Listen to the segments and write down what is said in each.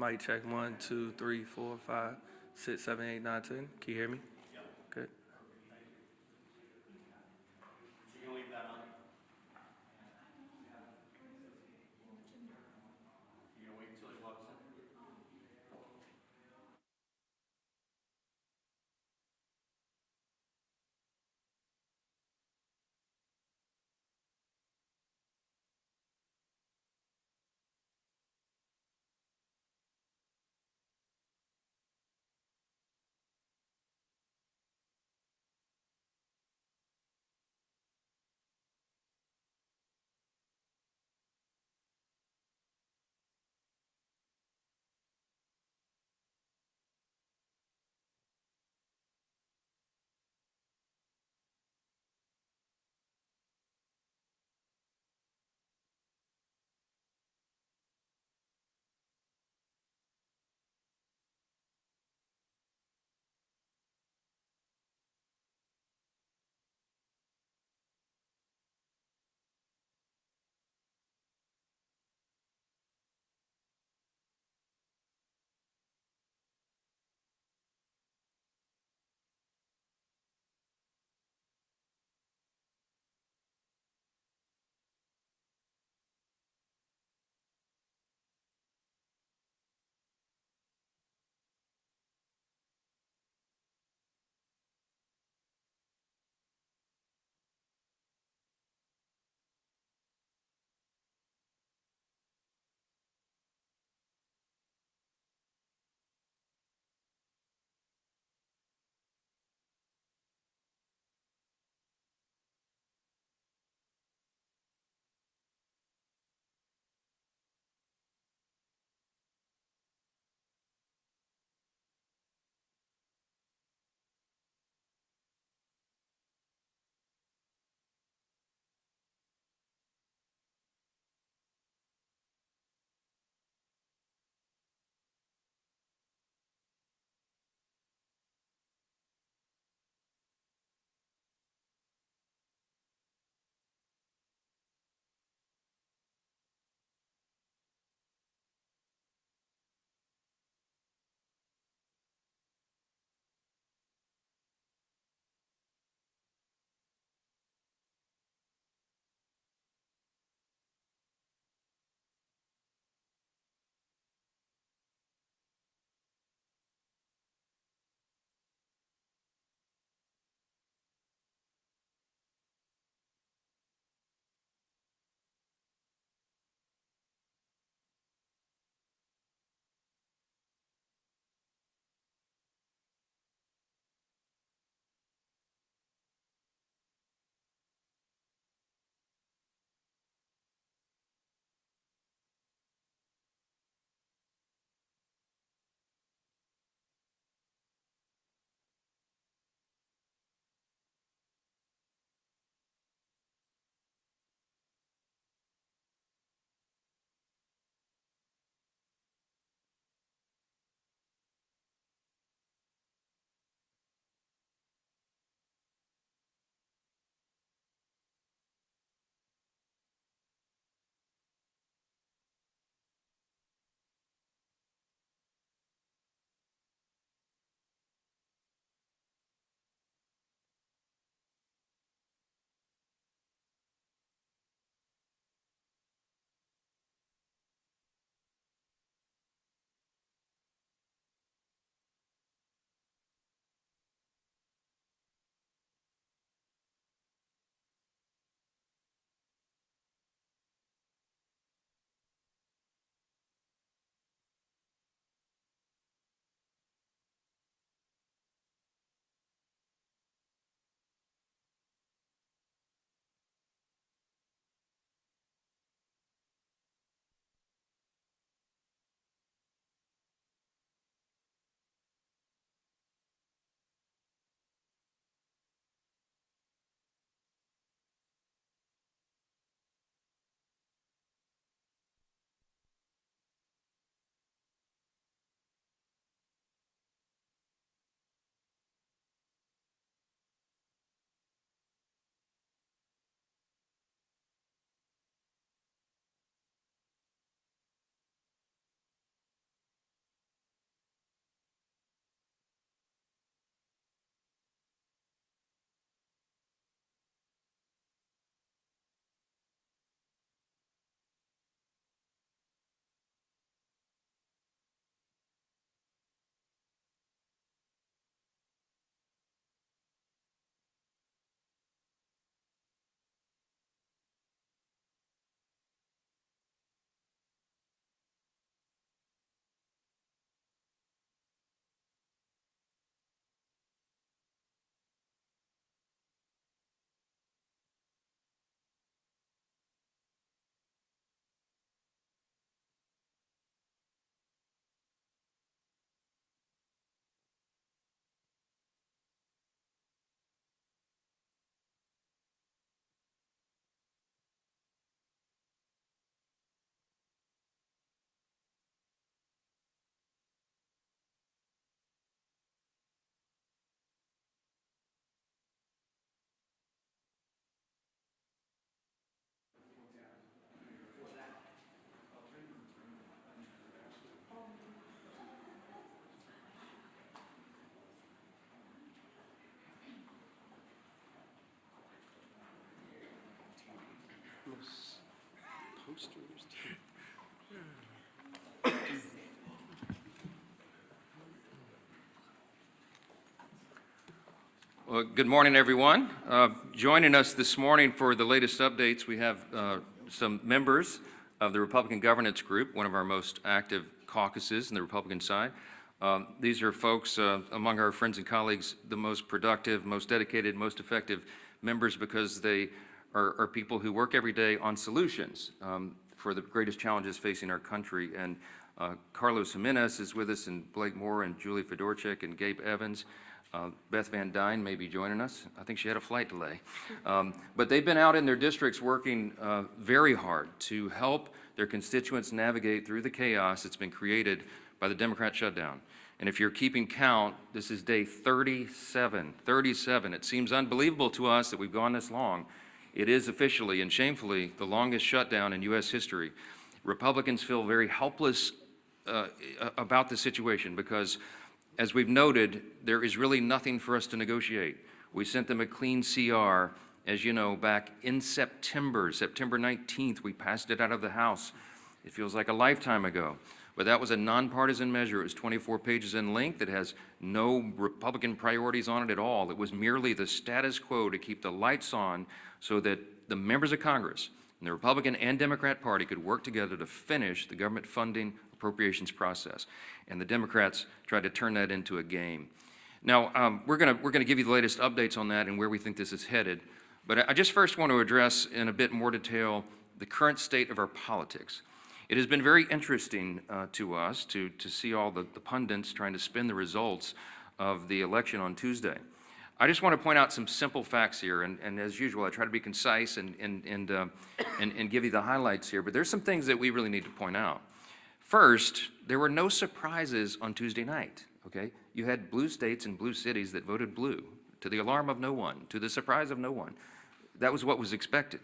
Mic check 1, 2, 3, 4, 5, 6, 7, 8, 9, 10. Can you hear me? Yeah. Good. So you can leave that on? You gonna wait until he walks in? Well, good morning, everyone. Joining us this morning for the latest updates, we have some members of the Republican Governance Group, one of our most active caucuses in the Republican side. These are folks among our friends and colleagues, the most productive, most dedicated, most effective members because they are people who work every day on solutions for the greatest challenges facing our country. And Carlos Jimenez is with us, and Blake Moore, and Julie Fedorchik, and Gabe Evans. Beth Van Dyne may be joining us. I think she had a flight delay. But they've been out in their districts working very hard to help their constituents navigate through the chaos that's been created by the Democrat shutdown. And if you're keeping count, this is day 37. 37. It seems unbelievable to us that we've gone this long. It is officially and shamefully the longest shutdown in U.S. history. Republicans feel very helpless about the situation because, as we've noted, there is really nothing for us to negotiate. We sent them a clean CR, as you know, back in September 19th, we passed it out of the House. It feels like a lifetime ago. But that was a nonpartisan measure. It was 24 pages in length. It has no Republican priorities on it at all. It was merely the status quo to keep the lights on so that the members of Congress and the Republican and Democrat Party could work together to finish the government funding appropriations process. And the Democrats tried to turn that into a game. Now, we're gonna give you the latest updates on that and where we think this is headed. But I just first want to address in a bit more detail the current state of our politics. It has been very interesting to us to see all the pundits trying to spin the results of the election on Tuesday. I just want to point out some simple facts here, and as usual, I try to be concise and give you the highlights here, but there's some things that we really need to point out. First, there were no surprises on Tuesday night, okay? You had blue states and blue cities that voted blue, to the alarm of no one, to the surprise of no one. That was what was expected.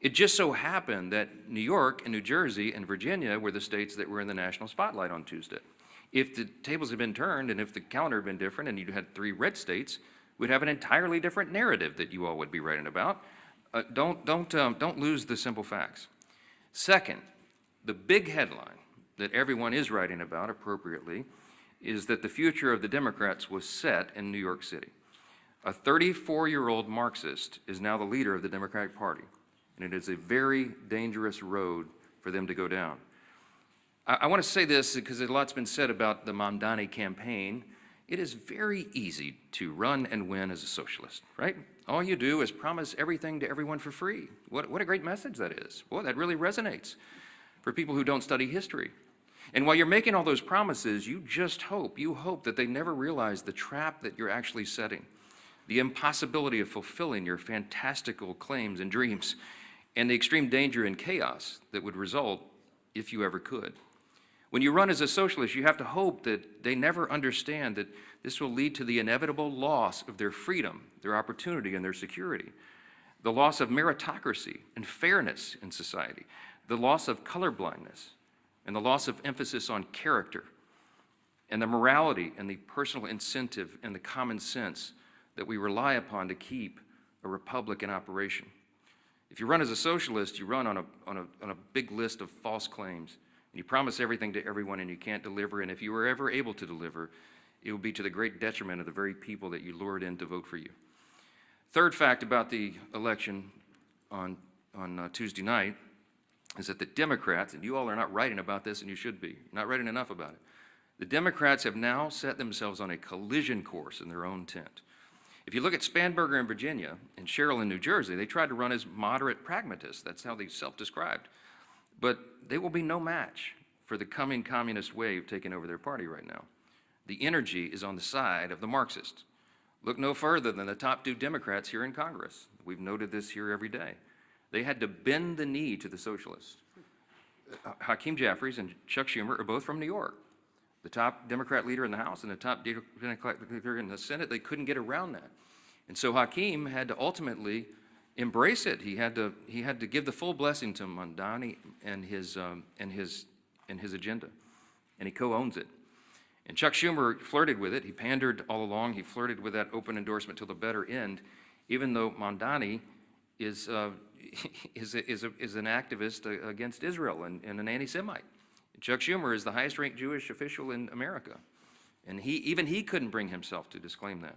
It just so happened that New York and New Jersey and Virginia were the states that were in the national spotlight on Tuesday. If the tables had been turned and if the calendar had been different and you had 3 red states, we'd have an entirely different narrative that you all would be writing about. Don't lose the simple facts. Second, the big headline that everyone is writing about appropriately is that the future of the Democrats was set in New York City. A 34-year-old Marxist is now the leader of the Democratic Party, and it is a very dangerous road for them to go down. I want to say this because a lot's been said about the Mamdani campaign. It is very easy to run and win as a socialist, right? All you do is promise everything to everyone for free. What a great message that is. Boy, that really resonates for people who don't study history. And while you're making all those promises, you hope that they never realize the trap that you're actually setting, the impossibility of fulfilling your fantastical claims and dreams, and the extreme danger and chaos that would result if you ever could. When you run as a socialist, you have to hope that they never understand that this will lead to the inevitable loss of their freedom, their opportunity, and their security, the loss of meritocracy and fairness in society, the loss of colorblindness, and the loss of emphasis on character, and the morality and the personal incentive and the common sense that we rely upon to keep a republic in operation. If you run as a socialist, you run on a big list of false claims, and you promise everything to everyone and you can't deliver, and if you were ever able to deliver, it will be to the great detriment of the very people that you lured in to vote for you. Third fact about the election on Tuesday night is that the Democrats, and you all are not writing about this, and you should be, not writing enough about it, the Democrats have now set themselves on a collision course in their own tent. If you look at Spanberger in Virginia and Sherrill in New Jersey, they tried to run as moderate pragmatists. That's how they self-described. But they will be no match for the coming communist wave taking over their party right now. The energy is on the side of the Marxists. Look no further than the top 2 Democrats here in Congress. We've noted this here every day. They had to bend the knee to the socialists. Hakeem Jeffries and Chuck Schumer are both from New York. The top Democrat leader in the House and the top Democrat leader in the Senate, they couldn't get around that. And so Hakeem had to ultimately embrace it. He had to give the full blessing to Mamdani and his agenda, and he co-owns it. And Chuck Schumer flirted with it. He pandered all along. He flirted with that open endorsement till the better end, even though Mamdani is an activist against Israel and an anti-Semite. Chuck Schumer is the highest-ranked Jewish official in America, and even he couldn't bring himself to disclaim that.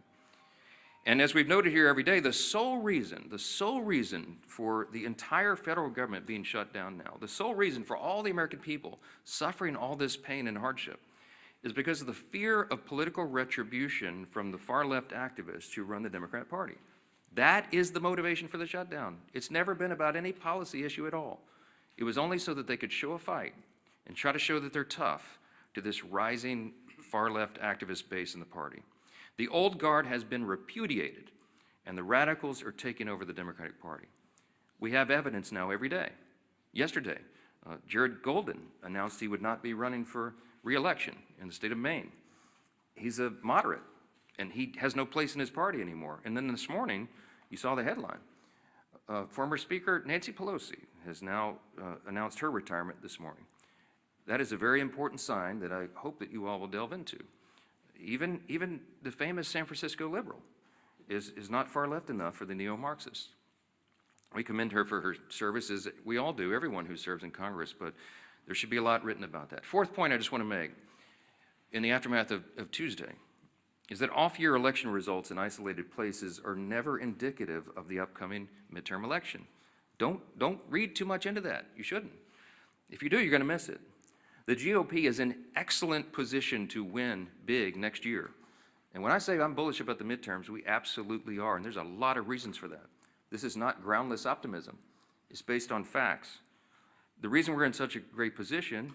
And as we've noted here every day, the sole reason for the entire federal government being shut down now, the sole reason for all the American people suffering all this pain and hardship is because of the fear of political retribution from the far-left activists who run the Democrat Party. That is the motivation for the shutdown. It's never been about any policy issue at all. It was only so that they could show a fight and try to show that they're tough to this rising far-left activist base in the party. The old guard has been repudiated, and the radicals are taking over the Democratic Party. We have evidence now every day. Yesterday, Jared Golden announced he would not be running for re-election in the state of Maine. He's a moderate, and he has no place in his party anymore. And then this morning, you saw the headline. Former Speaker Nancy Pelosi has now announced her retirement this morning. That is a very important sign that I hope that you all will delve into. Even the famous San Francisco liberal is not far left enough for the neo-Marxists. We commend her for her services. We all do, everyone who serves in Congress, but there should be a lot written about that. Fourth point I just want to make in the aftermath of Tuesday is that off-year election results in isolated places are never indicative of the upcoming midterm election. Don't read too much into that. You shouldn't. If you do, you're going to miss it. The GOP is in excellent position to win big next year. And when I say I'm bullish about the midterms, we absolutely are, and there's a lot of reasons for that. This is not groundless optimism. It's based on facts. The reason we're in such a great position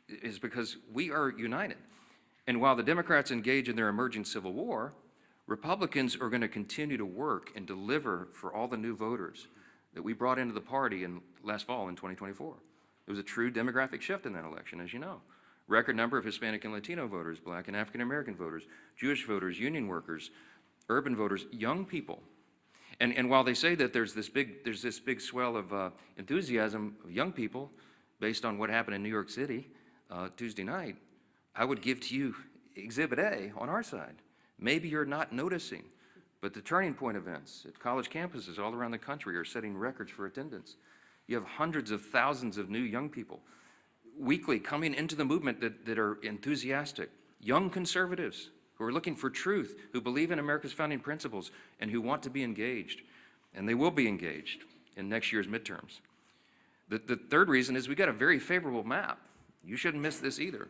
is because we are united. And while the Democrats engage in their emerging civil war, Republicans are going to continue to work and deliver for all the new voters that we brought into the party last fall in 2024. There was a true demographic shift in that election, as you know. Record number of Hispanic and Latino voters, Black and African American voters, Jewish voters, union workers, urban voters, young people. And while they say that there's this big swell of enthusiasm of young people based on what happened in New York City Tuesday night, I would give to you Exhibit A on our side. Maybe you're not noticing, but the turning point events at college campuses all around the country are setting records for attendance. You have hundreds of thousands of new young people weekly coming into the movement that are enthusiastic, young conservatives who are looking for truth, who believe in America's founding principles, and who want to be engaged. And they will be engaged in next year's midterms. The third reason is we got a very favorable map. You shouldn't miss this either.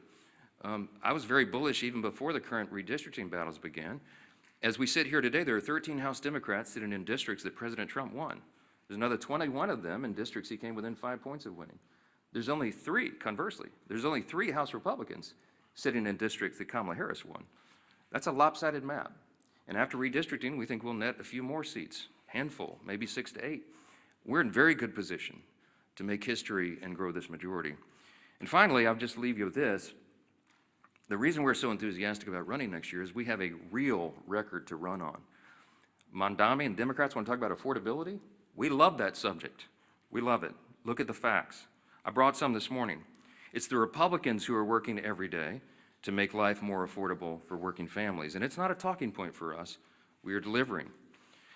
I was very bullish even before the current redistricting battles began. As we sit here today, there are 13 House Democrats sitting in districts that President Trump won. There's another 21 of them in districts he came within 5 points of winning. There's only 3, conversely, there's only 3 House Republicans sitting in districts that Kamala Harris won. That's a lopsided map. And after redistricting, we think we'll net a few more seats, handful, maybe 6 to 8. We're in very good position to make history and grow this majority. And finally, I'll just leave you with this. The reason we're so enthusiastic about running next year is we have a real record to run on. Mondami and Democrats want to talk about affordability. We love that subject. We love it. Look at the facts. I brought some this morning. It's the Republicans who are working every day to make life more affordable for working families. And it's not a talking point for us. We are delivering.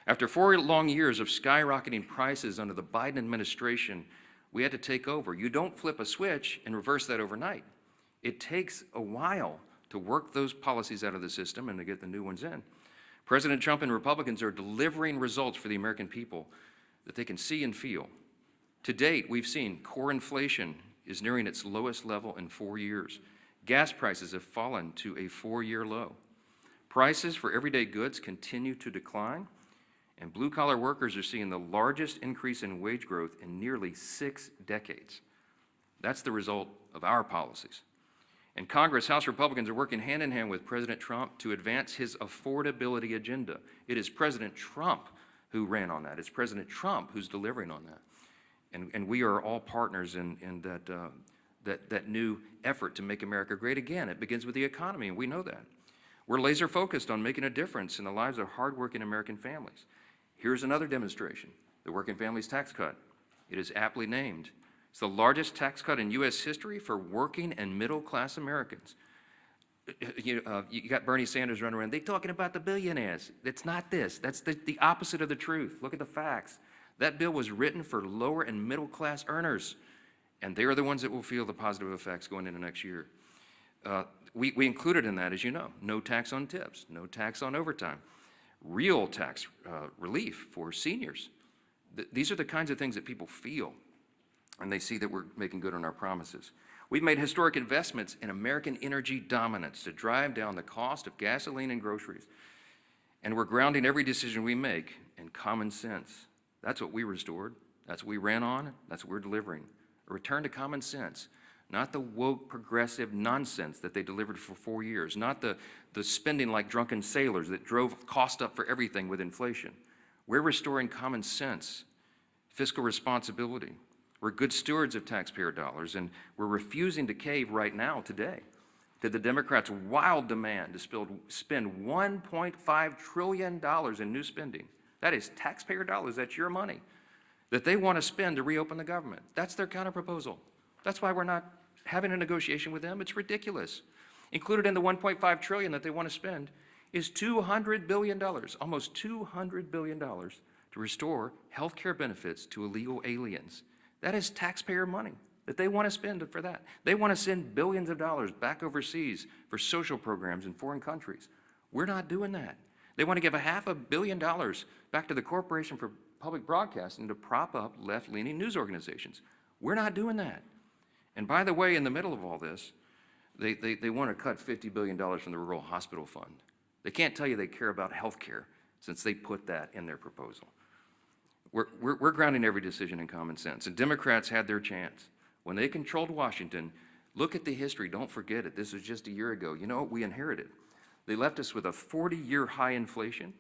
After 4 long years of skyrocketing prices under the Biden administration, we had to take over. You don't flip a switch and reverse that overnight. It takes a while to work those policies out of the system and to get the new ones in. President Trump and Republicans are delivering results for the American people that they can see and feel. To date, we've seen core inflation is nearing its lowest level in 4 years. Gas prices have fallen to a 4-year low. Prices for everyday goods continue to decline, and blue-collar workers are seeing the largest increase in wage growth in nearly 6 decades. That's the result of our policies. And Congress, House Republicans are working hand in hand with President Trump to advance his affordability agenda. It is President Trump who ran on that. It's President Trump who's delivering on that. And we are all partners in that new effort to make America great again. It begins with the economy, and we know that. We're laser focused on making a difference in the lives of hardworking American families. Here's another demonstration, the Working Families Tax Cut. It is aptly named. It's the largest tax cut in U.S. history for working and middle-class Americans. You got Bernie Sanders running around, they're talking about the billionaires. It's not this. That's the opposite of the truth. Look at the facts. That bill was written for lower and middle-class earners, and they are the ones that will feel the positive effects going into next year. We included in that, as you know, no tax on tips, no tax on overtime, real tax relief for seniors. These are the kinds of things that people feel, and they see that we're making good on our promises. We've made historic investments in American energy dominance to drive down the cost of gasoline and groceries. And we're grounding every decision we make in common sense. That's what we restored. That's what we ran on. That's what we're delivering. A return to common sense, not the woke progressive nonsense that they delivered for 4 years, not the spending like drunken sailors that drove cost up for everything with inflation. We're restoring common sense, fiscal responsibility. We're good stewards of taxpayer dollars, and we're refusing to cave right now, today, to the Democrats' wild demand to spend $1.5 trillion in new spending. That is taxpayer dollars, that's your money, that they want to spend to reopen the government. That's their counterproposal. That's why we're not having a negotiation with them. It's ridiculous. Included in the $1.5 trillion that they want to spend is $200 billion, almost $200 billion, to restore health care benefits to illegal aliens. That is taxpayer money that they want to spend for that. They want to send billions of dollars back overseas for social programs in foreign countries. We're not doing that. They want to give $500 million back to the Corporation for Public Broadcasting to prop up left-leaning news organizations. We're not doing that. And by the way, in the middle of all this, they want to cut $50 billion from the Rural Hospital Fund. They can't tell you they care about health care since they put that in their proposal. We're grounding every decision in common sense, and Democrats had their chance. When they controlled Washington, look at the history, don't forget it. This was just a year ago. You know what we inherited? They left us with a 40-year high inflation,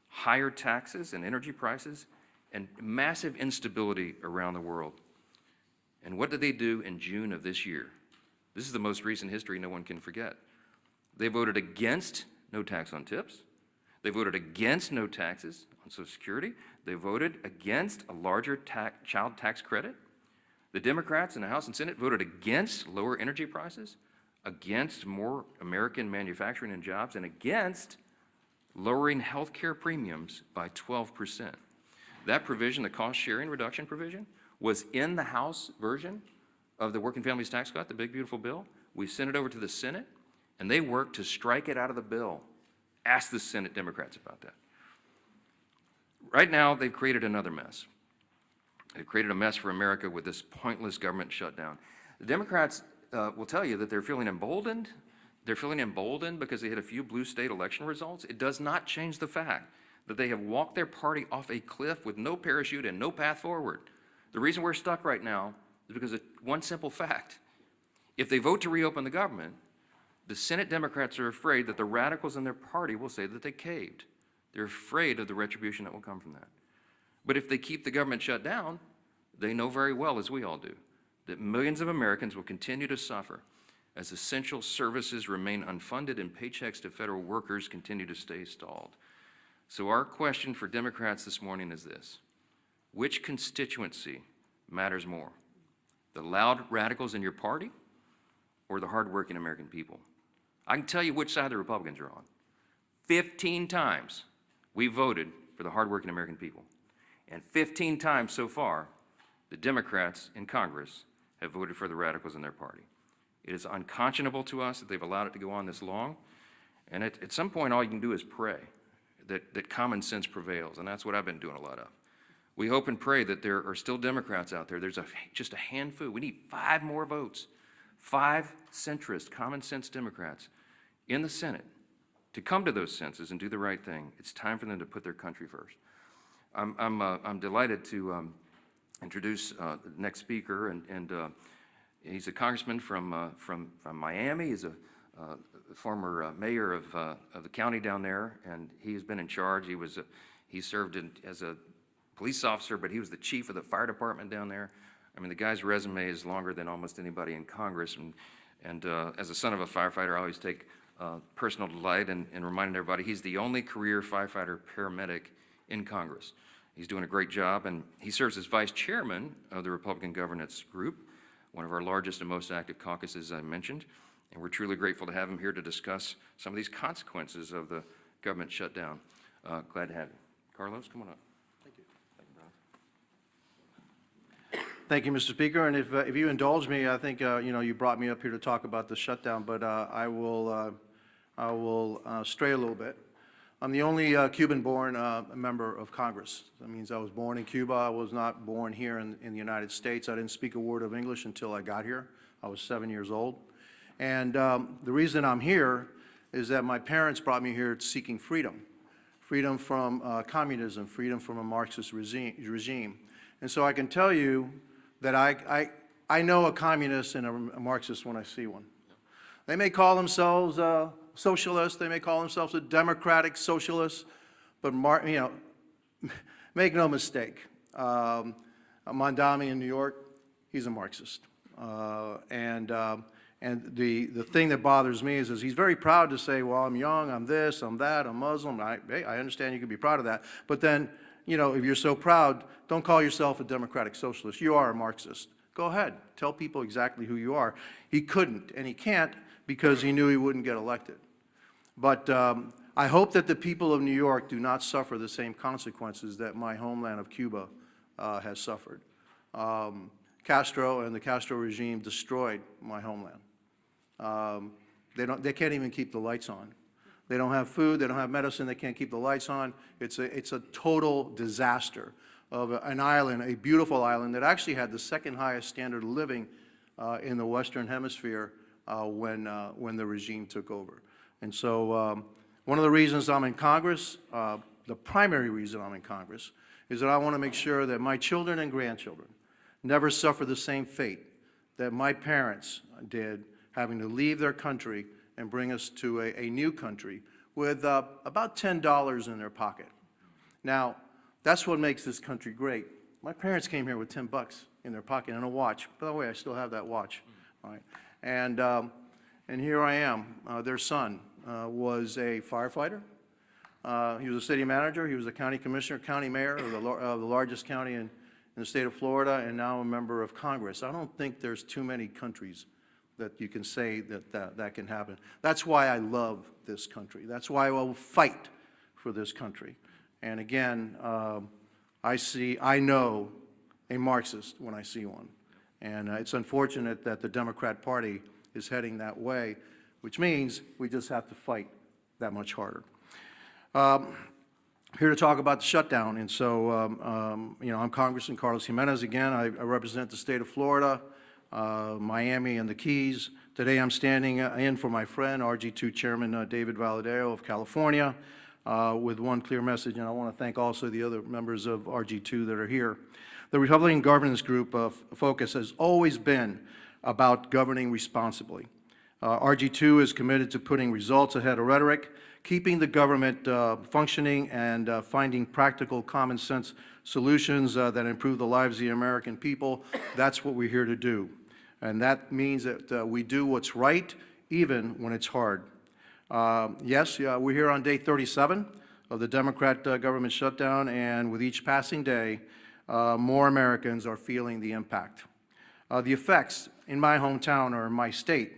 higher taxes and energy prices, and massive instability around the world. And what did they do in June of this year? This is the most recent history no one can forget. They voted against no tax on tips. They voted against no taxes on Social Security. They voted against a larger child tax credit. The Democrats in the House and Senate voted against lower energy prices, against more American manufacturing and jobs, and against lowering health care premiums by 12%. That provision, the cost sharing reduction provision, was in the House version of the Working Families Tax Cut, the big beautiful bill. We sent it over to the Senate, and they worked to strike it out of the bill. Ask the Senate Democrats about that. Right now, they've created another mess. They've created a mess for America with this pointless government shutdown. The Democrats will tell you that they're feeling emboldened. They're feeling emboldened because they had a few blue state election results. It does not change the fact that they have walked their party off a cliff with no parachute and no path forward. The reason we're stuck right now is because of one simple fact. If they vote to reopen the government, the Senate Democrats are afraid that the radicals in their party will say that they caved. They're afraid of the retribution that will come from that. But if they keep the government shut down, they know very well, as we all do, that millions of Americans will continue to suffer as essential services remain unfunded and paychecks to federal workers continue to stay stalled. So our question for Democrats this morning is this: which constituency matters more? The loud radicals in your party or the hardworking American people? I can tell you which side the Republicans are on. 15 times we voted for the hardworking American people. And 15 times so far, the Democrats in Congress have voted for the radicals in their party. It is unconscionable to us that they've allowed it to go on this long. And at some point, all you can do is pray that common sense prevails. And that's what I've been doing a lot of. We hope and pray that there are still Democrats out there. There's just a handful. We need 5 more votes. 5 centrist, common sense Democrats in the Senate to come to those senses and do the right thing. It's time for them to put their country first. I'm delighted to introduce the next speaker, and he's a congressman from Miami. He's a former mayor of the county down there, and he has been in charge. He served as a police officer, but he was the chief of the fire department down there. I mean, the guy's resume is longer than almost anybody in Congress, and as a son of a firefighter, I always take personal delight in reminding everybody he's the only career firefighter paramedic in Congress. He's doing a great job, and he serves as vice chairman of the Republican Governance Group, one of our largest and most active caucuses I mentioned, and we're truly grateful to have him here to discuss some of these consequences of the government shutdown. Glad to have you. Carlos, come on up. Thank you. Thank you, Mr. Speaker. And if you indulge me, I think you brought me up here to talk about the shutdown, but I will stray a little bit. I'm the only Cuban-born member of Congress. That means I was born in Cuba. I was not born here in the United States. I didn't speak a word of English until I got here. I was 7 years old. And the reason I'm here is that my parents brought me here seeking freedom. Freedom from communism, freedom from a Marxist regime. And so I can tell you that I know a communist and a Marxist when I see one. They may call themselves socialists, they may call themselves a democratic socialist, but make no mistake, Mondami in New York, he's a Marxist. And the thing that bothers me is he's very proud to say, well, I'm young, I'm this, I'm that, I'm Muslim. Hey, I understand you can be proud of that. But then, if you're so proud, don't call yourself a democratic socialist. You are a Marxist. Go ahead. Tell people exactly who you are. He couldn't, and he can't because he knew he wouldn't get elected. But I hope that the people of New York do not suffer the same consequences that my homeland of Cuba has suffered. Castro and the Castro regime destroyed my homeland. They can't even keep the lights on. They don't have food, they don't have medicine, they can't keep the lights on. It's a total disaster of an island, a beautiful island that actually had the second highest standard of living in the Western Hemisphere when the regime took over. And so one of the reasons I'm in Congress, the primary reason I'm in Congress, is that I want to make sure that my children and grandchildren never suffer the same fate that my parents did, having to leave their country and bring us to a new country with about $10 in their pocket. Now, that's what makes this country great. My parents came here with $10 in their pocket and a watch. By the way, I still have that watch. All right. And here I am. Their son was a firefighter. He was a city manager. He was a county commissioner, county mayor of the largest county in the state of Florida, and now a member of Congress. I don't think there's too many countries that you can say that can happen. That's why I love this country. That's why I will fight for this country. And again, I know a Marxist when I see one. And it's unfortunate that the Democrat Party is heading that way, which means we just have to fight that much harder. Here to talk about the shutdown. And so, I'm Congressman Carlos Jimenez again. I represent the state of Florida, Miami, and the Keys. Today I'm standing in for my friend, RG2 Chairman David Valadeo of California, with one clear message, and I want to thank also the other members of RG2 that are here. The Republican Governance Group focus has always been about governing responsibly. RG2 is committed to putting results ahead of rhetoric, keeping the government functioning, and finding practical, common sense solutions that improve the lives of the American people. That's what we're here to do. And that means that we do what's right, even when it's hard. Yes, we're here on day 37 of the Democrat government shutdown, and with each passing day, more Americans are feeling the impact. The effects in my hometown or in my state.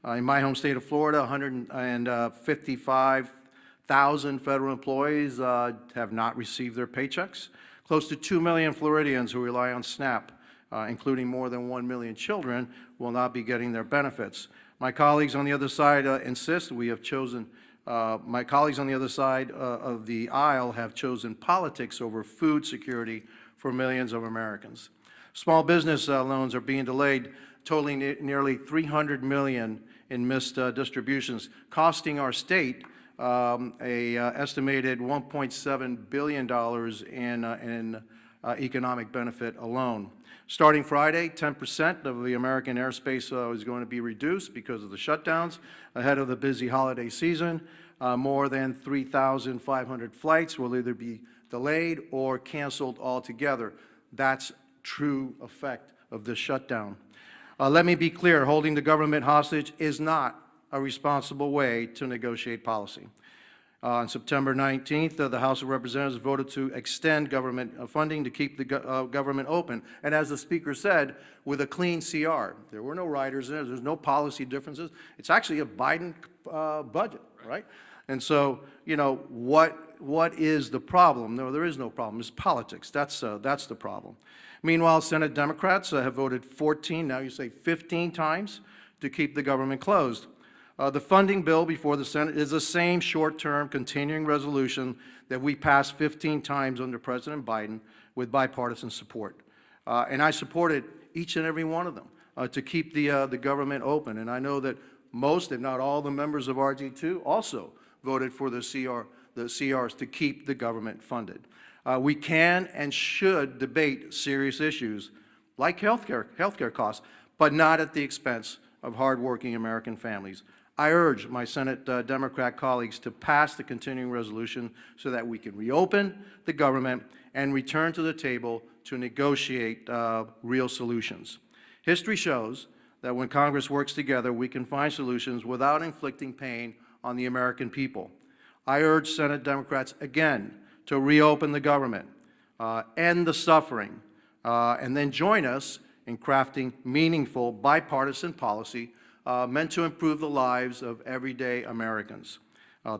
In my home state of Florida, 155,000 federal employees have not received their paychecks. Close to 2 million Floridians who rely on SNAP, including more than 1 million children, will not be getting their benefits. My colleagues on the other side insist we have chosen, my colleagues on the other side of the aisle have chosen politics over food security for millions of Americans. Small business loans are being delayed, totaling nearly $300 million in missed distributions, costing our state an estimated $1.7 billion in economic benefit alone. Starting Friday, 10% of the American airspace is going to be reduced because of the shutdowns ahead of the busy holiday season. More than 3,500 flights will either be delayed or canceled altogether. That's true effect of this shutdown. Let me be clear, holding the government hostage is not a responsible way to negotiate policy. On September 19th, the House of Representatives voted to extend government funding to keep the government open. And as the Speaker said, with a clean CR. There were no riders in it. There's no policy differences. It's actually a Biden budget, right? And so, what is the problem? No, there is no problem. It's politics. That's the problem. Meanwhile, Senate Democrats have voted 14, now you say 15 times to keep the government closed. The funding bill before the Senate is the same short-term continuing resolution that we passed 15 times under President Biden with bipartisan support. And I supported each and every one of them to keep the government open. And I know that most, if not all, the members of RG2 also voted for the CRs to keep the government funded. We can and should debate serious issues like healthcare costs, but not at the expense of hardworking American families. I urge my Senate Democrat colleagues to pass the continuing resolution so that we can reopen the government and return to the table to negotiate real solutions. History shows that when Congress works together, we can find solutions without inflicting pain on the American people. I urge Senate Democrats again to reopen the government, end the suffering, and then join us in crafting meaningful bipartisan policy meant to improve the lives of everyday Americans.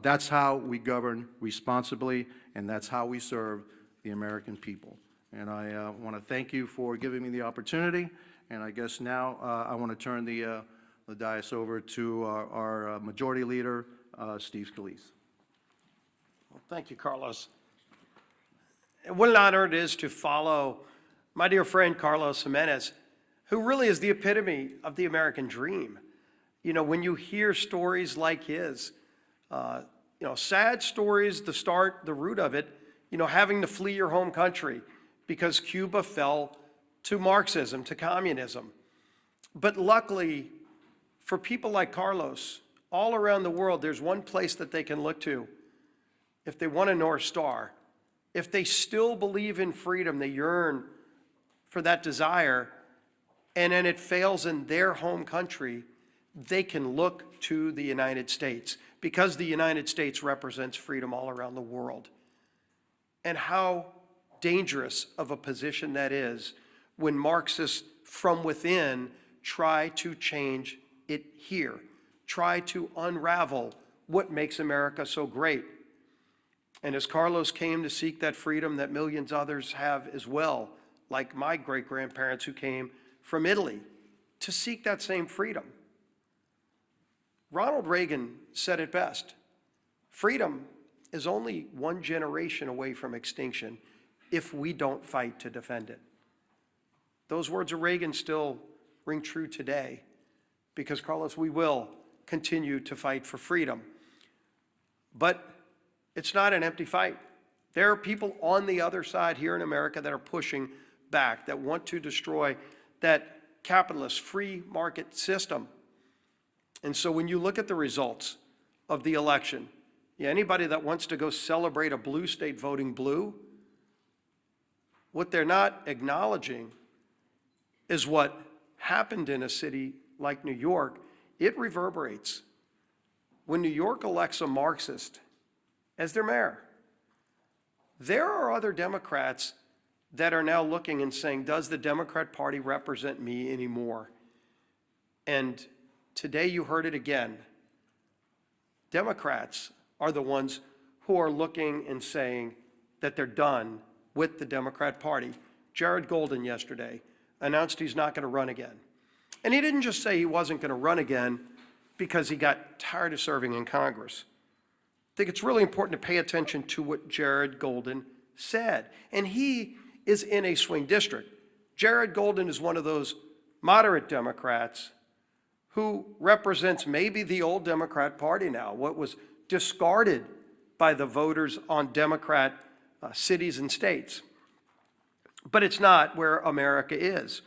That's how we govern responsibly, and that's how we serve the American people. And I want to thank you for giving me the opportunity, and I guess now I want to turn the dais over to our Majority Leader, Steve Scalise. Well, thank you, Carlos. And what an honor it is to follow my dear friend Carlos Jimenez, who really is the epitome of the American dream. You know, when you hear stories like his, sad stories, the root of it, having to flee your home country because Cuba fell to Marxism, to communism. But luckily, for people like Carlos, all around the world, there's one place that they can look to if they want a North Star. If they still believe in freedom, they yearn for that desire, and then it fails in their home country, they can look to the United States because the United States represents freedom all around the world. And how dangerous of a position that is when Marxists from within try to change it here, try to unravel what makes America so great. And as Carlos came to seek that freedom that millions others have as well, like my great-grandparents who came from Italy to seek that same freedom. Ronald Reagan said it best: freedom is only one generation away from extinction if we don't fight to defend it. Those words of Reagan still ring true today because, Carlos, we will continue to fight for freedom. But it's not an empty fight. There are people on the other side here in America that are pushing back, that want to destroy that capitalist free market system. And so when you look at the results of the election, anybody that wants to go celebrate a blue state voting blue, what they're not acknowledging is what happened in a city like New York. It reverberates. When New York elects a Marxist as their mayor, there are other Democrats that are now looking and saying, does the Democrat Party represent me anymore? And today you heard it again. Democrats are the ones who are looking and saying that they're done with the Democrat Party. Jared Golden yesterday announced he's not going to run again. And he didn't just say he wasn't going to run again because he got tired of serving in Congress. I think it's really important to pay attention to what Jared Golden said. And he is in a swing district. Jared Golden is one of those moderate Democrats who represents maybe the old Democrat Party now, what was discarded by the voters on Democrat cities and states. But it's not where America is.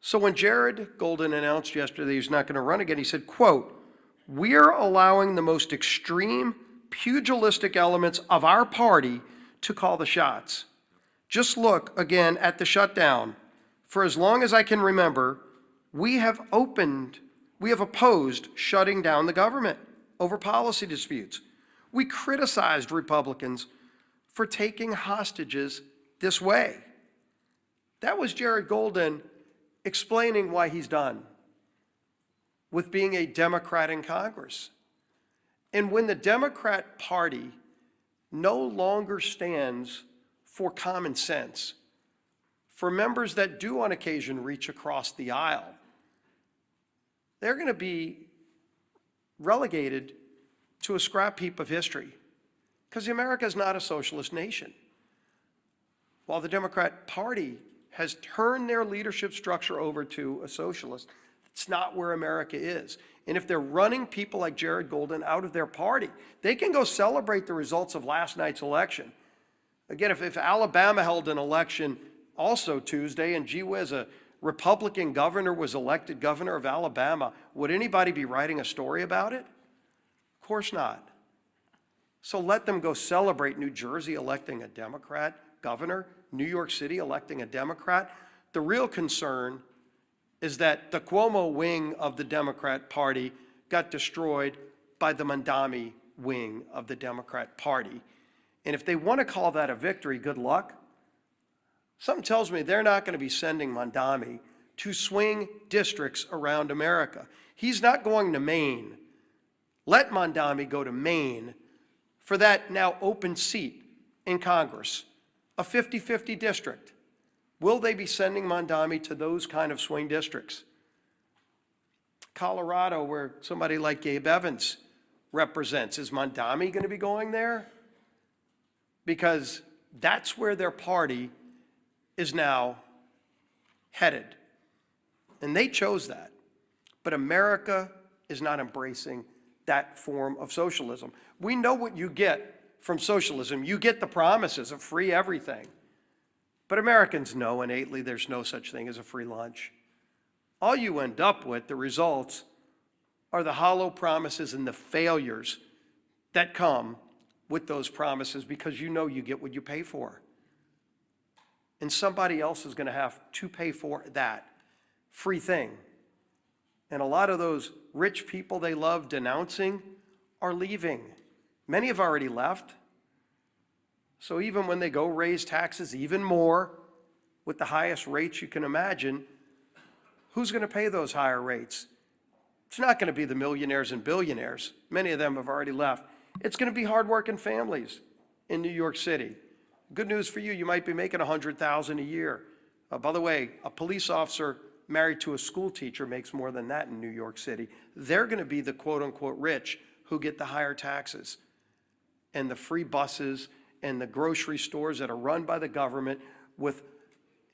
So when Jared Golden announced yesterday he's not going to run again, he said, quote, "We're allowing the most extreme pugilistic elements of our party to call the shots. Just look again at the shutdown. For as long as I can remember, we have opposed shutting down the government over policy disputes. We criticized Republicans for taking hostages this way." That was Jared Golden explaining why he's done with being a Democrat in Congress. And when the Democrat Party no longer stands for common sense, for members that do on occasion reach across the aisle, they're going to be relegated to a scrap heap of history, because America is not a socialist nation. While the Democrat Party has turned their leadership structure over to a socialist, it's not where America is. And if they're running people like Jared Golden out of their party, they can go celebrate the results of last night's election. Again, if Alabama held an election also Tuesday, and gee whiz, a Republican governor was elected governor of Alabama, would anybody be writing a story about it? Of course not. So let them go celebrate New Jersey electing a Democrat governor, New York City electing a Democrat. The real concern is that the Cuomo wing of the Democrat Party got destroyed by the Mondami wing of the Democrat Party. And if they want to call that a victory, good luck. Something tells me they're not going to be sending Mondami to swing districts around America. He's not going to Maine. Let Mondami go to Maine for that now open seat in Congress, a 50-50 district. Will they be sending Mondami to those kind of swing districts? Colorado, where somebody like Gabe Evans represents, is Mondami going to be going there? Because that's where their party is now headed. And they chose that. But America is not embracing that form of socialism. We know what you get from socialism. You get the promises of free everything. But Americans know innately there's no such thing as a free lunch. All you end up with, the results, are the hollow promises and the failures that come with those promises, because you know you get what you pay for. And somebody else is going to have to pay for that free thing. And a lot of those rich people they love denouncing are leaving. Many have already left. So even when they go raise taxes even more, with the highest rates you can imagine, who's going to pay those higher rates? It's not going to be the millionaires and billionaires. Many of them have already left. It's going to be hardworking families in New York City. Good news for you, you might be making $100,000 a year. By the way, a police officer married to a school teacher makes more than that in New York City. They're going to be the quote-unquote rich who get the higher taxes and the free buses and the grocery stores that are run by the government with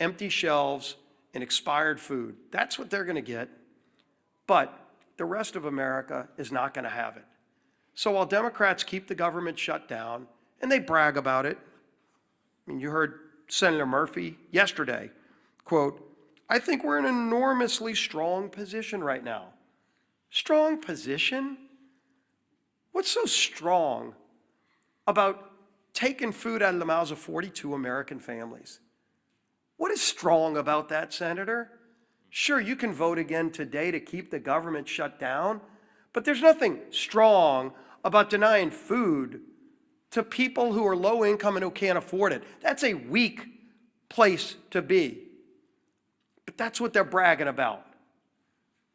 empty shelves and expired food. That's what they're going to get. But the rest of America is not going to have it. So while Democrats keep the government shut down, and they brag about it, I mean, you heard Senator Murphy yesterday, quote, "I think we're in an enormously strong position right now." Strong position? What's so strong about taking food out of the mouths of 42 American families? What is strong about that, Senator? Sure, you can vote again today to keep the government shut down, but there's nothing strong about denying food to people who are low income and who can't afford it. That's a weak place to be. But that's what they're bragging about.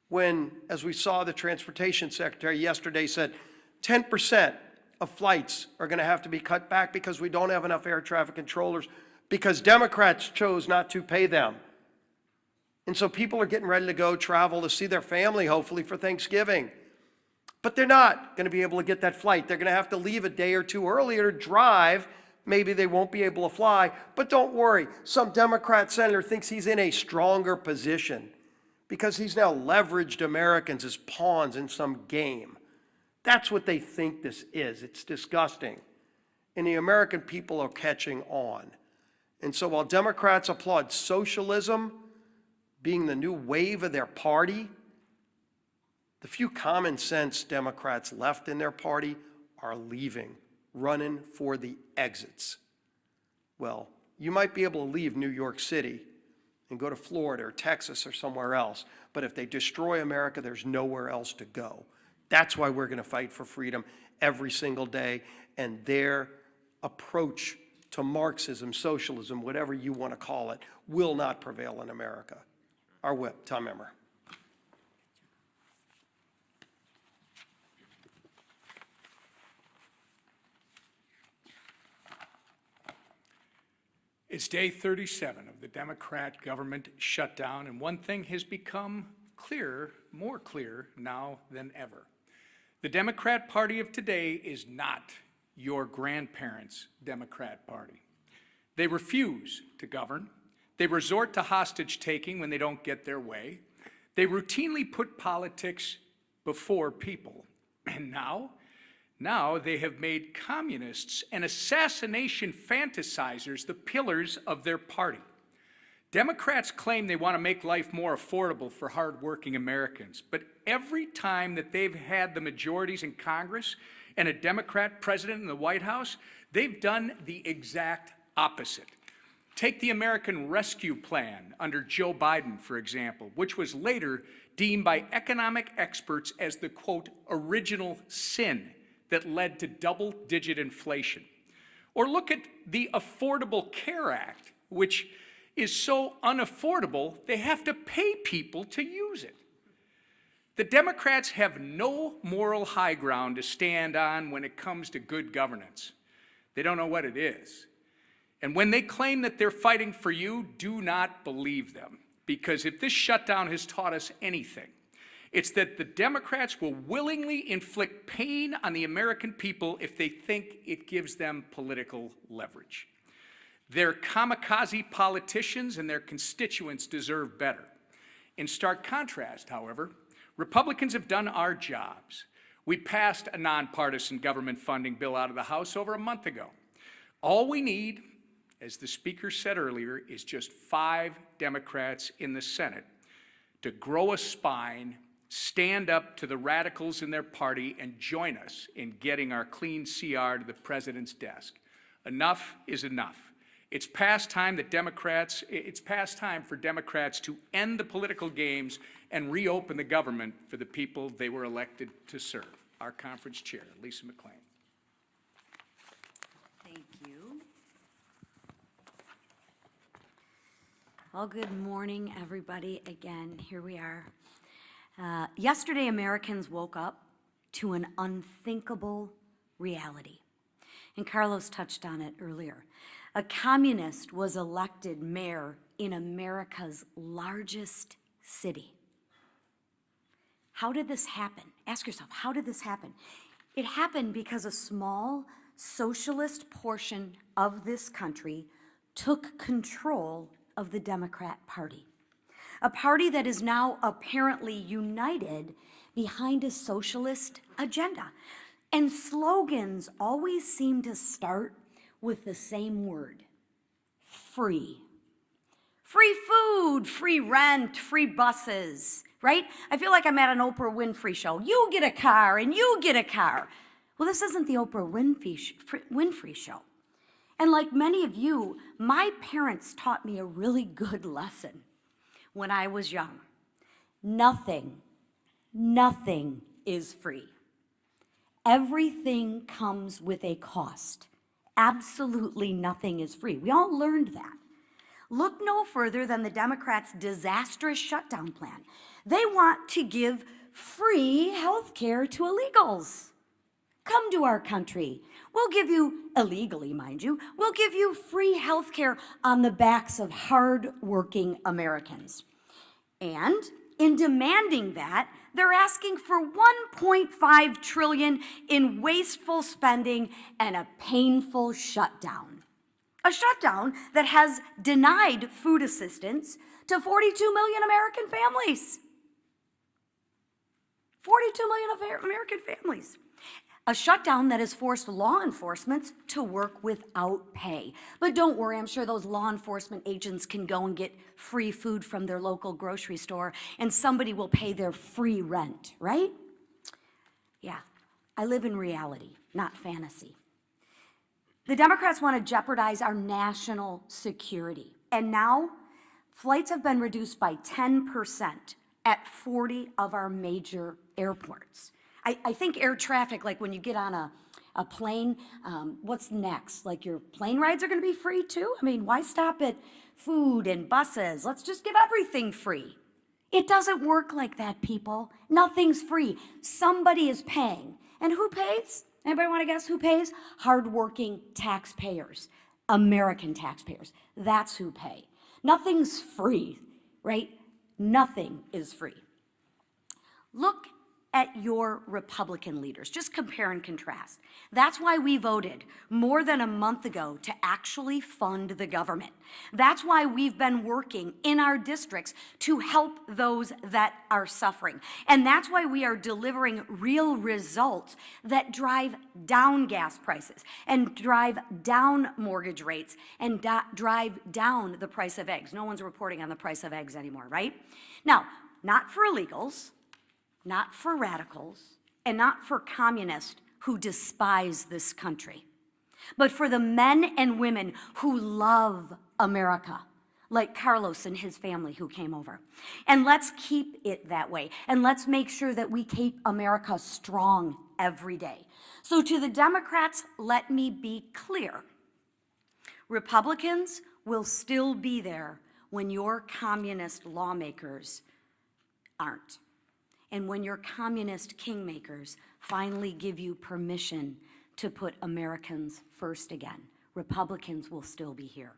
When, as we saw, the transportation secretary yesterday said 10% of flights are going to have to be cut back because we don't have enough air traffic controllers because Democrats chose not to pay them. And so people are getting ready to go travel to see their family, hopefully, for Thanksgiving. But they're not going to be able to get that flight. They're going to have to leave a day or two earlier to drive. Maybe they won't be able to fly. But don't worry, some Democrat senator thinks he's in a stronger position because he's now leveraged Americans as pawns in some game. That's what they think this is. It's disgusting. And the American people are catching on. And so while Democrats applaud socialism being the new wave of their party, the few common sense Democrats left in their party are leaving, running for the exits. Well, you might be able to leave New York City and go to Florida or Texas or somewhere else, but if they destroy America, there's nowhere else to go. That's why we're going to fight for freedom every single day, and their approach to Marxism, socialism, whatever you want to call it, will not prevail in America. Our whip, Tom Emmer. It's day 37 of the Democrat government shutdown, and one thing has become clearer, more clear now than ever. The Democrat Party of today is not your grandparents' Democrat Party. They refuse to govern. They resort to hostage-taking when they don't get their way. They routinely put politics before people. And now they have made communists and assassination fantasizers the pillars of their party. Democrats claim they want to make life more affordable for hardworking Americans, but every time that they've had the majorities in Congress and a Democrat president in the White House, they've done the exact opposite. Take the American Rescue Plan under Joe Biden, for example, which was later deemed by economic experts as the, quote, original sin that led to double-digit inflation. Or look at the Affordable Care Act, which is so unaffordable, they have to pay people to use it. The Democrats have no moral high ground to stand on when it comes to good governance. They don't know what it is. And when they claim that they're fighting for you, do not believe them. Because if this shutdown has taught us anything, it's that the Democrats will willingly inflict pain on the American people if they think it gives them political leverage. Their kamikaze politicians and their constituents deserve better. In stark contrast, however, Republicans have done our jobs. We passed a nonpartisan government funding bill out of the House over a month ago. All we need, as the Speaker said earlier, is just 5 Democrats in the Senate to grow a spine, stand up to the radicals in their party, and join us in getting our clean CR to the president's desk. Enough is enough. It's past time for Democrats to end the political games and reopen the government for the people they were elected to serve. Our conference chair, Lisa McClain. Thank you. Well, good morning, everybody. Again, here we are. Yesterday, Americans woke up to an unthinkable reality. And Carlos touched on it earlier. A communist was elected mayor in America's largest city. How did this happen? Ask yourself, how did this happen? It happened because a small socialist portion of this country took control of the Democrat Party. A party that is now apparently united behind a socialist agenda. And slogans always seem to start with the same word: free. Free food, free rent, free buses, right? I feel like I'm at an Oprah Winfrey show. You get a car and you get a car. Well, this isn't the Oprah Winfrey show. And like many of you, my parents taught me a really good lesson when I was young. Nothing is free. Everything comes with a cost. Absolutely nothing is free. We all learned that. Look no further than the Democrats' disastrous shutdown plan. They want to give free health care to illegals. Come to our country. We'll give you, illegally mind you, we'll give you free health care on the backs of hard-working Americans. And in demanding that, they're asking for $1.5 trillion in wasteful spending and a painful shutdown. A shutdown that has denied food assistance to 42 million American families. 42 million American families. A shutdown that has forced law enforcement to work without pay. But don't worry, I'm sure those law enforcement agents can go and get free food from their local grocery store, and somebody will pay their free rent, right? Yeah, I live in reality, not fantasy. The Democrats want to jeopardize our national security. And now, flights have been reduced by 10% at 40 of our major airports. I think air traffic, like when you get on a plane, what's next? Like your plane rides are going to be free too? I mean, why stop at food and buses? Let's just give everything free. It doesn't work like that, people. Nothing's free. Somebody is paying. And who pays? Anybody want to guess who pays? Hardworking taxpayers, American taxpayers. That's who pay. Nothing's free, right? Nothing is free. Look at your Republican leaders. Just compare and contrast. That's why we voted more than a month ago to actually fund the government. That's why we've been working in our districts to help those that are suffering. And that's why we are delivering real results that drive down gas prices and drive down mortgage rates and drive down the price of eggs. No one's reporting on the price of eggs anymore, right? Now, not for illegals, not for radicals, and not for communists who despise this country, but for the men and women who love America, like Carlos and his family who came over. And let's keep it that way. And let's make sure that we keep America strong every day. So to the Democrats, let me be clear. Republicans will still be there when your communist lawmakers aren't. And when your communist kingmakers finally give you permission to put Americans first again, Republicans will still be here.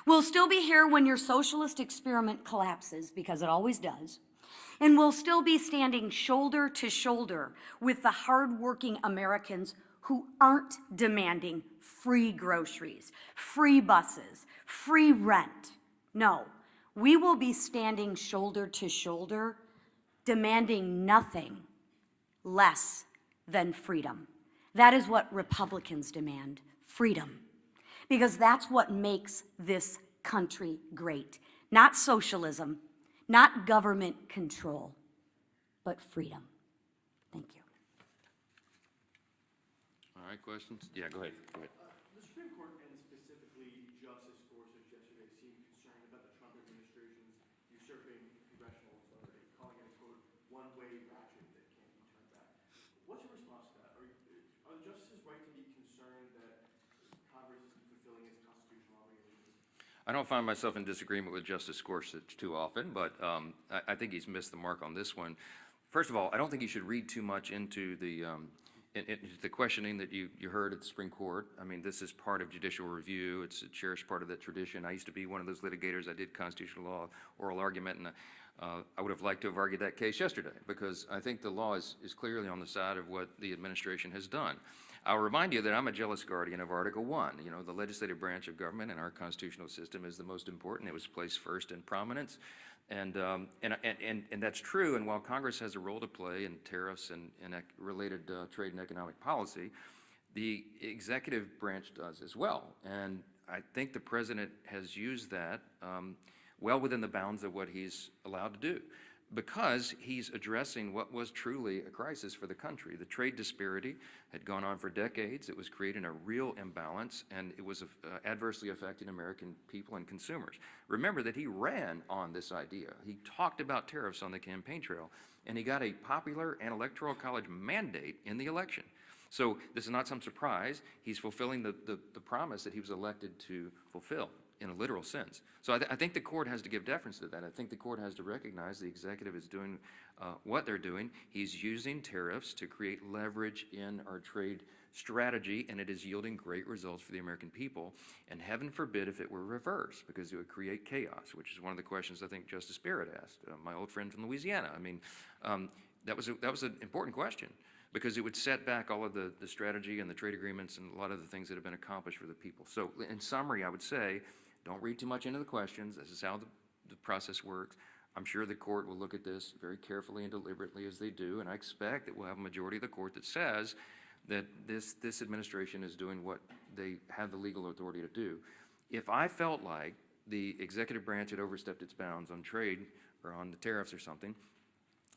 We'll still be here when your socialist experiment collapses, because it always does. And we'll still be standing shoulder to shoulder with the hardworking Americans who aren't demanding free groceries, free buses, free rent. No, we will be standing shoulder to shoulder, demanding nothing less than freedom. That is what Republicans demand, freedom. Because that's what makes this country great. Not socialism, not government control, but freedom. Thank you. All right, questions? Yeah, go ahead. The Supreme Court, and specifically Justice Gorsuch yesterday, seemed concerned about the Trump administration's usurping congressional authority, calling it a, quote, one-way ratchet that can't be turned back. What's your response to that? Are the justices right to be concerned that Congress isn't fulfilling its constitutional obligations? I don't find myself in disagreement with Justice Gorsuch too often, but I think he's missed the mark on this one. First of all, I don't think you should read too much into the questioning that you heard at the Supreme Court. I mean, this is part of judicial review. It's a cherished part of that tradition. I used to be one of those litigators. I did constitutional law, oral argument, and I would have liked to have argued that case yesterday, because I think the law is clearly on the side of what the administration has done. I'll remind you that I'm a jealous guardian of Article 1. You know, the legislative branch of government in our constitutional system is the most important. It was placed first in prominence. And that's true. And while Congress has a role to play in tariffs and related trade and economic policy, the executive branch does as well. And I think the president has used that well within the bounds of what he's allowed to do, because he's addressing what was truly a crisis for the country. The trade disparity had gone on for decades. It was creating a real imbalance, and it was adversely affecting American people and consumers. Remember that he ran on this idea. He talked about tariffs on the campaign trail, and he got a popular and electoral college mandate in the election. So this is not some surprise. He's fulfilling the promise that he was elected to fulfill in a literal sense. So I think the court has to give deference to that. I think the court has to recognize the executive is doing what they're doing. He's using tariffs to create leverage in our trade strategy, and it is yielding great results for the American people. And heaven forbid if it were reversed, because it would create chaos, which is one of the questions I think Justice Barrett asked, my old friend from Louisiana. I mean, that was an important question, because it would set back all of the strategy and the trade agreements and a lot of the things that have been accomplished for the people. So in summary, I would say, don't read too much into the questions. This is how the process works. I'm sure the court will look at this very carefully and deliberately, as they do, and I expect that we'll have a majority of the court that says that this administration is doing what they have the legal authority to do. If I felt like the executive branch had overstepped its bounds on trade or on the tariffs or something,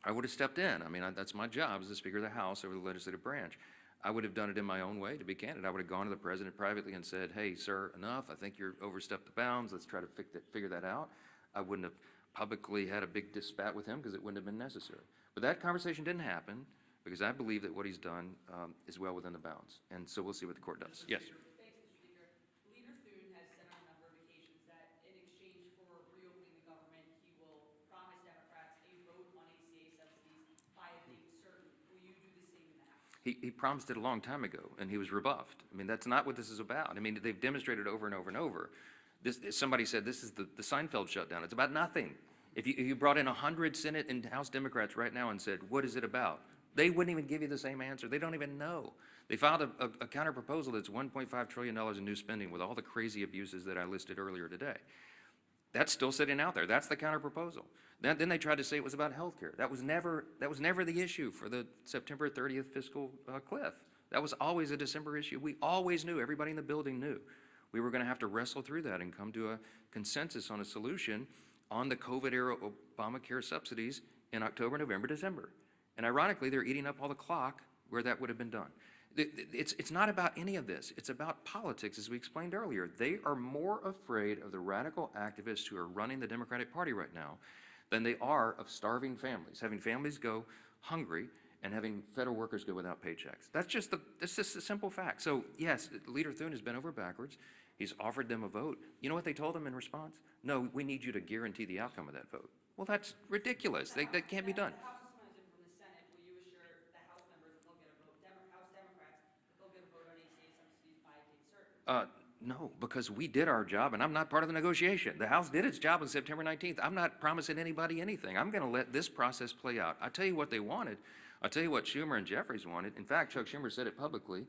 I would have stepped in. I mean, that's my job as the Speaker of the House over the legislative branch. I would have done it in my own way, to be candid. I would have gone to the president privately and said, hey, sir, enough. I think you're overstepped the bounds. Let's try to figure that out. I wouldn't have publicly had a big spat with him, because it wouldn't have been necessary. But that conversation didn't happen, because I believe that what he's done is well within the bounds. And so we'll see what the court does. Yes? Thanks, Mr. Speaker. Leader Thune has said on a number of occasions that in exchange for reopening the government, he will promise Democrats a vote on ACA subsidies by a date certain. Will you do the same in the House? He promised it a long time ago, and he was rebuffed. I mean, that's not what this is about. I mean, they've demonstrated over and over and over. Somebody said this is the Seinfeld shutdown. It's about nothing. If you brought in 100 Senate and House Democrats right now and said, what is it about? They wouldn't even give you the same answer. They don't even know. They filed a counter proposal that's $1.5 trillion in new spending with all the crazy abuses that I listed earlier today. That's still sitting out there. That's the counter proposal. Then they tried to say it was about health care. That was never the issue for the September 30th fiscal cliff. That was always a December issue. We always knew, everybody in the building knew, we were going to have to wrestle through that and come to a consensus on a solution on the COVID-era Obamacare subsidies in October, November, December. And ironically, they're eating up all the clock where that would have been done. It's not about any of this. It's about politics, as we explained earlier. They are more afraid of the radical activists who are running the Democratic Party right now than they are of starving families, having families go hungry and having federal workers go without paychecks. That's just a simple fact. So yes, Leader Thune has been over backwards. He's offered them a vote. You know what they told him in response? No, we need you to guarantee the outcome of that vote. Well, that's ridiculous. That can't be done. The House is funded from the Senate. Will you assure the House members that they'll get a vote, House Democrats, that they'll get a vote on ACA subsidies by a date certain? No, because we did our job, and I'm not part of the negotiation. The House did its job on September 19th. I'm not promising anybody anything. I'm going to let this process play out. I'll tell you what they wanted. I'll tell you what Schumer and Jeffries wanted. In fact, Chuck Schumer said it publicly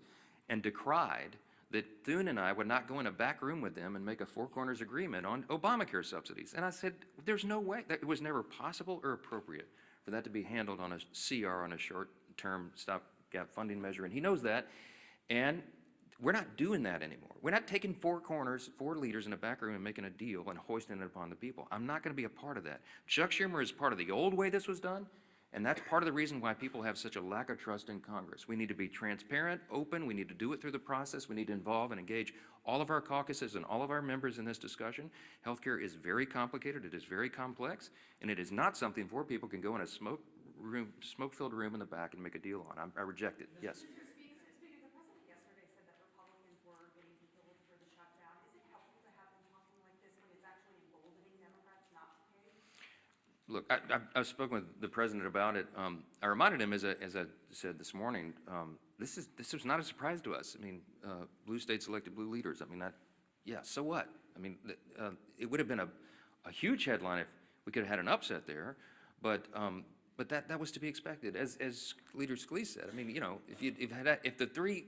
and decried that Thune and I would not go in a back room with them and make a four corners agreement on Obamacare subsidies. And I said, there's no way. That it was never possible or appropriate for that to be handled on a CR, on a short-term stopgap funding measure. And he knows that. And we're not doing that anymore. We're not taking four corners, four leaders in a back room and making a deal and hoisting it upon the people. I'm not going to be a part of that. Chuck Schumer is part of the old way this was done, and that's part of the reason why people have such a lack of trust in Congress. We need to be transparent, open. We need to do it through the process. We need to involve and engage all of our caucuses and all of our members in this discussion. Healthcare is very complicated. It is very complex, and it is not something four people can go in a smoke-filled room in the back and make a deal on. I reject it. Yes. Speaker, the president yesterday said that Republicans were getting billed for the shutdown. Is it helpful to have them talking like this when it's actually emboldening Democrats not to pay? Look, I've spoken with the president about it. I reminded him, as I said this morning, this was not a surprise to us. I mean, blue states elected blue leaders. I mean, yeah, so what? I mean, it would have been a huge headline if we could have had an upset there, but that was to be expected. As Leader Scalise said, I mean, you know, if the three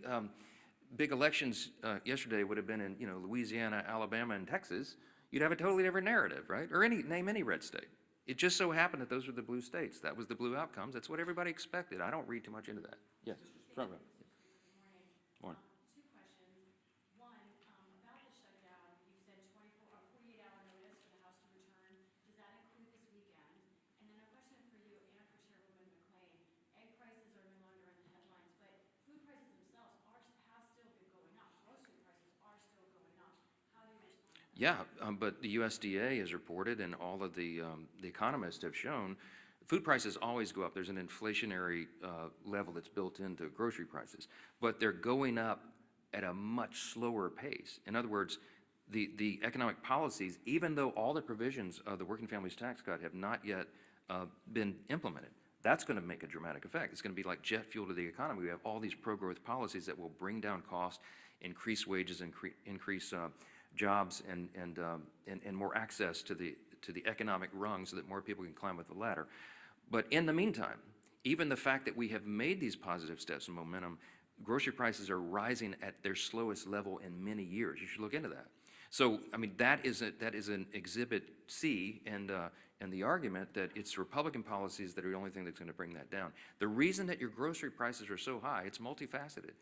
big elections yesterday would have been in, you know, Louisiana, Alabama, and Texas, you'd have a totally different narrative, right? Or name any red state. It just so happened that those were the blue states. That was the blue outcomes. That's what everybody expected. I don't read too much into that. Yes, front row. Morning. Two questions. One, about the shutdown, you said 48-hour notice for the House to return. Does that include this weekend? And then a question for you and for Chairwoman McClain. Egg prices are no longer in the headlines, but food prices themselves have still been going up. Grocery prices are still going up. How do you respond to that? Yeah, but the USDA has reported, and all of the economists have shown, food prices always go up. There's an inflationary level that's built into grocery prices, but they're going up at a much slower pace. In other words, the economic policies, even though all the provisions of the Working Families Tax Cut have not yet been implemented, that's going to make a dramatic effect. It's going to be like jet fuel to the economy. We have all these pro-growth policies that will bring down costs, increase wages, increase jobs, and more access to the economic rung so that more people can climb up the ladder. But in the meantime, even the fact that we have made these positive steps and momentum, grocery prices are rising at their slowest level in many years. You should look into that. So, I mean, that is an exhibit C, and the argument that it's Republican policies that are the only thing that's going to bring that down. The reason that your grocery prices are so high, it's multifaceted.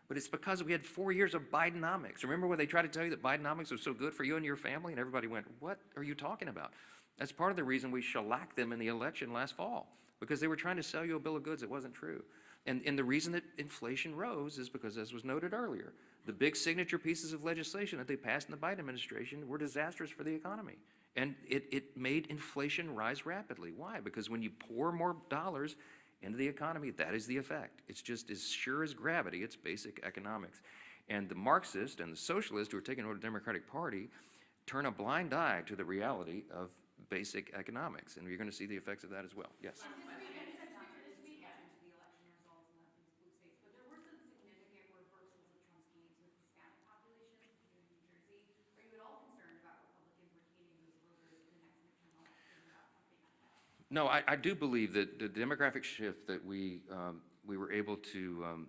But it's because we had 4 years of Bidenomics. Remember when they tried to tell you that Bidenomics was so good for you and your family? And everybody went, what are you talking about? That's part of the reason we shellacked them in the election last fall, because they were trying to sell you a bill of goods that wasn't true. And the reason that inflation rose is because, as was noted earlier, the big signature pieces of legislation that they passed in the Biden administration were disastrous for the economy. And it made inflation rise rapidly. Why? Because when you pour more dollars into the economy, that is the effect. It's just as sure as gravity. It's basic economics. And the Marxists and the socialists who are taking over the Democratic Party turn a blind eye to the reality of basic economics. And you're going to see the effects of that as well. Yes? No, I do believe that the demographic shift that we we were able to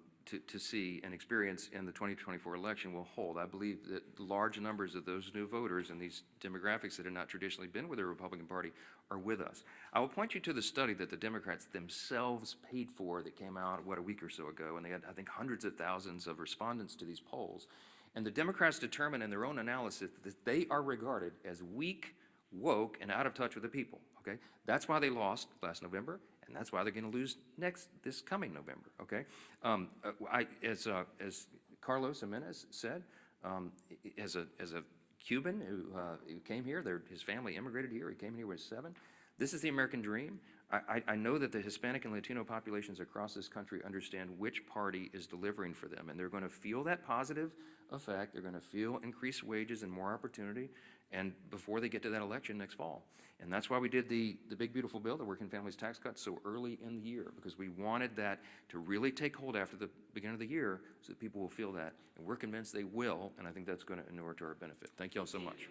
see and experience in the 2024 election will hold. I believe that large numbers of those new voters and these demographics that have not traditionally been with the Republican Party are with us. I will point you to the study that the Democrats themselves paid for that came out, a week or so ago, and they had, I think, hundreds of thousands of respondents to these polls. And the Democrats determined in their own analysis that they are regarded as weak, woke, and out of touch with the people, okay? That's why they lost last November, and that's why they're going to lose this coming November, okay? As Carlos Jimenez said, as a Cuban who came here, his family immigrated here, he came here when he was 7. This is the American dream. I know that the Hispanic and Latino populations across this country understand which party is delivering for them, and they're going to feel that positive effect. They're going to feel increased wages and more opportunity, and before they get to that election next fall. And that's why we did the big, beautiful bill, the Working Families Tax Cut, so early in the year, because we wanted that to really take hold after the beginning of the year so that people will feel that. And we're convinced they will, and I think that's going to inure to our benefit. Thank you all so much.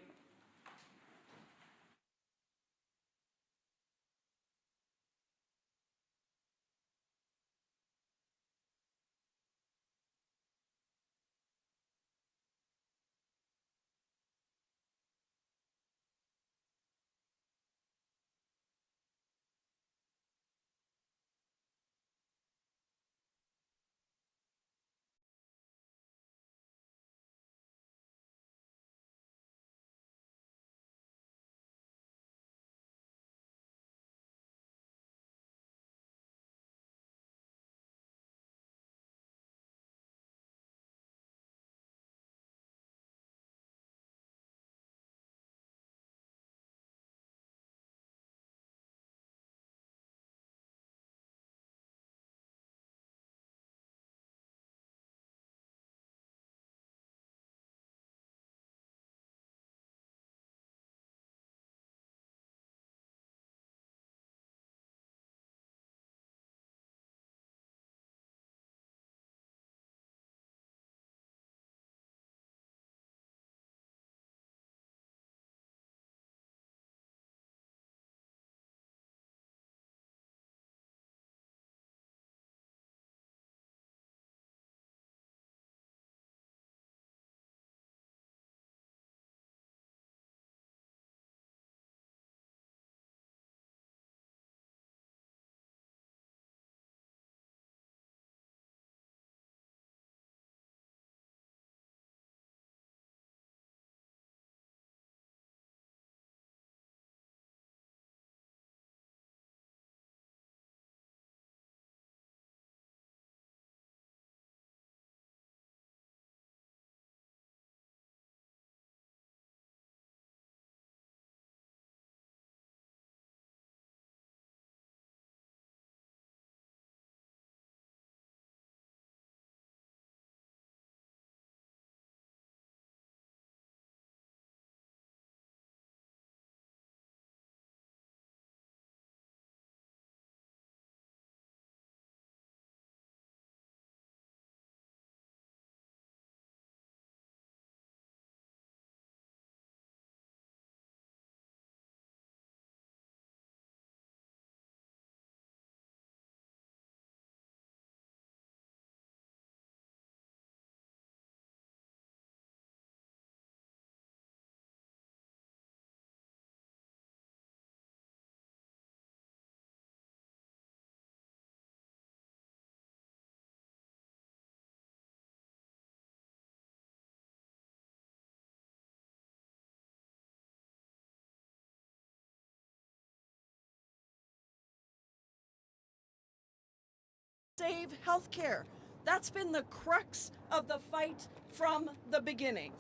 Save healthcare. That's been the crux of the fight from the beginning.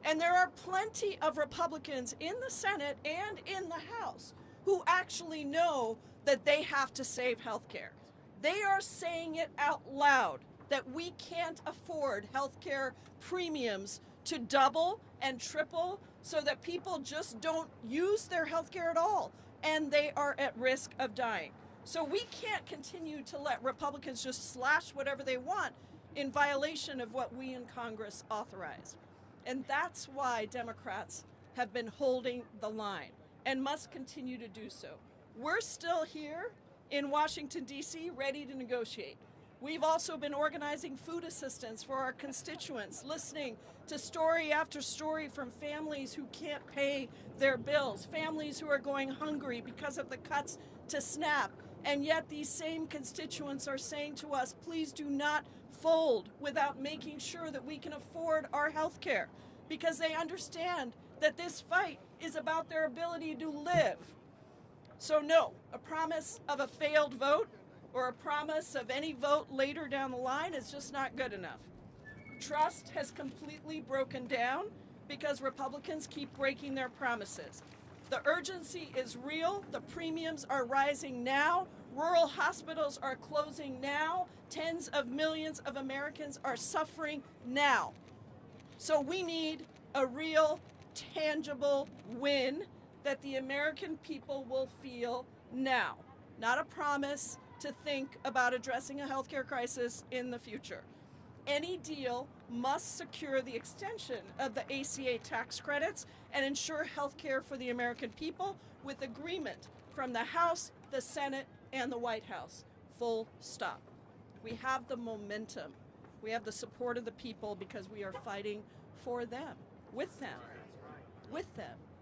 And there are plenty of Republicans in the Senate and in the House who actually know that they have to save healthcare. They are saying it out loud that we can't afford healthcare premiums to double and triple so that people just don't use their healthcare at all and they are at risk of dying. So we can't continue to let Republicans just slash whatever they want in violation of what we in Congress authorize. And that's why Democrats have been holding the line and must continue to do so. We're still here in Washington, D.C., ready to negotiate. We've also been organizing food assistance for our constituents, listening to story after story from families who can't pay their bills, families who are going hungry because of the cuts to SNAP. And yet these same constituents are saying to us, please do not fold without making sure that we can afford our health care, because they understand that this fight is about their ability to live. So no, a promise of a failed vote or a promise of any vote later down the line is just not good enough. Trust has completely broken down because Republicans keep breaking their promises. The urgency is real. The premiums are rising now. Rural hospitals are closing now. Tens of millions of Americans are suffering now. So we need a real, tangible win that the American people will feel now, not a promise to think about addressing a healthcare crisis in the future. Any deal must secure the extension of the ACA tax credits and ensure health care for the American people with agreement from the House, the Senate, and the White House. Full stop. We have the momentum. We have the support of the people because we are fighting for them, with them,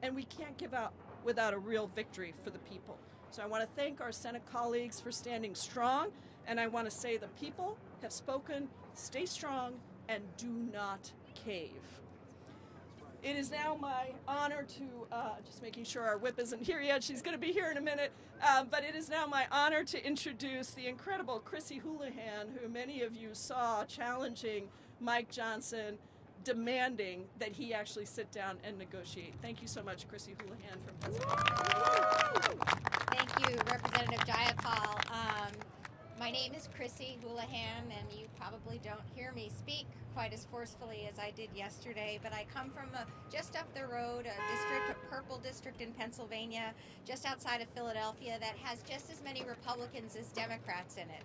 and we can't give out without a real victory for the people. So I want to thank our Senate colleagues for standing strong, and I want to say the people have spoken. Stay strong and do not cave. It is now my honor to, just making sure our whip isn't here yet, she's going to be here in a minute, but it is now my honor to introduce the incredible Chrissy Houlihan, who many of you saw challenging Mike Johnson, demanding that he actually sit down and negotiate. Thank you so much, Chrissy Houlihan from Pennsylvania. Thank you, Representative Jayapal. My name is Chrissy Houlihan, and you probably don't hear me speak quite as forcefully as I did yesterday, but I come from just up the road, a purple district in Pennsylvania, just outside of Philadelphia, that has just as many Republicans as Democrats in it.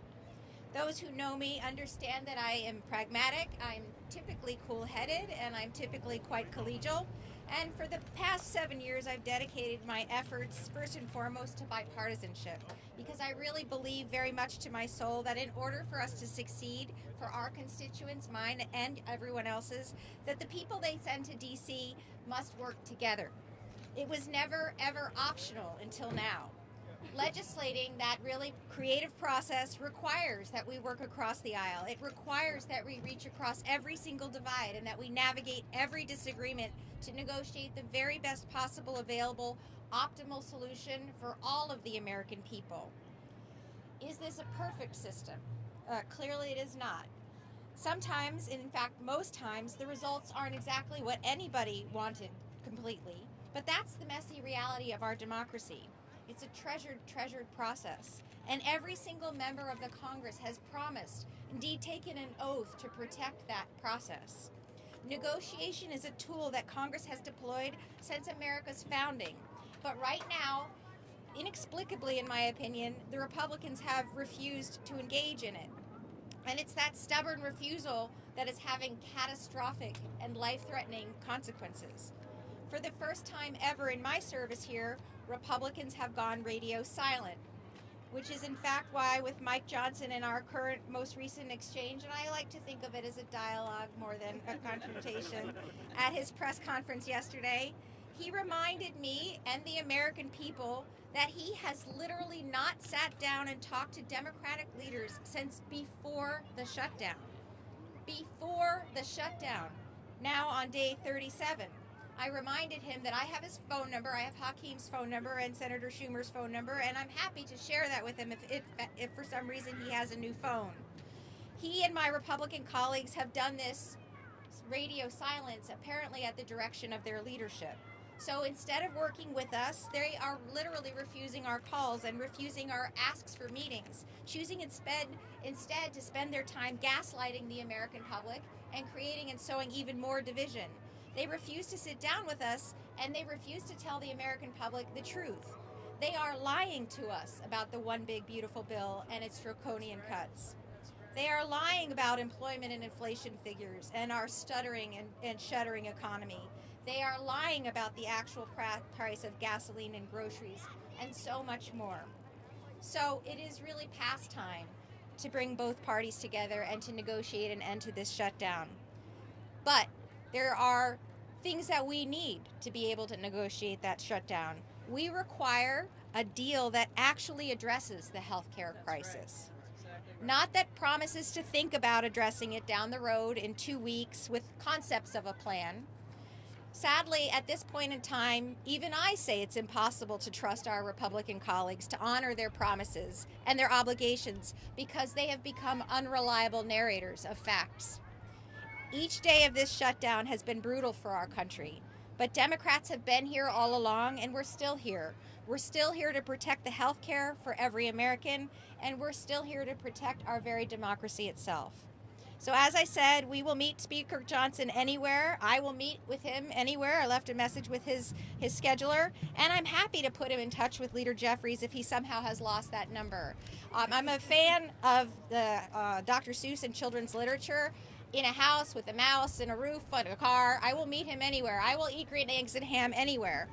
Those who know me understand that I am pragmatic, I'm typically cool-headed, and I'm typically quite collegial. And for the past 7 years, I've dedicated my efforts, first and foremost, to bipartisanship, because I really believe very much to my soul that in order for us to succeed, for our constituents, mine and everyone else's, that the people they send to DC must work together. It was never, ever optional until now. Legislating that really creative process requires that we work across the aisle. It requires that we reach across every single divide and that we navigate every disagreement to negotiate the very best possible available optimal solution for all of the American people. Is this a perfect system? Clearly it is not. Sometimes, in fact most times, the results aren't exactly what anybody wanted completely, but that's the messy reality of our democracy. It's a treasured process. And every single member of the Congress has promised, indeed taken an oath, to protect that process. Negotiation is a tool that Congress has deployed since America's founding. But right now, inexplicably in my opinion, the Republicans have refused to engage in it. And it's that stubborn refusal that is having catastrophic and life-threatening consequences. For the first time ever in my service here, Republicans have gone radio silent, which is in fact why with Mike Johnson in our current most recent exchange, and I like to think of it as a dialogue more than a confrontation, at his press conference yesterday, he reminded me and the American people that he has literally not sat down and talked to Democratic leaders since before the shutdown. Before the shutdown, now on day 37. I reminded him that I have his phone number, I have Hakeem's phone number and Senator Schumer's phone number, and I'm happy to share that with him if for some reason he has a new phone. He and my Republican colleagues have done this radio silence apparently at the direction of their leadership. So instead of working with us, they are literally refusing our calls and refusing our asks for meetings, choosing instead to spend their time gaslighting the American public and creating and sowing even more division. They refuse to sit down with us, and they refuse to tell the American public the truth. They are lying to us about the One Big Beautiful Bill and its draconian cuts. They are lying about employment and inflation figures and our stuttering and shuddering economy. They are lying about the actual price of gasoline and groceries and so much more. So it is really past time to bring both parties together and to negotiate an end to this shutdown. But there are things that we need to be able to negotiate that shutdown. We require a deal that actually addresses the healthcare crisis. Not that promises to think about addressing it down the road in 2 weeks with concepts of a plan. Sadly, at this point in time, even I say it's impossible to trust our Republican colleagues to honor their promises and their obligations because they have become unreliable narrators of facts. Each day of this shutdown has been brutal for our country, but Democrats have been here all along, and we're still here. We're still here to protect the health care for every American, and we're still here to protect our very democracy itself. So as I said, we will meet Speaker Johnson anywhere. I will meet with him anywhere. I left a message with his scheduler, and I'm happy to put him in touch with Leader Jeffries if he somehow has lost that number. I'm a fan of the Dr. Seuss and children's literature. In a house with a mouse and a roof and a car, I will meet him anywhere. I will eat green eggs and ham anywhere.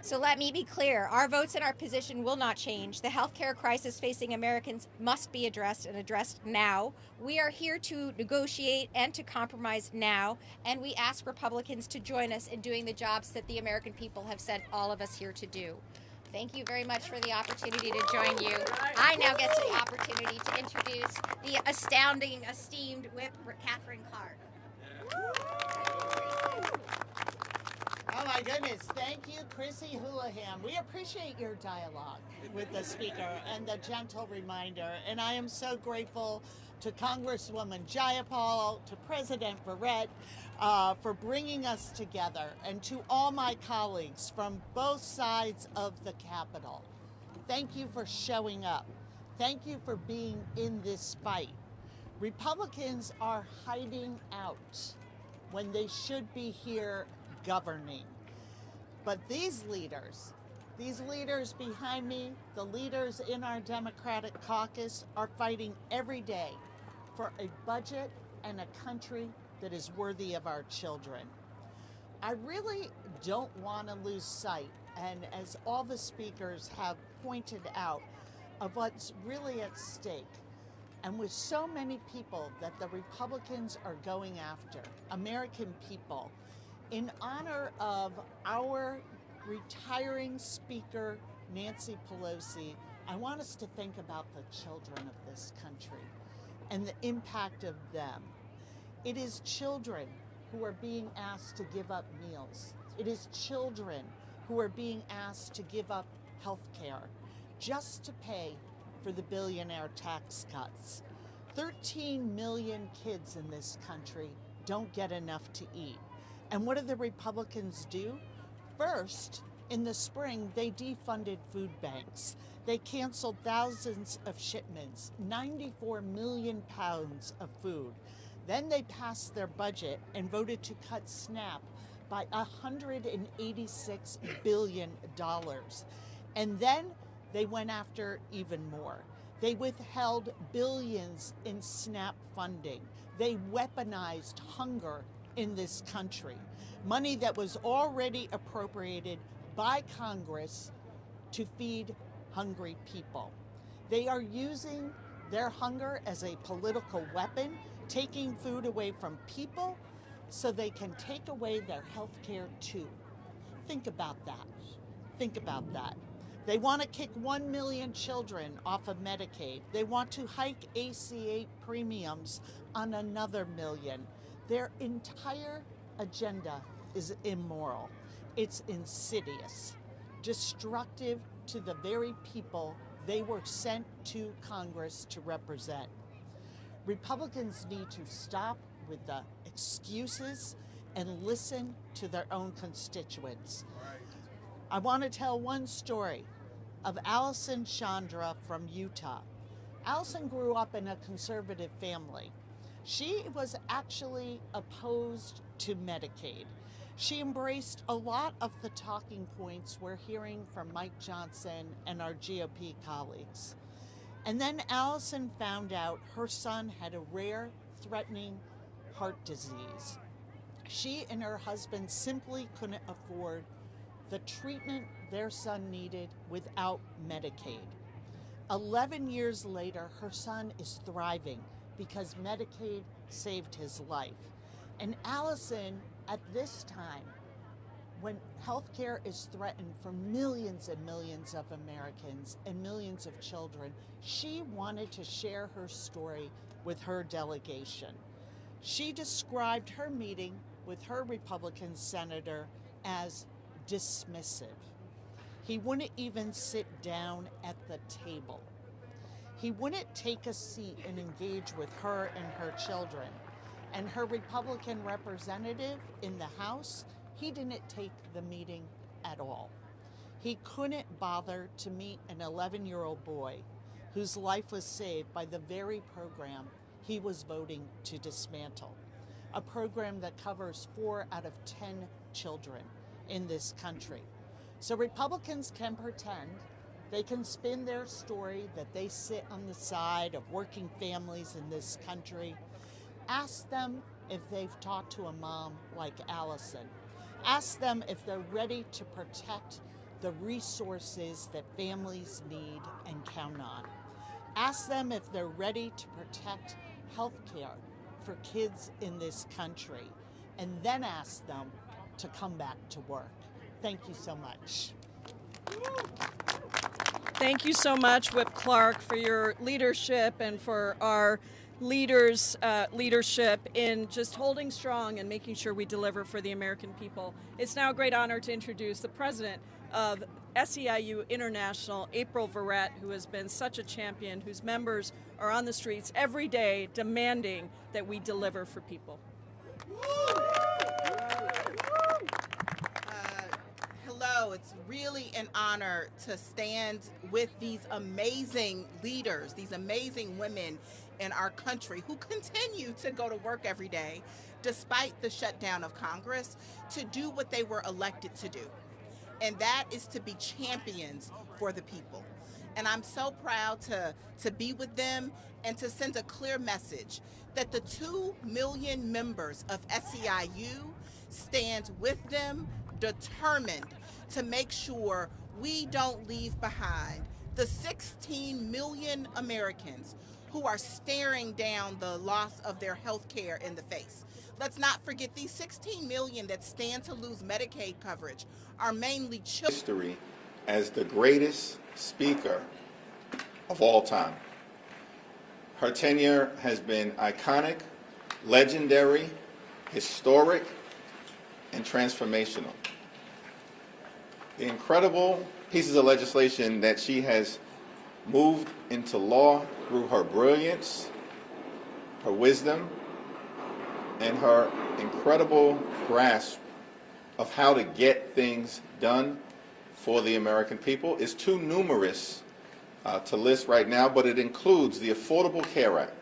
So let me be clear, our votes and our position will not change. The healthcare crisis facing Americans must be addressed and addressed now. We are here to negotiate and to compromise now, and we ask Republicans to join us in doing the jobs that the American people have sent all of us here to do. Thank you very much for the opportunity to join you. I now get the opportunity to introduce the astounding, esteemed Whip, Catherine Clark. Oh my goodness, thank you, Chrissy Houlihan. We appreciate your dialogue with the speaker and the gentle reminder. And I am so grateful to Congresswoman Jayapal, to President Barrett, for bringing us together, and to all my colleagues from both sides of the Capitol. Thank you for showing up. Thank you for being in this fight. Republicans are hiding out when they should be here governing. But these leaders behind me, the leaders in our Democratic caucus, are fighting every day for a budget and a country that is worthy of our children. I really don't want to lose sight, and as all the speakers have pointed out, of what's really at stake. And with so many people that the Republicans are going after, American people, in honor of our retiring Speaker, Nancy Pelosi, I want us to think about the children of this country and the impact of them. It is children who are being asked to give up meals. It is children who are being asked to give up health care just to pay for the billionaire tax cuts. 13 million kids in this country don't get enough to eat. And what do the Republicans do? First, in the spring, they defunded food banks. They canceled thousands of shipments, 94 million pounds of food. Then they passed their budget and voted to cut SNAP by $186 billion. And then they went after even more. They withheld billions in SNAP funding. They weaponized hunger in this country. Money that was already appropriated by Congress to feed hungry people. They are using their hunger as a political weapon, taking food away from people so they can take away their health care too. Think about that. Think about that. They want to kick 1 million children off of Medicaid. They want to hike ACA premiums on another million. Their entire agenda is immoral. It's insidious, destructive to the very people they were sent to Congress to represent. Republicans need to stop with the excuses and listen to their own constituents. I want to tell one story of Allison Chandra from Utah. Allison grew up in a conservative family. She was actually opposed to Medicaid. She embraced a lot of the talking points we're hearing from Mike Johnson and our GOP colleagues. And then Allison found out her son had a rare, threatening heart disease. She and her husband simply couldn't afford the treatment their son needed without Medicaid. 11 years later, her son is thriving because Medicaid saved his life. And Allison, at this time, when healthcare is threatened for millions and millions of Americans and millions of children, she wanted to share her story with her delegation. She described her meeting with her Republican senator as dismissive. He wouldn't even sit down at the table. He wouldn't take a seat and engage with her and her children. And her Republican representative in the House, he didn't take the meeting at all. He couldn't bother to meet an 11-year-old boy whose life was saved by the very program he was voting to dismantle, a program that covers 4 out of 10 children in this country. So Republicans can pretend, they can spin their story that they sit on the side of working families in this country. Ask them if they've talked to a mom like Allison. Ask them if they're ready to protect the resources that families need and count on. Ask them if they're ready to protect health care for kids in this country. And then ask them to come back to work. Thank you so much. Thank you so much, Whip Clark, for your leadership and for our leaders' leadership in just holding strong and making sure we deliver for the American people. It's now a great honor to introduce the president of SEIU International, April Verrett, who has been such a champion, whose members are on the streets every day demanding that we deliver for people. Hello, it's really an honor to stand with these amazing leaders, these amazing women in our country who continue to go to work every day despite the shutdown of Congress to do what they were elected to do. And that is to be champions for the people. And I'm so proud to be with them and to send a clear message that the 2 million members of SEIU stand with them, determined to make sure we don't leave behind the 16 million Americans who are staring down the loss of their health care in the face. Let's not forget these 16 million that stand to lose Medicaid coverage are mainly children. History as the greatest speaker of all time. Her tenure has been iconic, legendary, historic, and transformational. The incredible pieces of legislation that she has moved into law through her brilliance, her wisdom, and her incredible grasp of how to get things done for the American people is too numerous to list right now, but it includes the Affordable Care Act,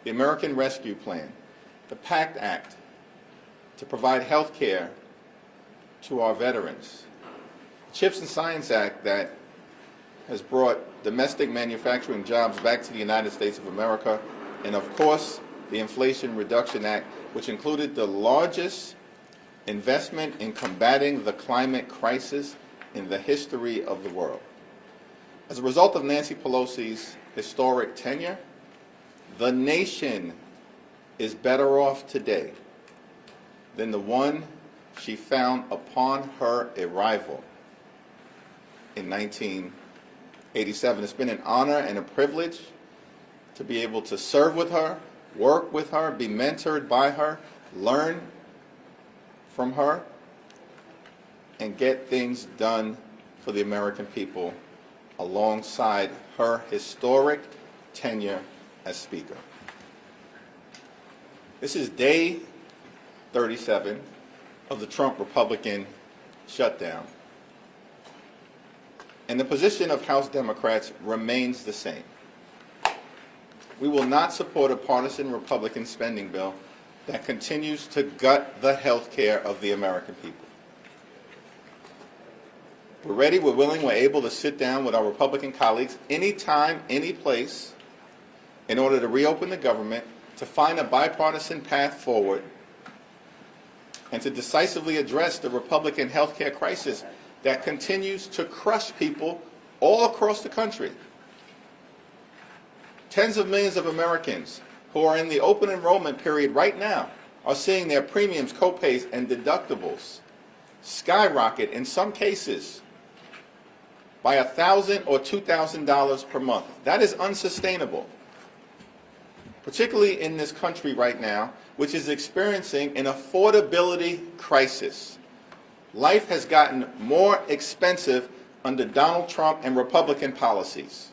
the American Rescue Plan, the PACT Act to provide health care to our veterans, the CHIPS and Science Act that has brought domestic manufacturing jobs back to the United States of America, and of course, the Inflation Reduction Act, which included the largest investment in combating the climate crisis in the history of the world. As a result of Nancy Pelosi's historic tenure, the nation is better off today than the one she found upon her arrival in 1987. It's been an honor and a privilege to be able to serve with her, work with her, be mentored by her, learn from her, and get things done for the American people alongside her historic tenure as Speaker. This is day 37 of the Trump Republican shutdown. And the position of House Democrats remains the same. We will not support a partisan Republican spending bill that continues to gut the health care of the American people. We're ready, we're willing, we're able to sit down with our Republican colleagues anytime, any place, in order to reopen the government, to find a bipartisan path forward, and to decisively address the Republican health care crisis that continues to crush people all across the country. Tens of millions of Americans who are in the open enrollment period right now are seeing their premiums, copays, and deductibles skyrocket, in some cases, by $1,000 or $2,000 per month. That is unsustainable, particularly in this country right now, which is experiencing an affordability crisis. Life has gotten more expensive under Donald Trump and Republican policies.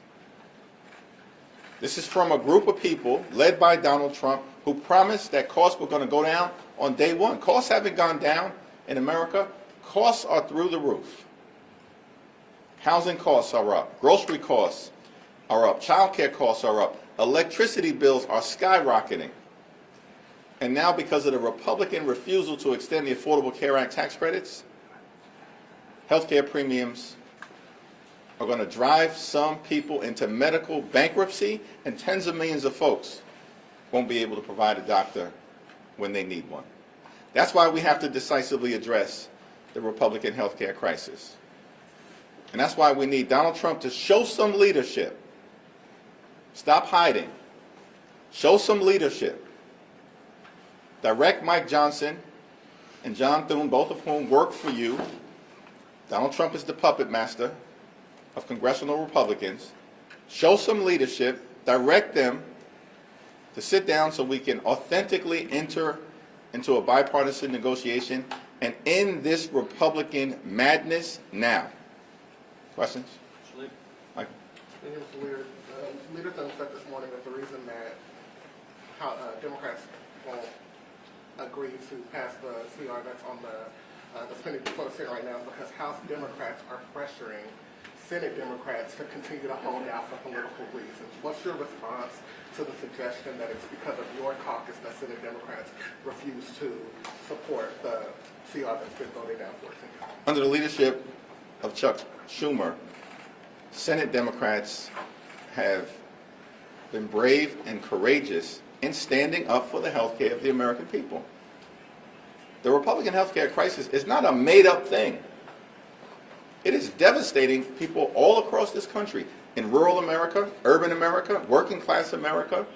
This is from a group of people led by Donald Trump who promised that costs were going to go down on day one. Costs haven't gone down in America. Costs are through the roof. Housing costs are up. Grocery costs are up. Child care costs are up. Electricity bills are skyrocketing. And now, because of the Republican refusal to extend the Affordable Care Act tax credits, health care premiums are going to drive some people into medical bankruptcy, and tens of millions of folks won't be able to provide a doctor when they need one. That's why we have to decisively address the Republican health care crisis. And that's why we need Donald Trump to show some leadership. Stop hiding. Show some leadership. Direct Mike Johnson and John Thune, both of whom work for you. Donald Trump is the puppet master of congressional Republicans. Show some leadership. Direct them to sit down so we can authentically enter into a bipartisan negotiation and end this Republican madness now. Questions? Michael. Leader Thune said this morning that the reason that Democrats won't agree to pass the CR that's on the spending before the Senate right now is because House Democrats are pressuring Senate Democrats to continue to hold out for political reasons. What's your response to the suggestion that it's because of your caucus that Senate Democrats refuse to support the CR that's been voted down for? Under the leadership of Chuck Schumer, Senate Democrats have been brave and courageous in standing up for the health care of the American people. The Republican health care crisis is not a made-up thing. It is devastating people all across this country, in rural America, urban America, working class America,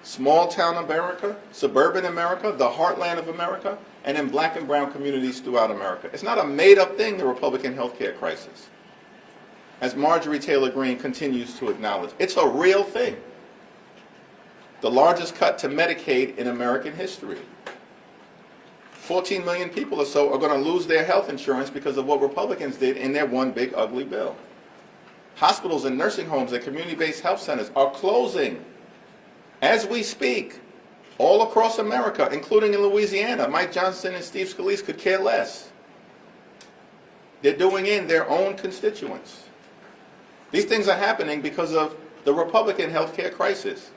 small town America, suburban America, the heartland of America, and in black and brown communities throughout America. It's not a made-up thing, the Republican health care crisis. As Marjorie Taylor Greene continues to acknowledge, it's a real thing. The largest cut to Medicaid in American history. 14 million people or so are going to lose their health insurance because of what Republicans did in their one big ugly bill. Hospitals and nursing homes and community-based health centers are closing as we speak all across America, including in Louisiana. Mike Johnson and Steve Scalise could care less. They're doing in their own constituents. These things are happening because of the Republican health care crisis.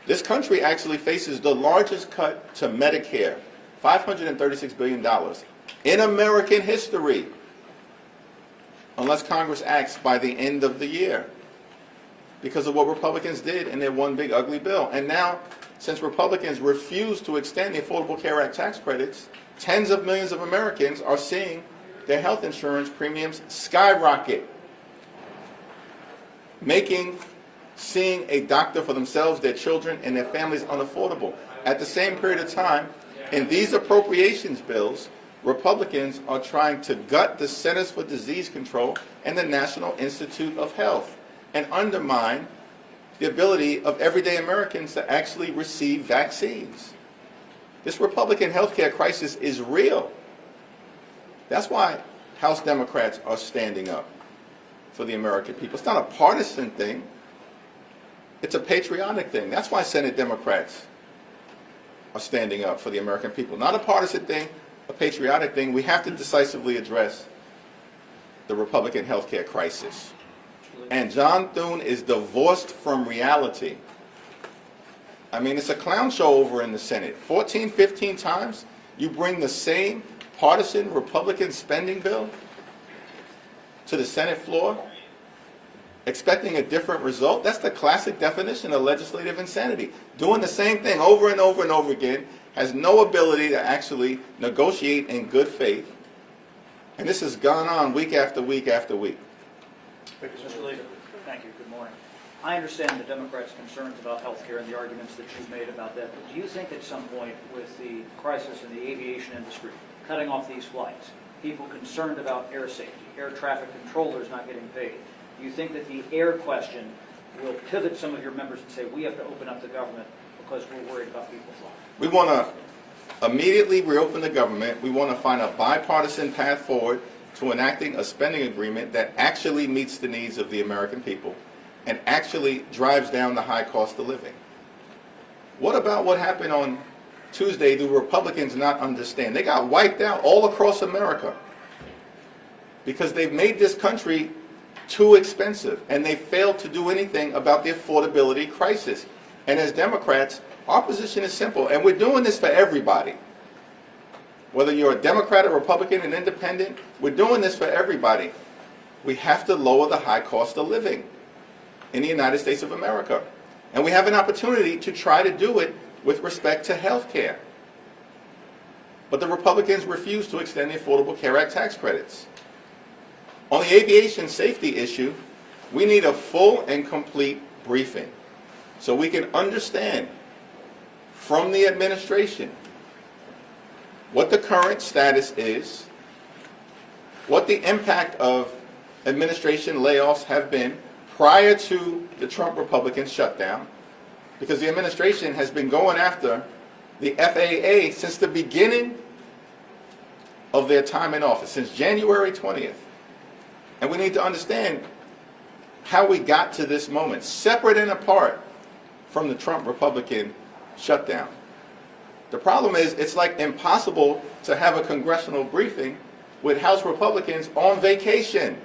This country actually faces the largest cut to Medicare, $536 billion, in American history, unless Congress acts by the end of the year, because of what Republicans did in their one big ugly bill. And now, since Republicans refuse to extend the Affordable Care Act tax credits, tens of millions of Americans are seeing their health insurance premiums skyrocket, making seeing a doctor for themselves, their children, and their families unaffordable. At the same period of time, in these appropriations bills, Republicans are trying to gut the Centers for Disease Control and the National Institute of Health and undermine the ability of everyday Americans to actually receive vaccines. This Republican health care crisis is real. That's why House Democrats are standing up for the American people. It's not a partisan thing. It's a patriotic thing. That's why Senate Democrats are standing up for the American people. Not a partisan thing, a patriotic thing. We have to decisively address the Republican health care crisis. And John Thune is divorced from reality. I mean, it's a clown show over in the Senate. 14, 15 times you bring the same partisan Republican spending bill to the Senate floor, expecting a different result. That's the classic definition of legislative insanity. Doing the same thing over and over and over again, has no ability to actually negotiate in good faith. And this has gone on week after week after week. Mr. Leader, thank you. Good morning. I understand the Democrats' concerns about health care and the arguments that you've made about that, but do you think at some point with the crisis in the aviation industry, cutting off these flights, people concerned about air safety, air traffic controllers not getting paid, do you think that the air question will pivot some of your members and say, we have to open up the government because we're worried about people flying? We want to immediately reopen the government. We want to find a bipartisan path forward to enacting a spending agreement that actually meets the needs of the American people and actually drives down the high cost of living. What about what happened on Tuesday? Do Republicans not understand? They got wiped out all across America because they've made this country too expensive, and they failed to do anything about the affordability crisis. And as Democrats, our position is simple, and we're doing this for everybody. Whether you're a Democrat, a Republican, an independent, we're doing this for everybody. We have to lower the high cost of living in the United States of America. And we have an opportunity to try to do it with respect to health care. But the Republicans refuse to extend the Affordable Care Act tax credits. On the aviation safety issue, we need a full and complete briefing so we can understand from the administration what the current status is, what the impact of administration layoffs have been prior to the Trump Republican shutdown, because the administration has been going after the FAA since the beginning of their time in office, since January 20th. And we need to understand how we got to this moment, separate and apart from the Trump Republican shutdown. The problem is it's like impossible to have a congressional briefing with House Republicans on vacation.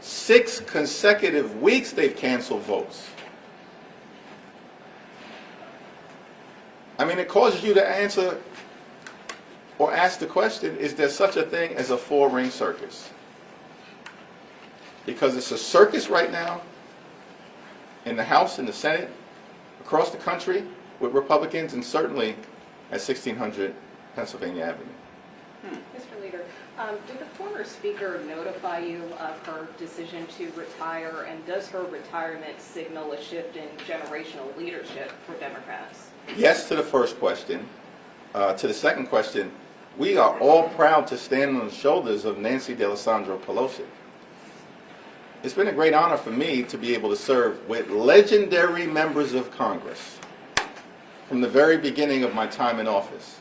6 consecutive weeks they've canceled votes. I mean, it causes you to answer or ask the question, is there such a thing as a 4-ring circus? Because it's a circus right now in the House, in the Senate, across the country with Republicans, and certainly at 1600 Pennsylvania Avenue. Mr. Leader, did the former speaker notify you of her decision to retire, and does her retirement signal a shift in generational leadership for Democrats? Yes to the first question. To the second question, we are all proud to stand on the shoulders of Nancy D'Alessandro Pelosi. It's been a great honor for me to be able to serve with legendary members of Congress from the very beginning of my time in office.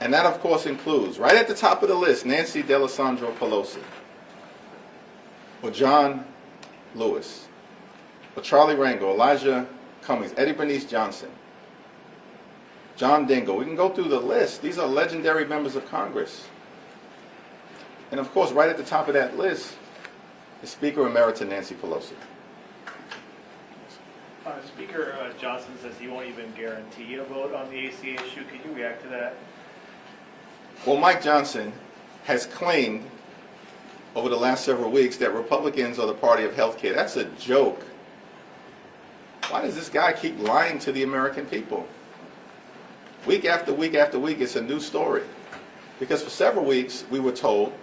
And that, of course, includes, right at the top of the list, Nancy D'Alessandro Pelosi, or John Lewis, or Charlie Rangel, Elijah Cummings, Eddie Bernice Johnson, John Dingell. We can go through the list. These are legendary members of Congress. And, of course, right at the top of that list is Speaker Emerita Nancy Pelosi. Speaker Johnson says he won't even guarantee a vote on the ACA issue. Can you react to that? Well, Mike Johnson has claimed over the last several weeks that Republicans are the party of health care. That's a joke. Why does this guy keep lying to the American people? Week after week after week, it's a new story. Because for several weeks, we were told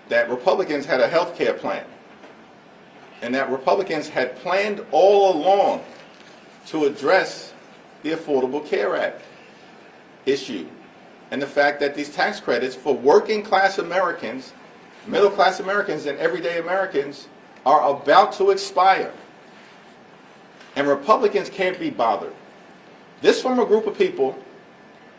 that Republicans had a health care plan, and that Republicans had planned all along to address the Affordable Care Act issue and the fact that these tax credits for working class Americans, middle class Americans, and everyday Americans are about to expire. And Republicans can't be bothered. This from a group of people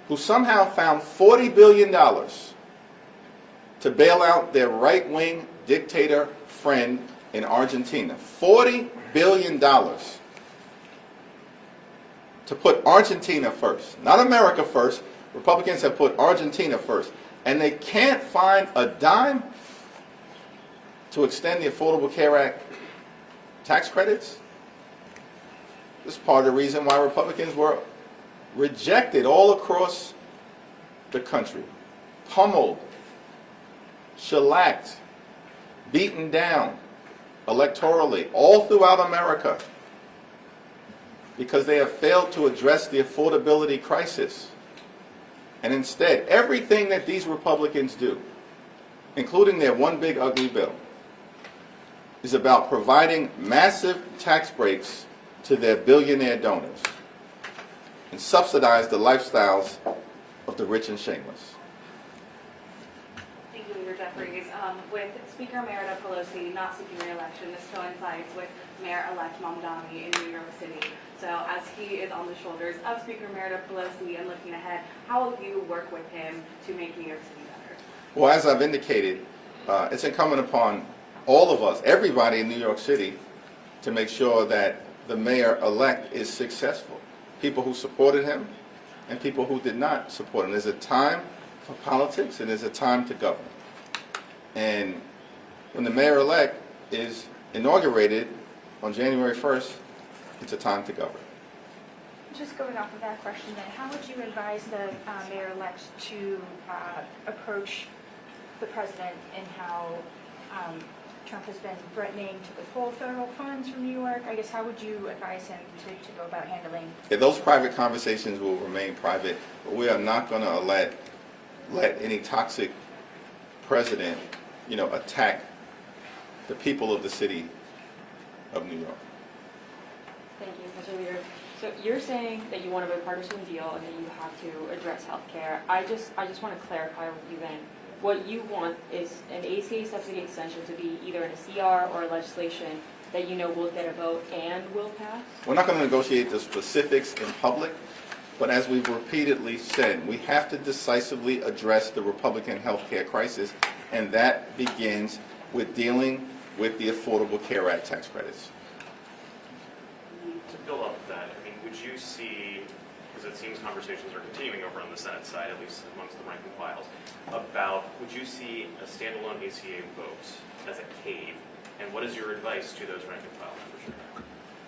who somehow found $40 billion to bail out their right-wing dictator friend in Argentina. $40 billion to put Argentina first. Not America first. Republicans have put Argentina first. And they can't find a dime to extend the Affordable Care Act tax credits. This is part of the reason why Republicans were rejected all across the country. Pummeled, shellacked, beaten down electorally all throughout America because they have failed to address the affordability crisis. And instead, everything that these Republicans do, including their one big ugly bill, is about providing massive tax breaks to their billionaire donors and subsidize the lifestyles of the rich and shameless. Thank you, Leader Jeffries. With Speaker Emerita Pelosi not seeking re-election, this coincides with Mayor-elect Mamdani in New York City. So as he is on the shoulders of Speaker Emerita Pelosi and looking ahead, how will you work with him to make New York City better? Well, as I've indicated, it's incumbent upon all of us, everybody in New York City, to make sure that the mayor-elect is successful. People who supported him and people who did not support him. There's a time for politics and there's a time to govern. And when the mayor-elect is inaugurated on January 1st, it's a time to govern. Just going off of that question then, how would you advise the mayor-elect to approach the president and how Trump has been threatening to withhold federal funds from New York? I guess how would you advise him to go about handling? Yeah, those private conversations will remain private, but we are not going to let any toxic president, attack the people of the city of New York. Thank you, Mr. Leader. So you're saying that you want a bipartisan deal and that you have to address health care. I just want to clarify with you then. What you want is an ACA subsidy extension to be either in a CR or a legislation that will get a vote and will pass? We're not going to negotiate the specifics in public, but as we've repeatedly said, we have to decisively address the Republican health care crisis, and that begins with dealing with the Affordable Care Act tax credits. To build off of that, would you see, because it seems conversations are continuing over on the Senate side, at least amongst the rank and files, about would you see a standalone ACA vote as a cave, and what is your advice to those rank and file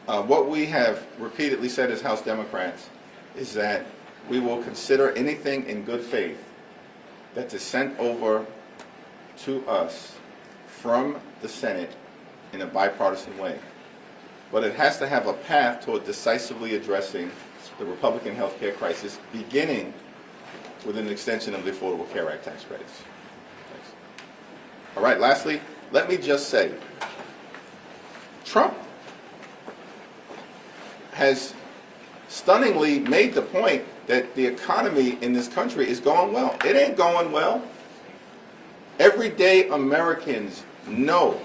members? What we have repeatedly said as House Democrats is that we will consider anything in good faith that is sent over to us from the Senate in a bipartisan way. But it has to have a path toward decisively addressing the Republican health care crisis, beginning with an extension of the Affordable Care Act tax credits. Thanks. All right, lastly, let me just say, Trump has stunningly made the point that the economy in this country is going well. It ain't going well. Everyday Americans know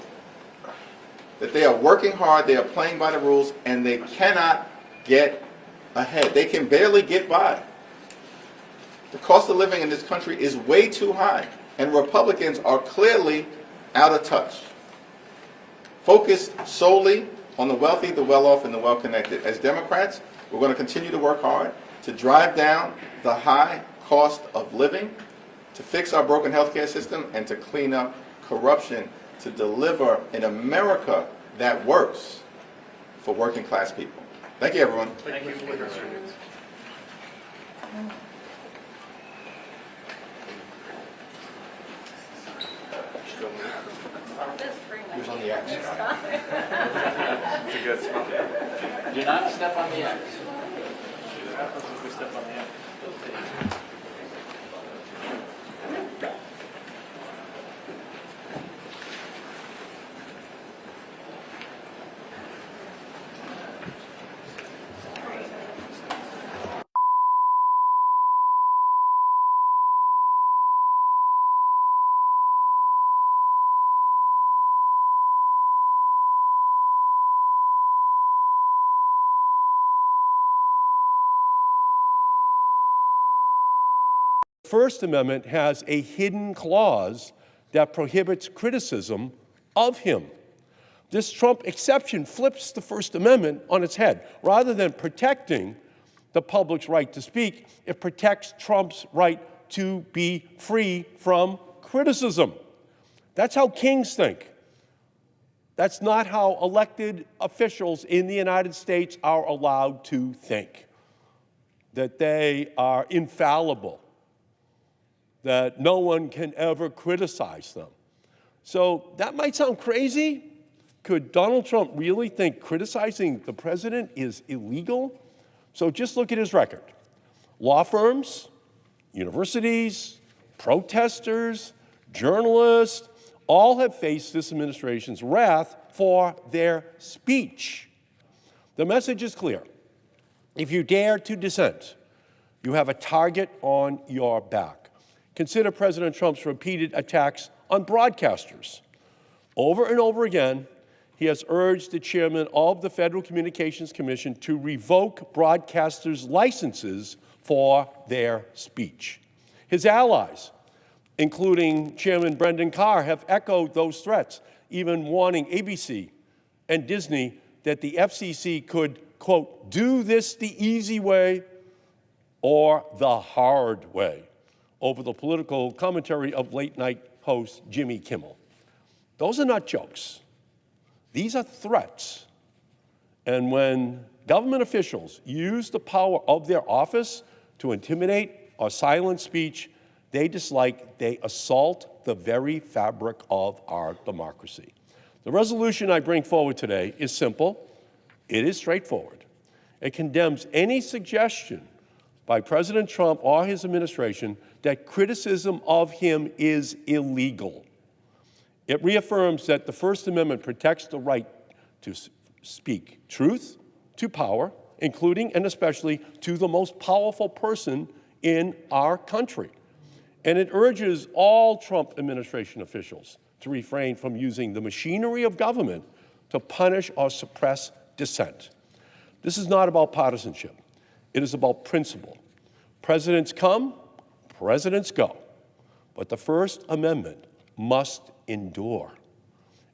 that they are working hard, they are playing by the rules, and they cannot get ahead. They can barely get by. The cost of living in this country is way too high, and Republicans are clearly out of touch, focused solely on the wealthy, the well-off, and the well-connected. As Democrats, we're going to continue to work hard to drive down the high cost of living, to fix our broken healthcare system, and to clean up corruption, to deliver an America that works for working class people. Thank you, everyone. Thank you for your service. He was on the X. It's a good smell. Do not step on the X. What happens if we step on the X? First Amendment has a hidden clause that prohibits criticism of him. This Trump exception flips the First Amendment on its head. Rather than protecting the public's right to speak, it protects Trump's right to be free from criticism. That's how kings think. That's not how elected officials in the United States are allowed to think. That they are infallible, that no one can ever criticize them. So that might sound crazy. Could Donald Trump really think criticizing the president is illegal? So just look at his record. Law firms, universities, protesters, journalists, all have faced this administration's wrath for their speech. The message is clear. If you dare to dissent, you have a target on your back. Consider President Trump's repeated attacks on broadcasters. Over and over again, he has urged the chairman of the Federal Communications Commission to revoke broadcasters' licenses for their speech. His allies, including Chairman Brendan Carr, have echoed those threats, even warning ABC and Disney that the FCC could, quote, do this the easy way or the hard way, over the political commentary of late-night host Jimmy Kimmel. Those are not jokes. These are threats. And when government officials use the power of their office to intimidate or silence speech, they assault the very fabric of our democracy. The resolution I bring forward today is simple. It is straightforward. It condemns any suggestion by President Trump or his administration that criticism of him is illegal. It reaffirms that the First Amendment protects the right to speak truth to power, including and especially to the most powerful person in our country. And it urges all Trump administration officials to refrain from using the machinery of government to punish or suppress dissent. This is not about partisanship. It is about principle. Presidents come, presidents go. But the First Amendment must endure.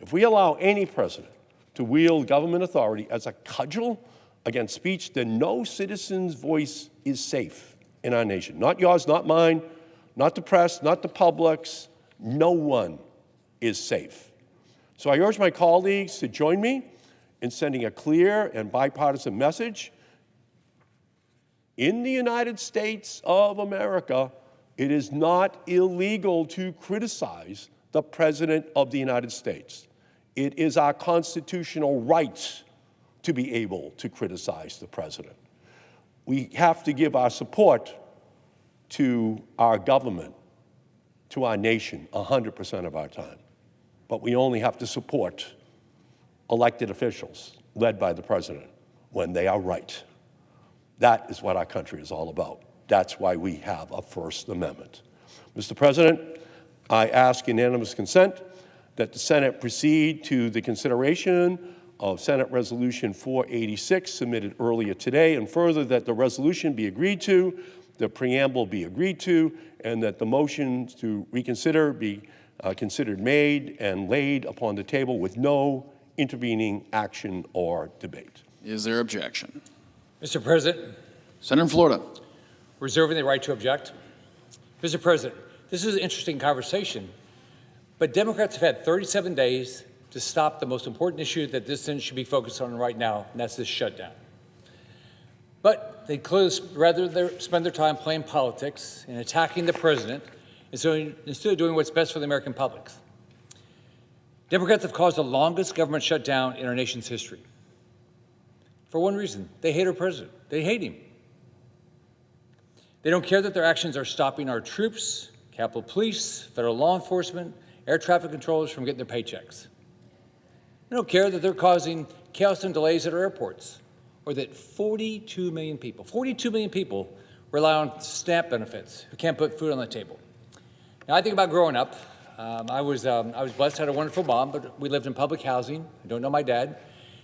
If we allow any president to wield government authority as a cudgel against speech, then no citizen's voice is safe in our nation. Not yours, not mine, not the press, not the public's. No one is safe. So I urge my colleagues to join me in sending a clear and bipartisan message. In the United States of America, it is not illegal to criticize the President of the United States. It is our constitutional right to be able to criticize the President. We have to give our support to our government, to our nation, 100% of our time. But we only have to support elected officials led by the President when they are right. That is what our country is all about. That's why we have a First Amendment. Mr. President, I ask unanimous consent that the Senate proceed to the consideration of Senate Resolution 486 submitted earlier today, and further that the resolution be agreed to, the preamble be agreed to, and that the motion to reconsider be considered made and laid upon the table with no intervening action or debate. Is there objection? Mr. President. Senator from Florida. Reserving the right to object. Mr. President, this is an interesting conversation, but Democrats have had 37 days to stop the most important issue that this Senate should be focused on right now, and that's this shutdown. But they clearly rather spend their time playing politics and attacking the president instead of doing what's best for the American public. Democrats have caused the longest government shutdown in our nation's history. For one reason, they hate our president. They hate him. They don't care that their actions are stopping our troops, Capitol Police, federal law enforcement, air traffic controllers from getting their paychecks. They don't care that they're causing chaos and delays at our airports, or that 42 million people rely on SNAP benefits who can't put food on the table. Now, I think about growing up. I was blessed, had a wonderful mom, but we lived in public housing. I don't know my dad.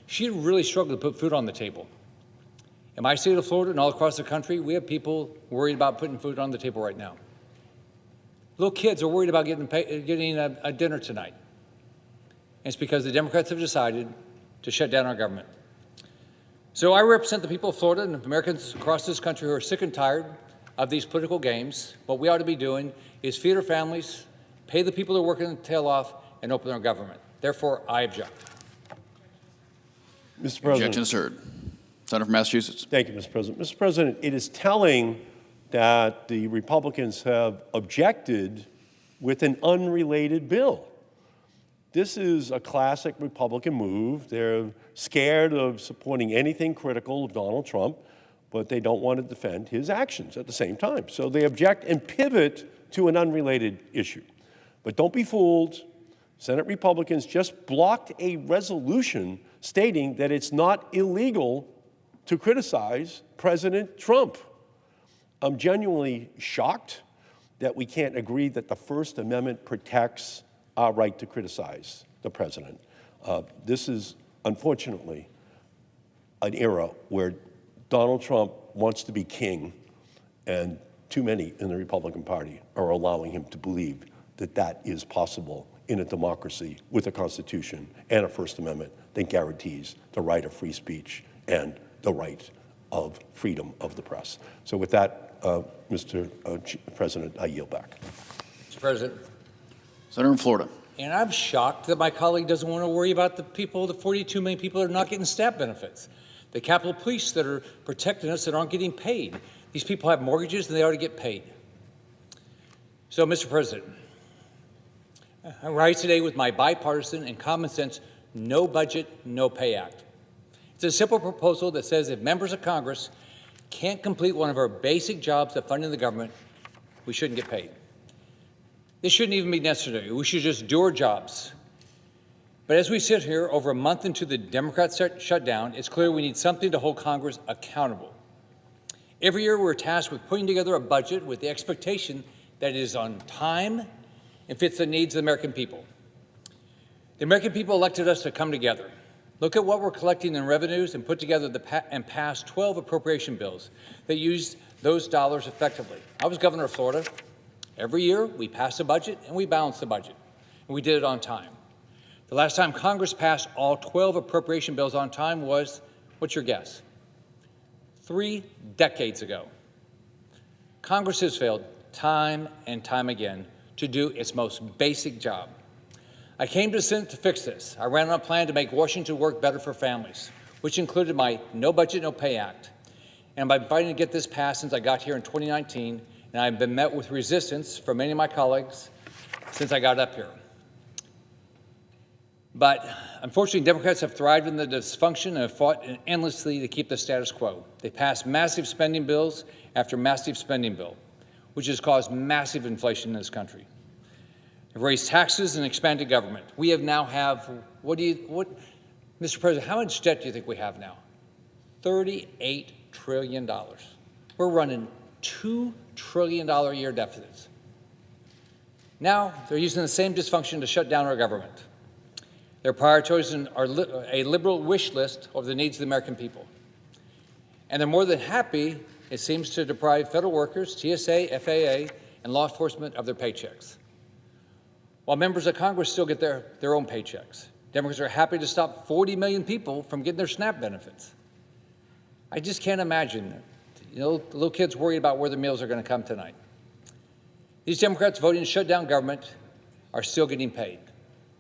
She really struggled to put food on the table. In my state of Florida and all across the country, we have people worried about putting food on the table right now. Little kids are worried about getting a dinner tonight. And it's because the Democrats have decided to shut down our government. So I represent the people of Florida and Americans across this country who are sick and tired of these political games. What we ought to be doing is feed our families, pay the people that are working their tail off, and open our government. Therefore, I object. Mr. President. Objection is heard. Senator from Massachusetts. Thank you, Mr. President. Mr. President, it is telling that the Republicans have objected with an unrelated bill. This is a classic Republican move. They're scared of supporting anything critical of Donald Trump, but they don't want to defend his actions at the same time. So they object and pivot to an unrelated issue. But don't be fooled. Senate Republicans just blocked a resolution stating that it's not illegal to criticize President Trump. I'm genuinely shocked that we can't agree that the First Amendment protects our right to criticize the president. This is, unfortunately, an era where Donald Trump wants to be king, and too many in the Republican Party are allowing him to believe that that is possible in a democracy with a Constitution and a First Amendment that guarantees the right of free speech and the right of freedom of the press. So with that, Mr. President, I yield back. Mr. President. Senator from Florida. And I'm shocked that my colleague doesn't want to worry about the people, the 42 million people that are not getting SNAP benefits, the Capitol Police that are protecting us that aren't getting paid. These people have mortgages and they ought to get paid. So, Mr. President, I rise today with my bipartisan and common sense No Budget, No Pay Act. It's a simple proposal that says if members of Congress can't complete one of our basic jobs of funding the government, we shouldn't get paid. This shouldn't even be necessary. We should just do our jobs. But as we sit here over a month into the Democrat shutdown, it's clear we need something to hold Congress accountable. Every year we're tasked with putting together a budget with the expectation that it is on time and fits the needs of the American people. The American people elected us to come together. Look at what we're collecting in revenues and put together and pass 12 appropriation bills that use those dollars effectively. I was governor of Florida. Every year, we passed a budget and we balanced the budget, and we did it on time. The last time Congress passed all 12 appropriation bills on time was, what's your guess? 3 decades ago. Congress has failed time and time again to do its most basic job. I came to the Senate to fix this. I ran on a plan to make Washington work better for families, which included my No Budget, No Pay Act. And I've been fighting to get this passed since I got here in 2019, and I've been met with resistance from many of my colleagues since I got up here. But unfortunately, Democrats have thrived in the dysfunction and have fought endlessly to keep the status quo. They passed massive spending bills after massive spending bill, which has caused massive inflation in this country. They've raised taxes and expanded government. We have now Mr. President, how much debt do you think we have now? $38 trillion. We're running $2 trillion a year deficits. Now they're using the same dysfunction to shut down our government. They're prioritizing a liberal wish list over the needs of the American people. And they're more than happy, it seems, to deprive federal workers, TSA, FAA, and law enforcement of their paychecks, while members of Congress still get their own paychecks. Democrats are happy to stop 40 million people from getting their SNAP benefits. I just can't imagine, little kids worried about where their meals are going to come tonight. These Democrats voting to shut down government are still getting paid.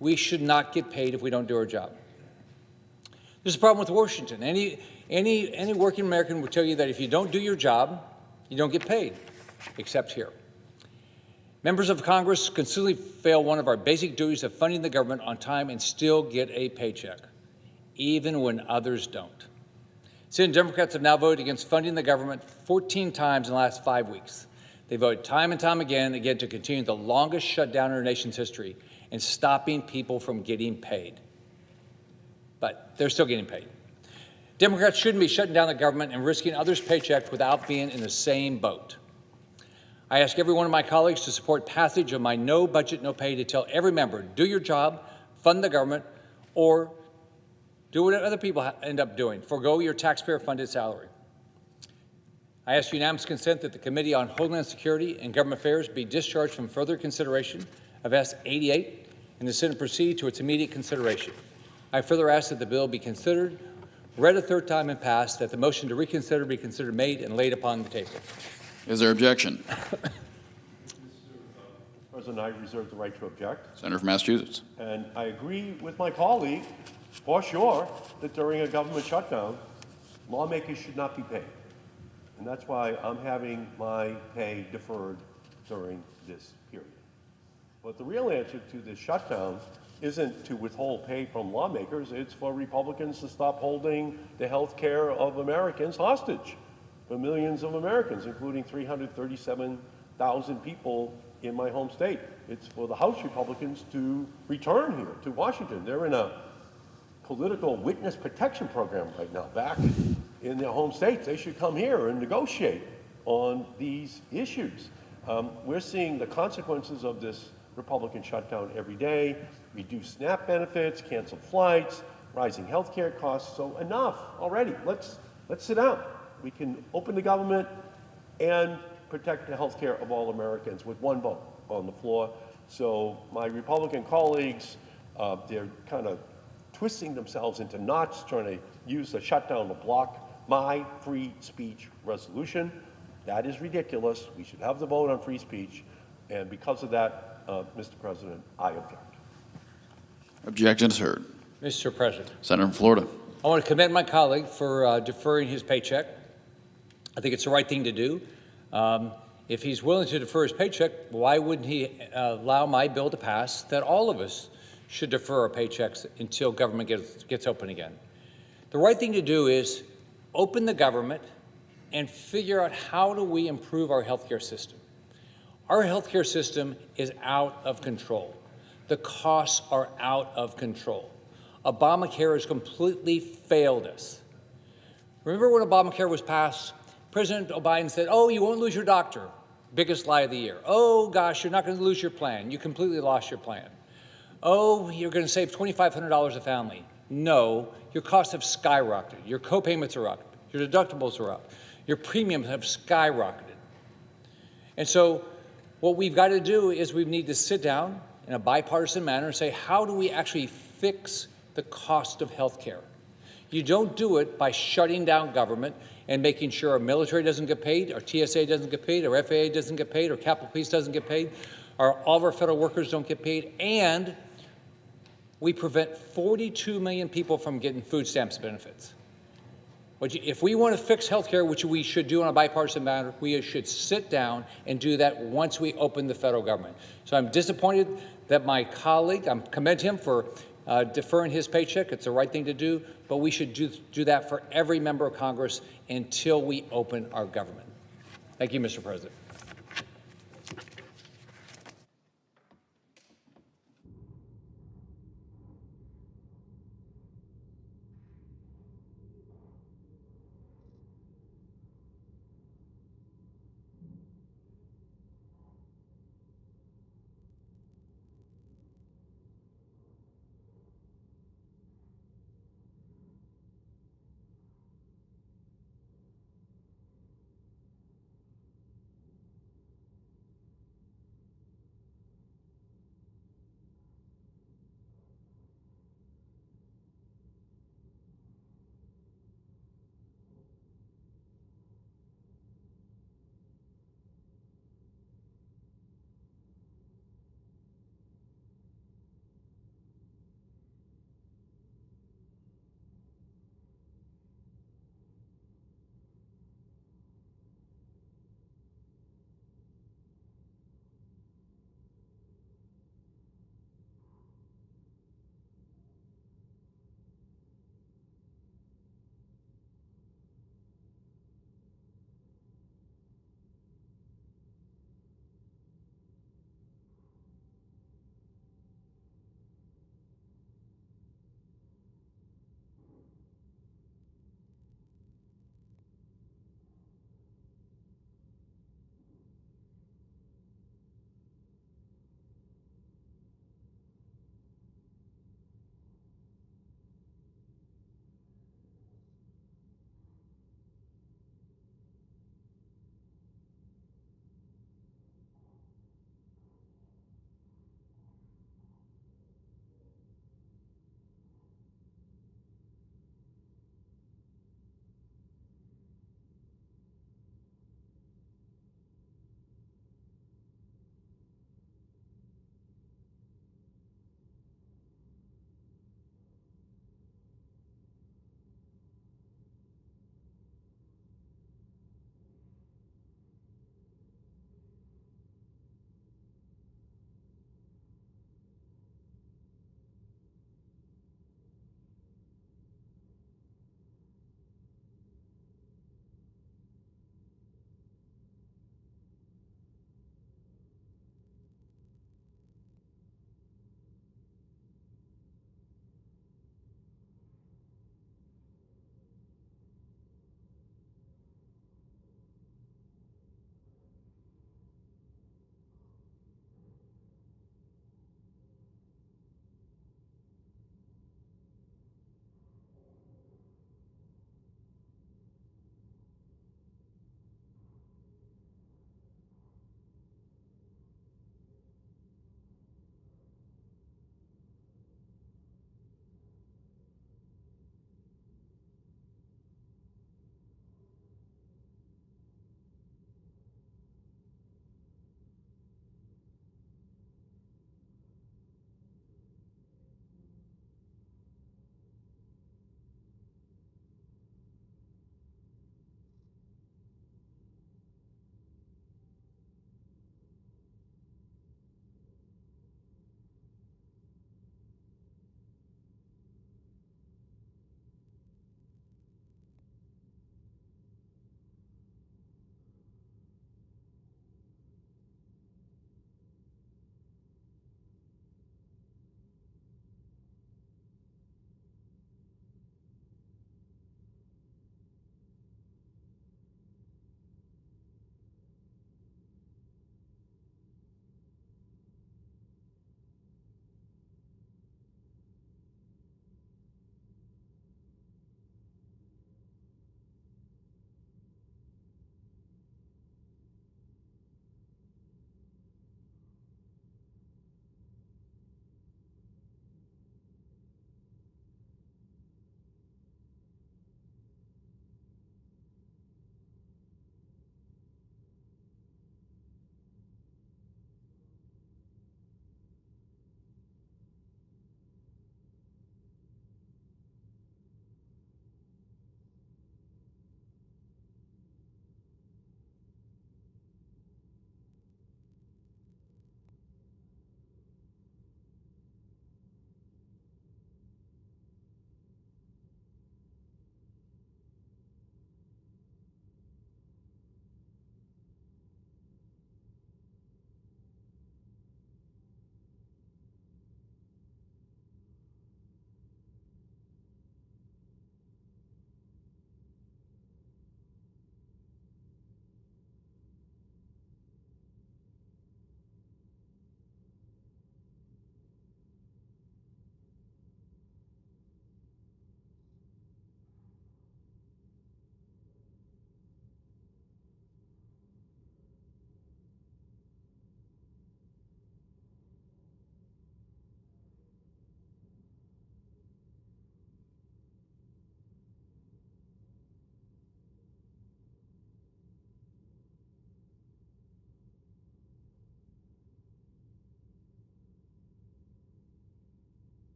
We should not get paid if we don't do our job. There's a problem with Washington. Any working American will tell you that if you don't do your job, you don't get paid, except here. Members of Congress consistently fail one of our basic duties of funding the government on time and still get a paycheck, even when others don't. Senate Democrats have now voted against funding the government 14 times in the last 5 weeks. They voted time and time again to continue the longest shutdown in our nation's history and stopping people from getting paid. But they're still getting paid. Democrats shouldn't be shutting down the government and risking others' paychecks without being in the same boat. I ask every one of my colleagues to support passage of my No Budget, No Pay to tell every member, do your job, fund the government, or do what other people end up doing, forego your taxpayer-funded salary. I ask unanimous consent that the Committee on Homeland Security and Government Affairs be discharged from further consideration of S-88 and the Senate proceed to its immediate consideration. I further ask that the bill be considered, read a third time and passed, that the motion to reconsider be considered made and laid upon the table. Is there objection? Mr. President, I reserve the right to object. Senator from Massachusetts. And I agree with my colleague, for sure, that during a government shutdown, lawmakers should not be paid. And that's why I'm having my pay deferred during this period. But the real answer to this shutdown isn't to withhold pay from lawmakers. It's for Republicans to stop holding the health care of Americans hostage for millions of Americans, including 337,000 people in my home state. It's for the House Republicans to return here to Washington. They're in a political witness protection program right now back in their home states. They should come here and negotiate on these issues. We're seeing the consequences of this Republican shutdown every day: reduced SNAP benefits, canceled flights, rising health care costs. So enough already. Let's sit down. We can open the government and protect the health care of all Americans with one vote on the floor. So my Republican colleagues, they're kind of twisting themselves into knots, trying to use the shutdown to block my free speech resolution. That is ridiculous. We should have the vote on free speech. And because of that, Mr. President, I object. Objection is heard. Mr. President. Senator from Florida. I want to commend my colleague for deferring his paycheck. I think it's the right thing to do. If he's willing to defer his paycheck, why wouldn't he allow my bill to pass that all of us should defer our paychecks until government gets open again? The right thing to do is open the government and figure out how do we improve our healthcare system. Our healthcare system is out of control. The costs are out of control. Obamacare has completely failed us. Remember when Obamacare was passed, President Biden said, "Oh, you won't lose your doctor." Biggest lie of the year. "Oh, gosh, you're not going to lose your plan. You completely lost your plan." "Oh, you're going to save $2,500 a family." No, your costs have skyrocketed. Your co-payments are up. Your deductibles are up. Your premiums have skyrocketed. And so what we've got to do is we need to sit down in a bipartisan manner and say, how do we actually fix the cost of health care? You don't do it by shutting down government and making sure our military doesn't get paid, our TSA doesn't get paid, our FAA doesn't get paid, our Capitol Police doesn't get paid, all of our federal workers don't get paid, and we prevent 42 million people from getting food stamps benefits. If we want to fix health care, which we should do on a bipartisan matter, we should sit down and do that once we open the federal government. So I'm disappointed that my colleague, I commend him for deferring his paycheck. It's the right thing to do, but we should do that for every member of Congress until we open our government. Thank you, Mr. President.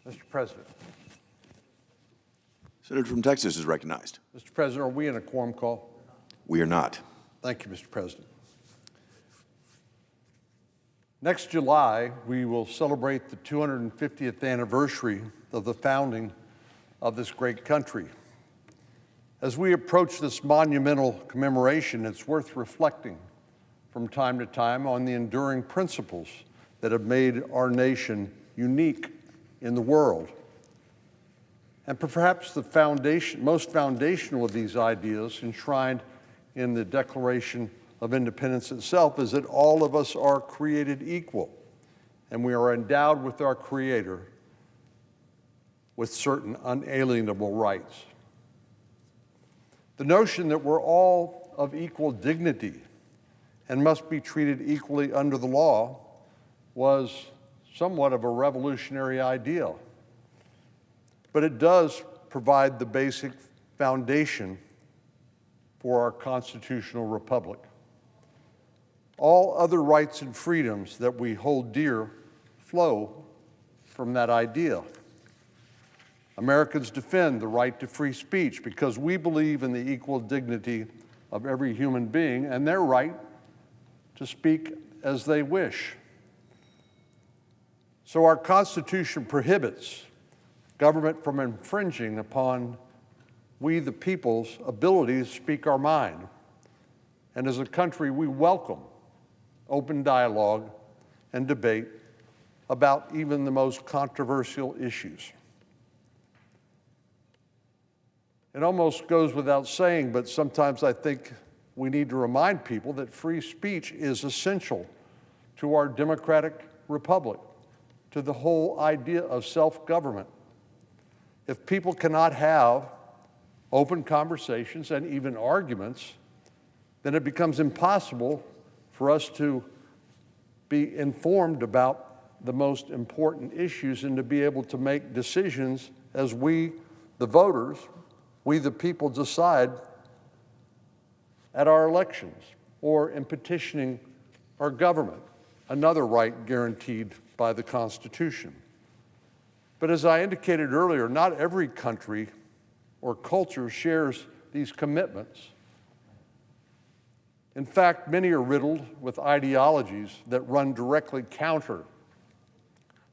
Mr. President. Senator from Texas is recognized. Mr. President, are we in a quorum call? We are not. Thank you, Mr. President. Next July, we will celebrate the 250th anniversary of the founding of this great country. As we approach this monumental commemoration, it's worth reflecting from time to time on the enduring principles that have made our nation unique in the world. And perhaps the most foundational of these ideas enshrined in the Declaration of Independence itself is that all of us are created equal, and we are endowed with our Creator with certain unalienable rights. The notion that we're all of equal dignity and must be treated equally under the law was somewhat of a revolutionary ideal. But it does provide the basic foundation for our constitutional republic. All other rights and freedoms that we hold dear flow from that idea. Americans defend the right to free speech because we believe in the equal dignity of every human being and their right to speak as they wish. So our Constitution prohibits government from infringing upon we the people's ability to speak our mind. And as a country, we welcome open dialogue and debate about even the most controversial issues. It almost goes without saying, but sometimes I think we need to remind people that free speech is essential to our democratic republic, to the whole idea of self-government. If people cannot have open conversations and even arguments, then it becomes impossible for us to be informed about the most important issues and to be able to make decisions as we, the voters, we the people, decide at our elections or in petitioning our government, another right guaranteed by the Constitution. But as I indicated earlier, not every country or culture shares these commitments. In fact, many are riddled with ideologies that run directly counter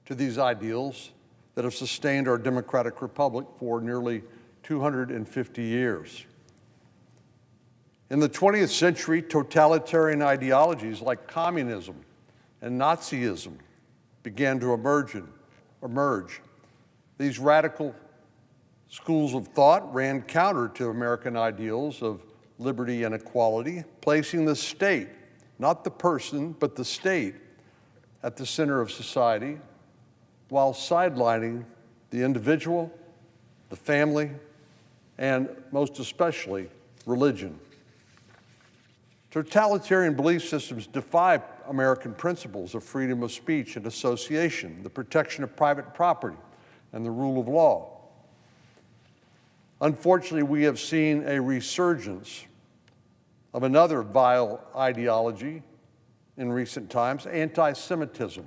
to these ideals that have sustained our democratic republic for nearly 250 years. In the 20th century, totalitarian ideologies like communism and Nazism began to emerge. These radical schools of thought ran counter to American ideals of liberty and equality, placing the state, not the person, but the state, at the center of society, while sidelining the individual, the family, and most especially religion. Totalitarian belief systems defy American principles of freedom of speech and association, the protection of private property, and the rule of law. Unfortunately, we have seen a resurgence of another vile ideology in recent times, anti-Semitism,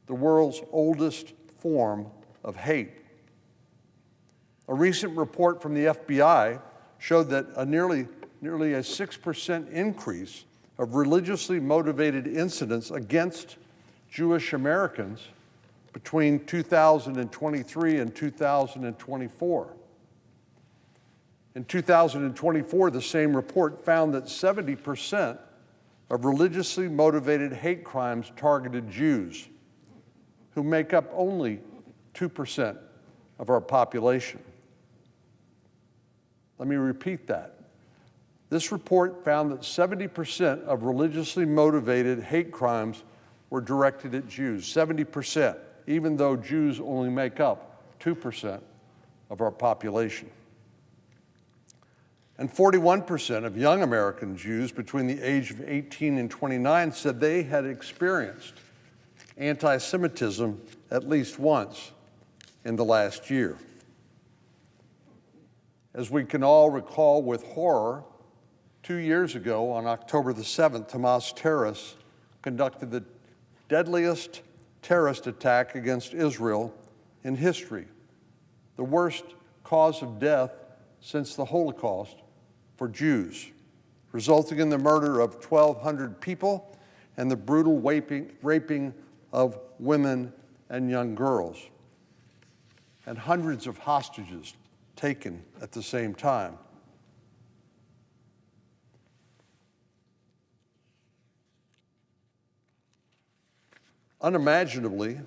the world's oldest form of hate. A recent report from the FBI showed that nearly a 6% increase of religiously motivated incidents against Jewish Americans between 2023 and 2024. In 2024, the same report found that 70% of religiously motivated hate crimes targeted Jews, who make up only 2% of our population. Let me repeat that. This report found that 70% of religiously motivated hate crimes were directed at Jews, 70%, even though Jews only make up 2% of our population. And 41% of young American Jews between the age of 18 and 29 said they had experienced anti-Semitism at least once in the last year. As we can all recall with horror, 2 years ago, on October the 7th, Hamas terrorists conducted the deadliest terrorist attack against Israel in history, the worst cause of death since the Holocaust for Jews, resulting in the murder of 1,200 people and the brutal raping of women and young girls, and hundreds of hostages taken at the same time. Unimaginably,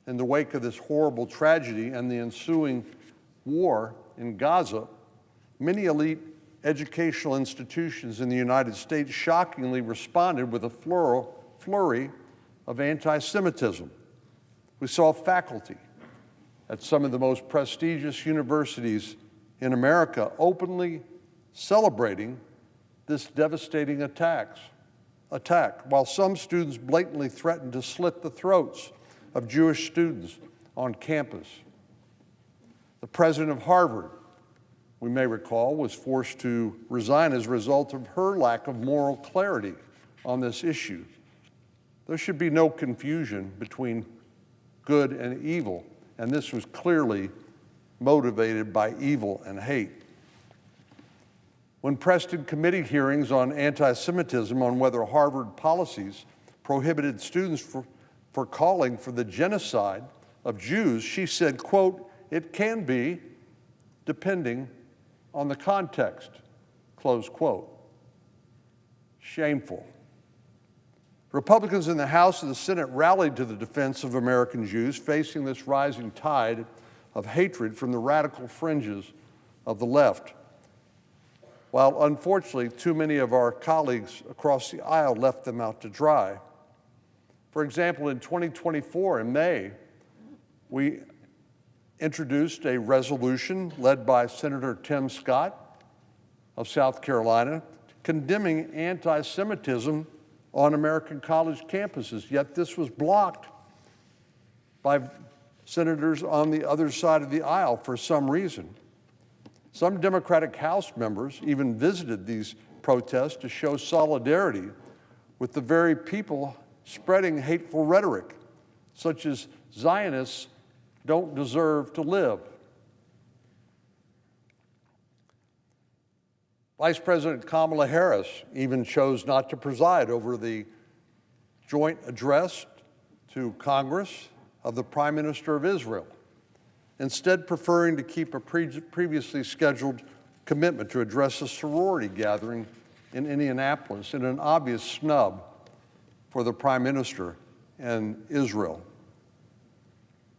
in the wake of this horrible tragedy and the ensuing war in Gaza, many elite educational institutions in the United States shockingly responded with a flurry of anti-Semitism. We saw faculty at some of the most prestigious universities in America openly celebrating this devastating attack, while some students blatantly threatened to slit the throats of Jewish students on campus. The president of Harvard, we may recall, was forced to resign as a result of her lack of moral clarity on this issue. There should be no confusion between good and evil, and this was clearly motivated by evil and hate. When pressed in committee hearings on anti-Semitism on whether Harvard policies prohibited students for calling for the genocide of Jews, she said, quote, "It can be, depending on the context," close quote. Shameful. Republicans in the House and the Senate rallied to the defense of American Jews facing this rising tide of hatred from the radical fringes of the left, while unfortunately too many of our colleagues across the aisle left them out to dry. For example, in 2024, in May, we introduced a resolution led by Senator Tim Scott of South Carolina condemning anti-Semitism on American college campuses, yet this was blocked by senators on the other side of the aisle for some reason. Some Democratic House members even visited these protests to show solidarity with the very people spreading hateful rhetoric, such as Zionists don't deserve to live. Vice President Kamala Harris even chose not to preside over the joint address to Congress of the Prime Minister of Israel, instead preferring to keep a previously scheduled commitment to address a sorority gathering in Indianapolis in an obvious snub for the Prime Minister and Israel.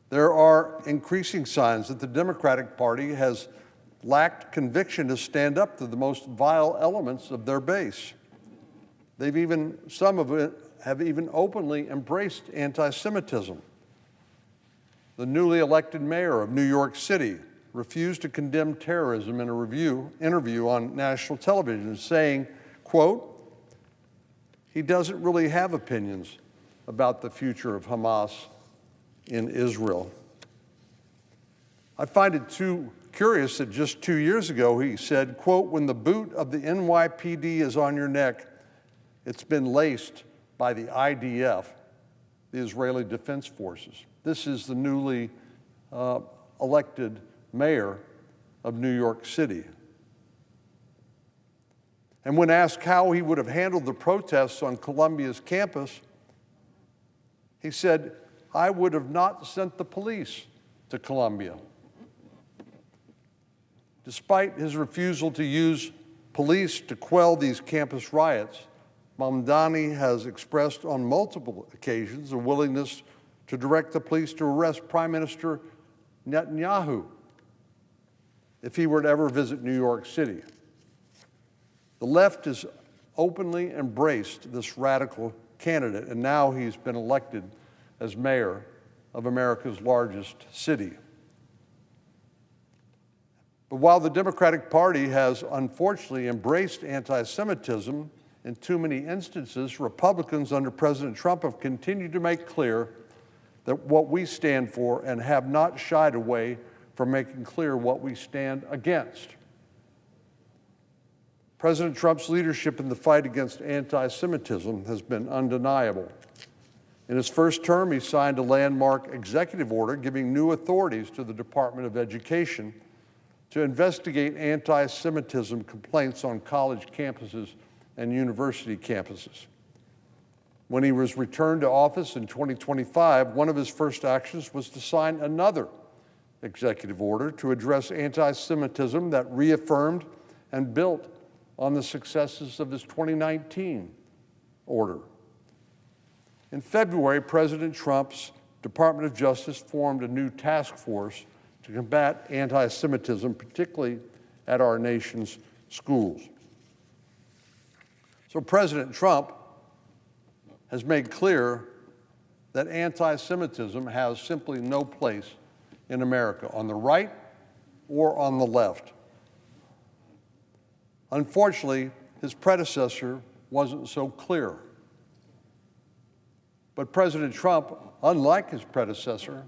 There are increasing signs that the Democratic Party has lacked conviction to stand up to the most vile elements of their base. Some of it have even openly embraced anti-Semitism. The newly elected mayor of New York City refused to condemn terrorism in a interview on national television, saying, quote, he doesn't really have opinions about the future of Hamas in Israel. I find it too curious that just 2 years ago he said, quote, when the boot of the NYPD is on your neck, it's been laced by the IDF, the Israeli Defense Forces. This is the newly elected mayor of New York City. And when asked how he would have handled the protests on Columbia's campus, he said, I would have not sent the police to Columbia. Despite his refusal to use police to quell these campus riots, Mamdani has expressed on multiple occasions a willingness to direct the police to arrest Prime Minister Netanyahu if he were to ever visit New York City. The left has openly embraced this radical candidate, and now he's been elected as mayor of America's largest city. But while the Democratic Party has unfortunately embraced anti-Semitism in too many instances, Republicans under President Trump have continued to make clear that what we stand for and have not shied away from making clear what we stand against. President Trump's leadership in the fight against anti-Semitism has been undeniable. In his first term, he signed a landmark executive order giving new authorities to the Department of Education to investigate anti-Semitism complaints on college campuses and university campuses. When he was returned to office in 2025, one of his first actions was to sign another executive order to address anti-Semitism that reaffirmed and built on the successes of his 2019 order. In February, President Trump's Department of Justice formed a new task force to combat anti-Semitism, particularly at our nation's schools. So President Trump has made clear that anti-Semitism has simply no place in America, on the right or on the left. Unfortunately, his predecessor wasn't so clear. But President Trump, unlike his predecessor,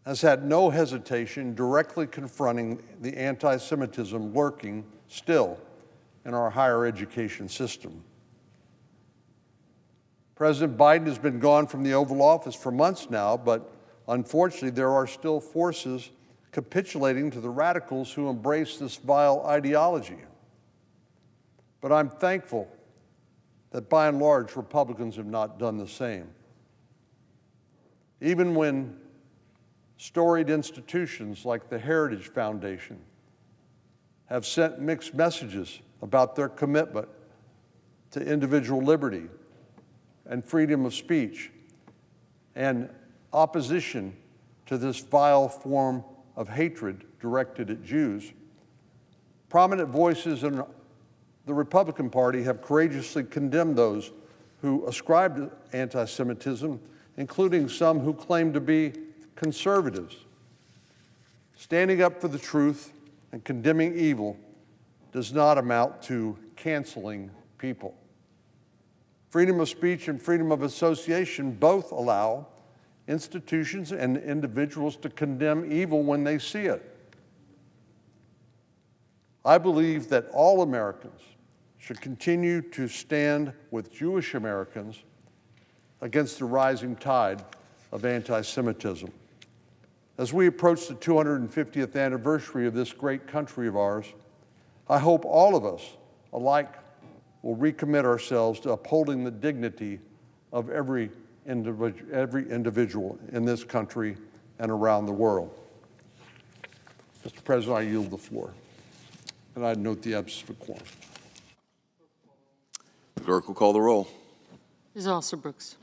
has had no hesitation directly confronting the anti-Semitism lurking still in our higher education system. President Biden has been gone from the Oval Office for months now, but unfortunately there are still forces capitulating to the radicals who embrace this vile ideology. But I'm thankful that by and large Republicans have not done the same. Even when storied institutions like the Heritage Foundation have sent mixed messages about their commitment to individual liberty and freedom of speech and opposition to this vile form of hatred directed at Jews, prominent voices in the Republican Party have courageously condemned those who ascribe to anti-Semitism, including some who claim to be conservatives. Standing up for the truth and condemning evil does not amount to canceling people. Freedom of speech and freedom of association both allow institutions and individuals to condemn evil when they see it. I believe that all Americans should continue to stand with Jewish Americans against the rising tide of anti-Semitism. As we approach the 250th anniversary of this great country of ours, I hope all of us alike will recommit ourselves to upholding the dignity of every individual in this country and around the world. Mr. President, I yield the floor. And I note the absence of a quorum. The clerk will call the roll. Ms. Alston-Brooks.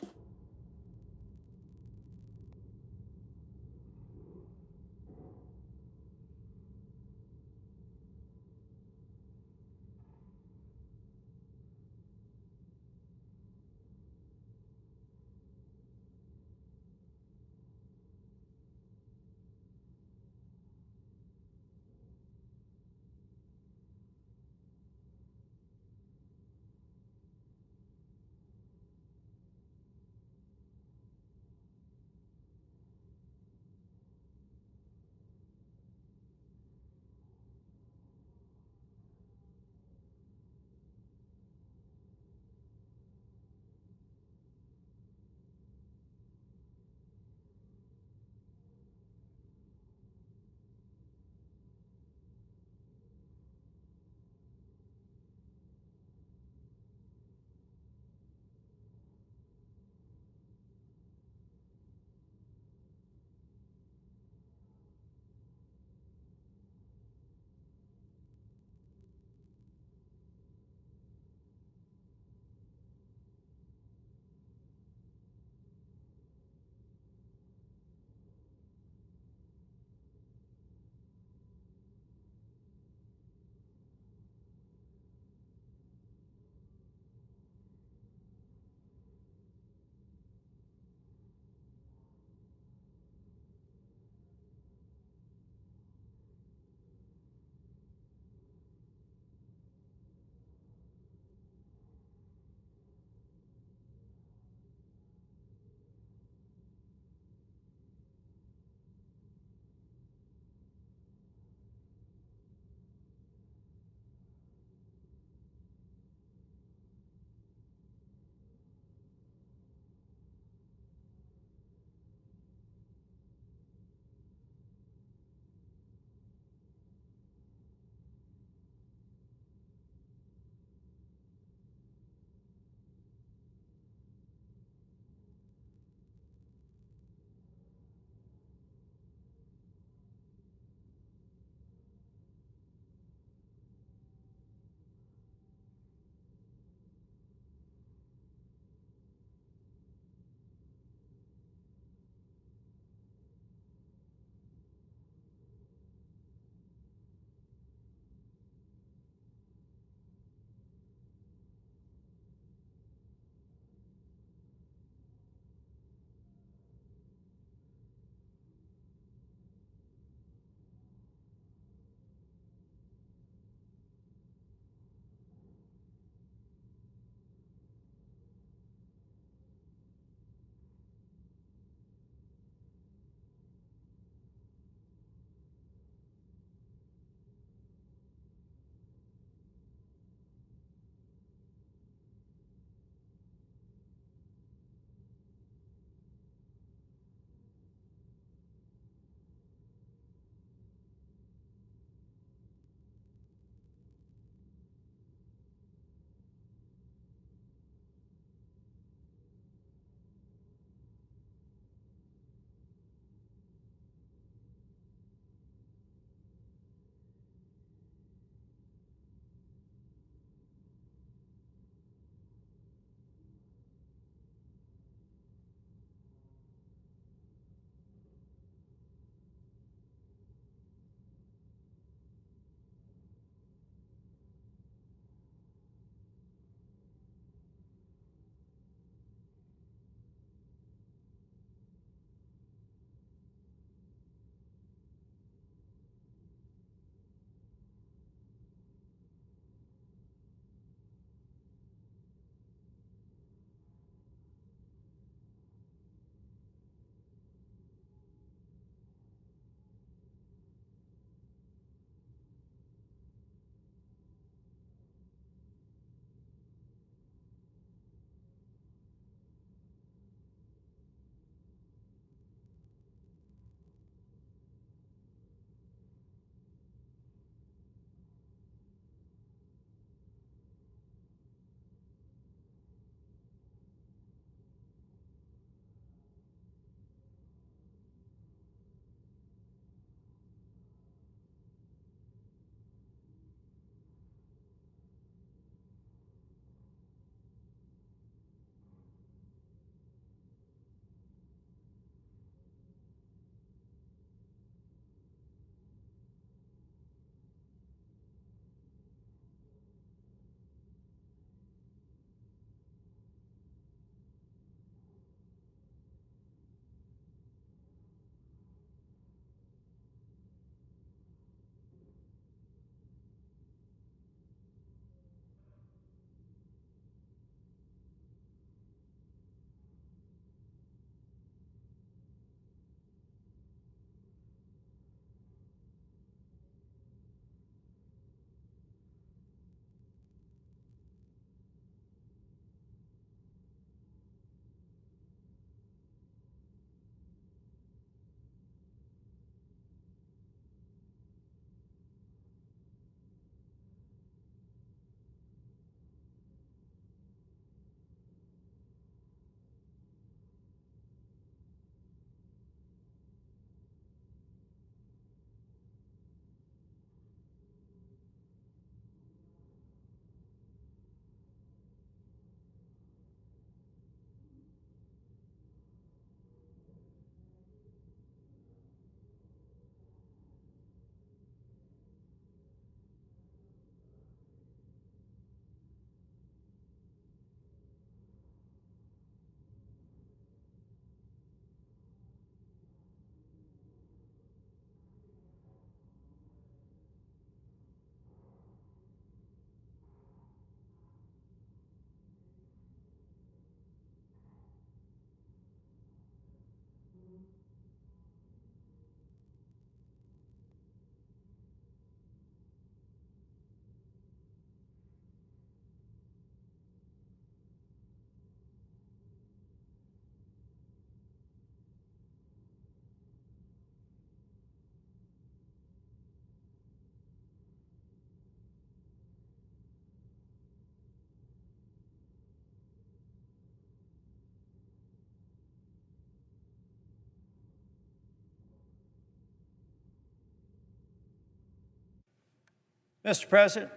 Mr. President.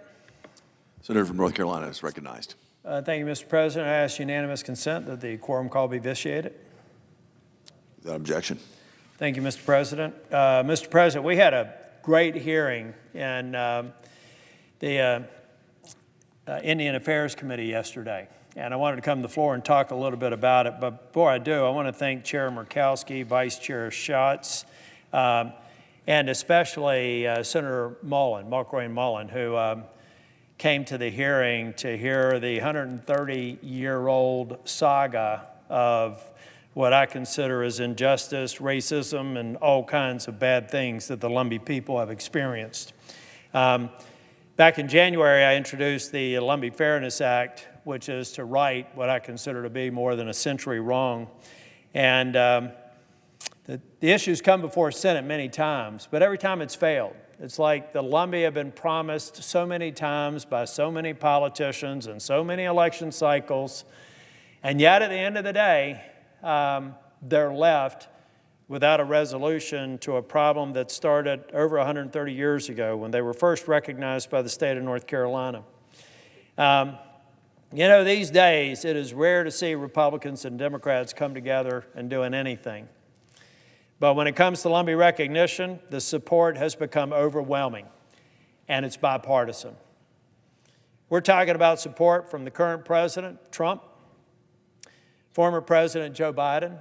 Senator from North Carolina is recognized. Thank you, Mr. President. I ask unanimous consent that the quorum call be vitiated. Without objection. Thank you, Mr. President. Mr. President, we had a great hearing in the Indian Affairs Committee yesterday, and I wanted to come to the floor and talk a little bit about it. But before I do, I want to thank Chair Murkowski, Vice Chair Schatz, and especially Senator Mullen, Mark-Wayne Mullen, who came to the hearing to hear the 130-year-old saga of what I consider as injustice, racism, and all kinds of bad things that the Lumbee people have experienced. Back in January, I introduced the Lumbee Fairness Act, which is to right what I consider to be more than a century wrong. And the issue's come before Senate many times, but every time it's failed. It's like the Lumbee have been promised so many times by so many politicians and so many election cycles, and yet at the end of the day, they're left without a resolution to a problem that started over 130 years ago when they were first recognized by the state of North Carolina. You know, these days, it is rare to see Republicans and Democrats come together and doing anything. But when it comes to Lumbee recognition, the support has become overwhelming, and it's bipartisan. We're talking about support from the current president, Trump, former President Joe Biden,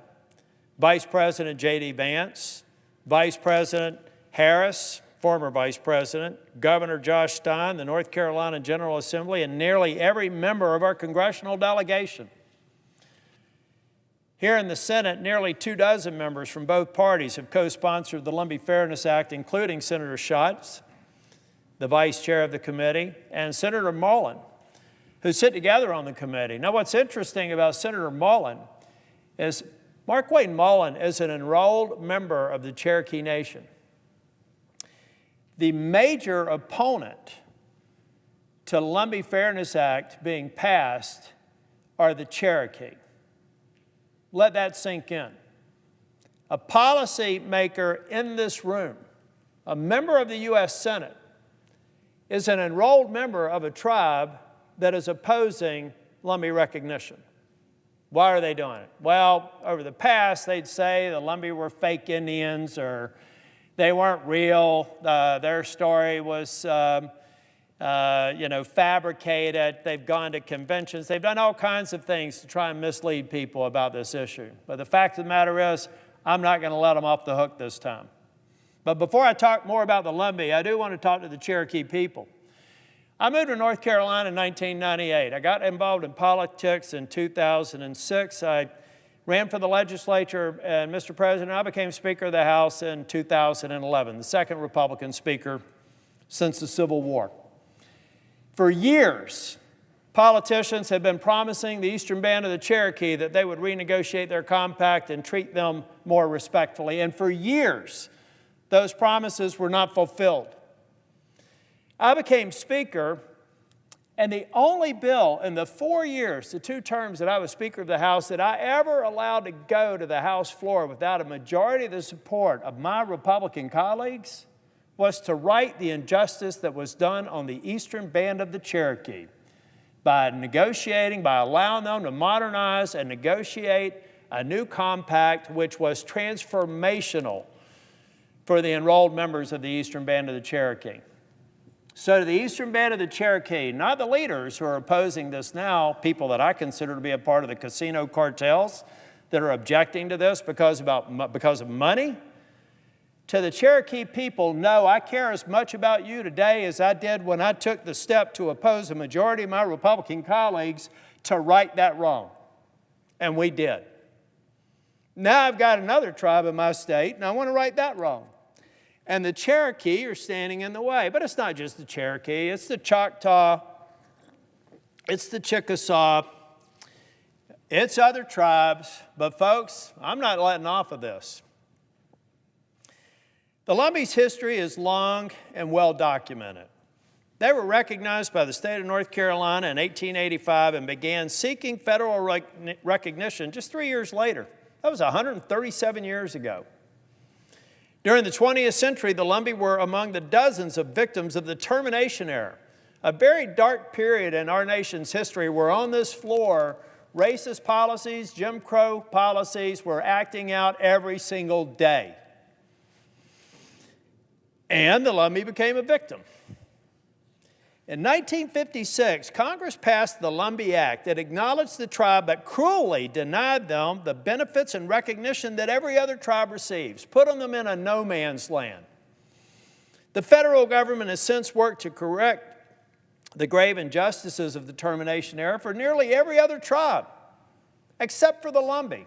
Vice President J.D. Vance, Vice President Harris, former Vice President, Governor Josh Stein, the North Carolina General Assembly, and nearly every member of our congressional delegation. Here in the Senate, nearly 24 members from both parties have co-sponsored the Lumbee Fairness Act, including Senator Schatz, the vice chair of the committee, and Senator Mullen, who sit together on the committee. Now, what's interesting about Senator Mullen is Mark-Wayne Mullen is an enrolled member of the Cherokee Nation. The major opponent to the Lumbee Fairness Act being passed are the Cherokee. Let that sink in. A policy maker in this room, a member of the U.S. Senate, is an enrolled member of a tribe that is opposing Lumbee recognition. Why are they doing it? Well, over the past, they'd say the Lumbee were fake Indians or they weren't real. Their story was fabricated. They've gone to conventions. They've done all kinds of things to try and mislead people about this issue. But the fact of the matter is, I'm not going to let them off the hook this time. But before I talk more about the Lumbee, I do want to talk to the Cherokee people. I moved to North Carolina in 1998. I got involved in politics in 2006. I ran for the legislature, and Mr. President, I became Speaker of the House in 2011, the second Republican Speaker since the Civil War. For years, politicians have been promising the Eastern Band of the Cherokee that they would renegotiate their compact and treat them more respectfully. And for years, those promises were not fulfilled. I became Speaker, and the only bill in the 4 years, the 2 terms that I was Speaker of the House, that I ever allowed to go to the House floor without a majority of the support of my Republican colleagues was to right the injustice that was done on the Eastern Band of the Cherokee by negotiating, by allowing them to modernize and negotiate a new compact which was transformational for the enrolled members of the Eastern Band of the Cherokee. So to the Eastern Band of the Cherokee, not the leaders who are opposing this now, people that I consider to be a part of the casino cartels that are objecting to this because of money, to the Cherokee people, no, I care as much about you today as I did when I took the step to oppose a majority of my Republican colleagues to right that wrong. And we did. Now I've got another tribe in my state, and I want to right that wrong. And the Cherokee are standing in the way. But it's not just the Cherokee. It's the Choctaw. It's the Chickasaw. It's other tribes. But folks, I'm not letting off of this. The Lumbee's history is long and well documented. They were recognized by the state of North Carolina in 1885 and began seeking federal recognition just 3 years later. That was 137 years ago. During the 20th century, the Lumbee were among the dozens of victims of the termination era, a very dark period in our nation's history where on this floor, racist policies, Jim Crow policies were acting out every single day. And the Lumbee became a victim. In 1956, Congress passed the Lumbee Act that acknowledged the tribe but cruelly denied them the benefits and recognition that every other tribe receives, putting them in a no man's land. The federal government has since worked to correct the grave injustices of the termination era for nearly every other tribe, except for the Lumbee.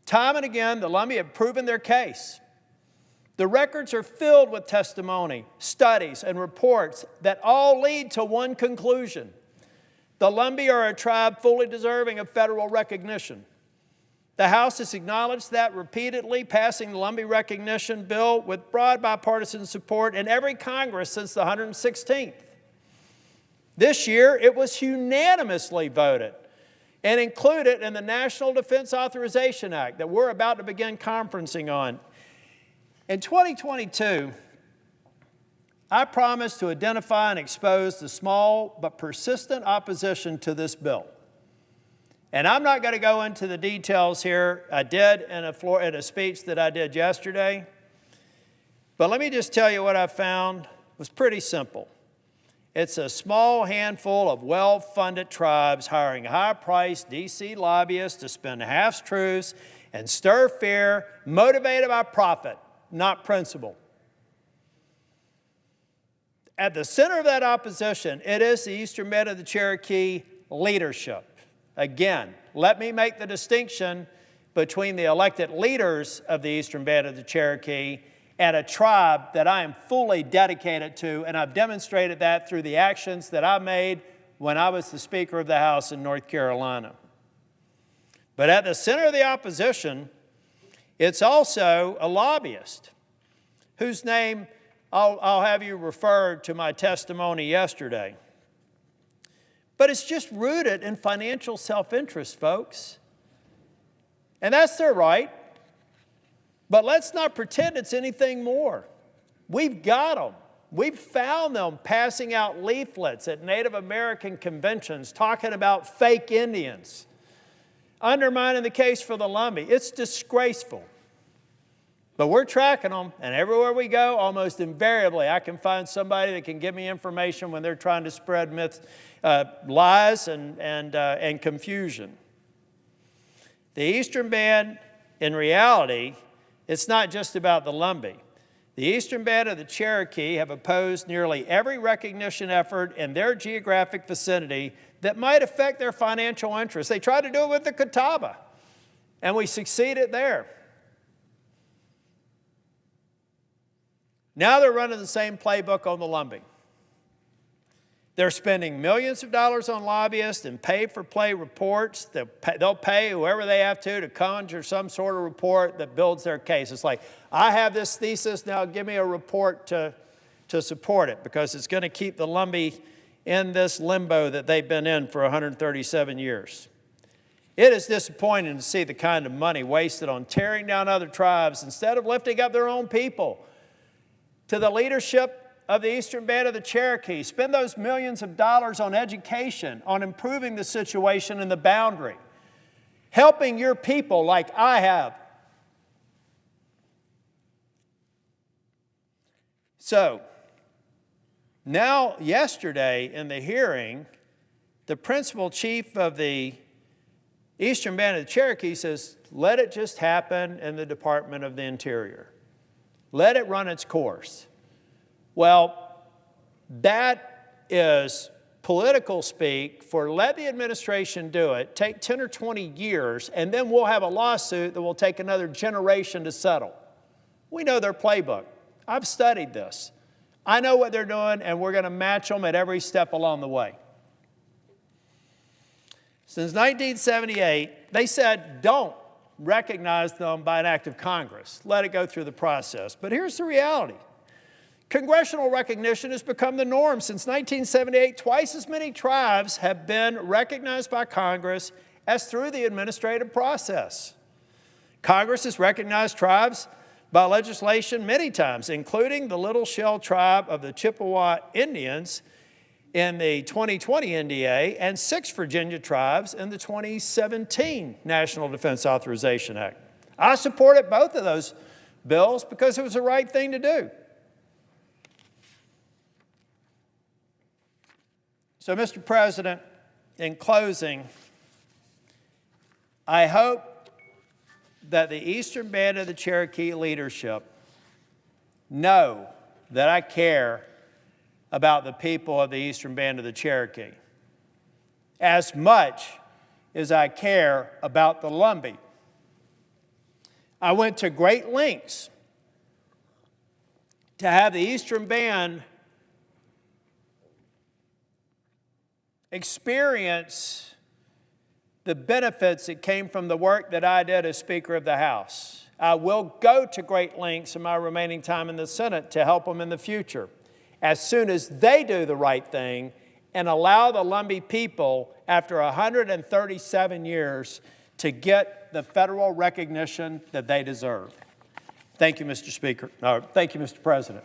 Time and again, the Lumbee have proven their case. The records are filled with testimony, studies, and reports that all lead to one conclusion. The Lumbee are a tribe fully deserving of federal recognition. The House has acknowledged that repeatedly, passing the Lumbee recognition bill with broad bipartisan support in every Congress since the 116th. This year, it was unanimously voted and included in the National Defense Authorization Act that we're about to begin conferencing on. In 2022, I promised to identify and expose the small but persistent opposition to this bill. And I'm not going to go into the details here. I did in a speech that I did yesterday. But let me just tell you what I found was pretty simple. It's a small handful of well-funded tribes hiring high-priced D.C. lobbyists to spin half-truths and stir fear, motivated by profit, not principle. At the center of that opposition, it is the Eastern Band of the Cherokee leadership. Again, let me make the distinction between the elected leaders of the Eastern Band of the Cherokee and a tribe that I am fully dedicated to, and I've demonstrated that through the actions that I made when I was the Speaker of the House in North Carolina. But at the center of the opposition, it's also a lobbyist whose name I'll have you referred to my testimony yesterday. But it's just rooted in financial self-interest, folks. And that's their right. But let's not pretend it's anything more. We've got them. We've found them passing out leaflets at Native American conventions talking about fake Indians, undermining the case for the Lumbee. It's disgraceful. But we're tracking them, and everywhere we go, almost invariably, I can find somebody that can give me information when they're trying to spread myths, lies and confusion. The Eastern Band, in reality, it's not just about the Lumbee. The Eastern Band of the Cherokee have opposed nearly every recognition effort in their geographic vicinity that might affect their financial interests. They tried to do it with the Catawba, and we succeeded there. Now they're running the same playbook on the Lumbee. They're spending millions of dollars on lobbyists and pay-for-play reports. They'll pay whoever they have to conjure some sort of report that builds their case. It's like, I have this thesis, now give me a report to support it, because it's going to keep the Lumbee in this limbo that they've been in for 137 years. It is disappointing to see the kind of money wasted on tearing down other tribes instead of lifting up their own people. To the leadership of the Eastern Band of the Cherokee, spend those millions of dollars on education, on improving the situation in the boundary, helping your people like I have. So, now yesterday in the hearing, the principal chief of the Eastern Band of the Cherokee says, let it just happen in the Department of the Interior. Let it run its course. Well, that is political speak for let the administration do it, take 10 or 20 years, and then we'll have a lawsuit that will take another generation to settle. We know their playbook. I've studied this. I know what they're doing, and we're going to match them at every step along the way. Since 1978, they said don't recognize them by an act of Congress. Let it go through the process. But here's the reality. Congressional recognition has become the norm. Since 1978, twice as many tribes have been recognized by Congress as through the administrative process. Congress has recognized tribes by legislation many times, including the Little Shell tribe of the Chippewa Indians in the 2020 NDA and 6 Virginia tribes in the 2017 National Defense Authorization Act. I supported both of those bills because it was the right thing to do. So, Mr. President, in closing, I hope that the Eastern Band of the Cherokee leadership know that I care about the people of the Eastern Band of the Cherokee as much as I care about the Lumbee. I went to great lengths to have the Eastern Band experience the benefits that came from the work that I did as Speaker of the House. I will go to great lengths in my remaining time in the Senate to help them in the future, as soon as they do the right thing and allow the Lumbee people, after 137 years, to get the federal recognition that they deserve. Thank you, Mr. Speaker. Thank you, Mr. President.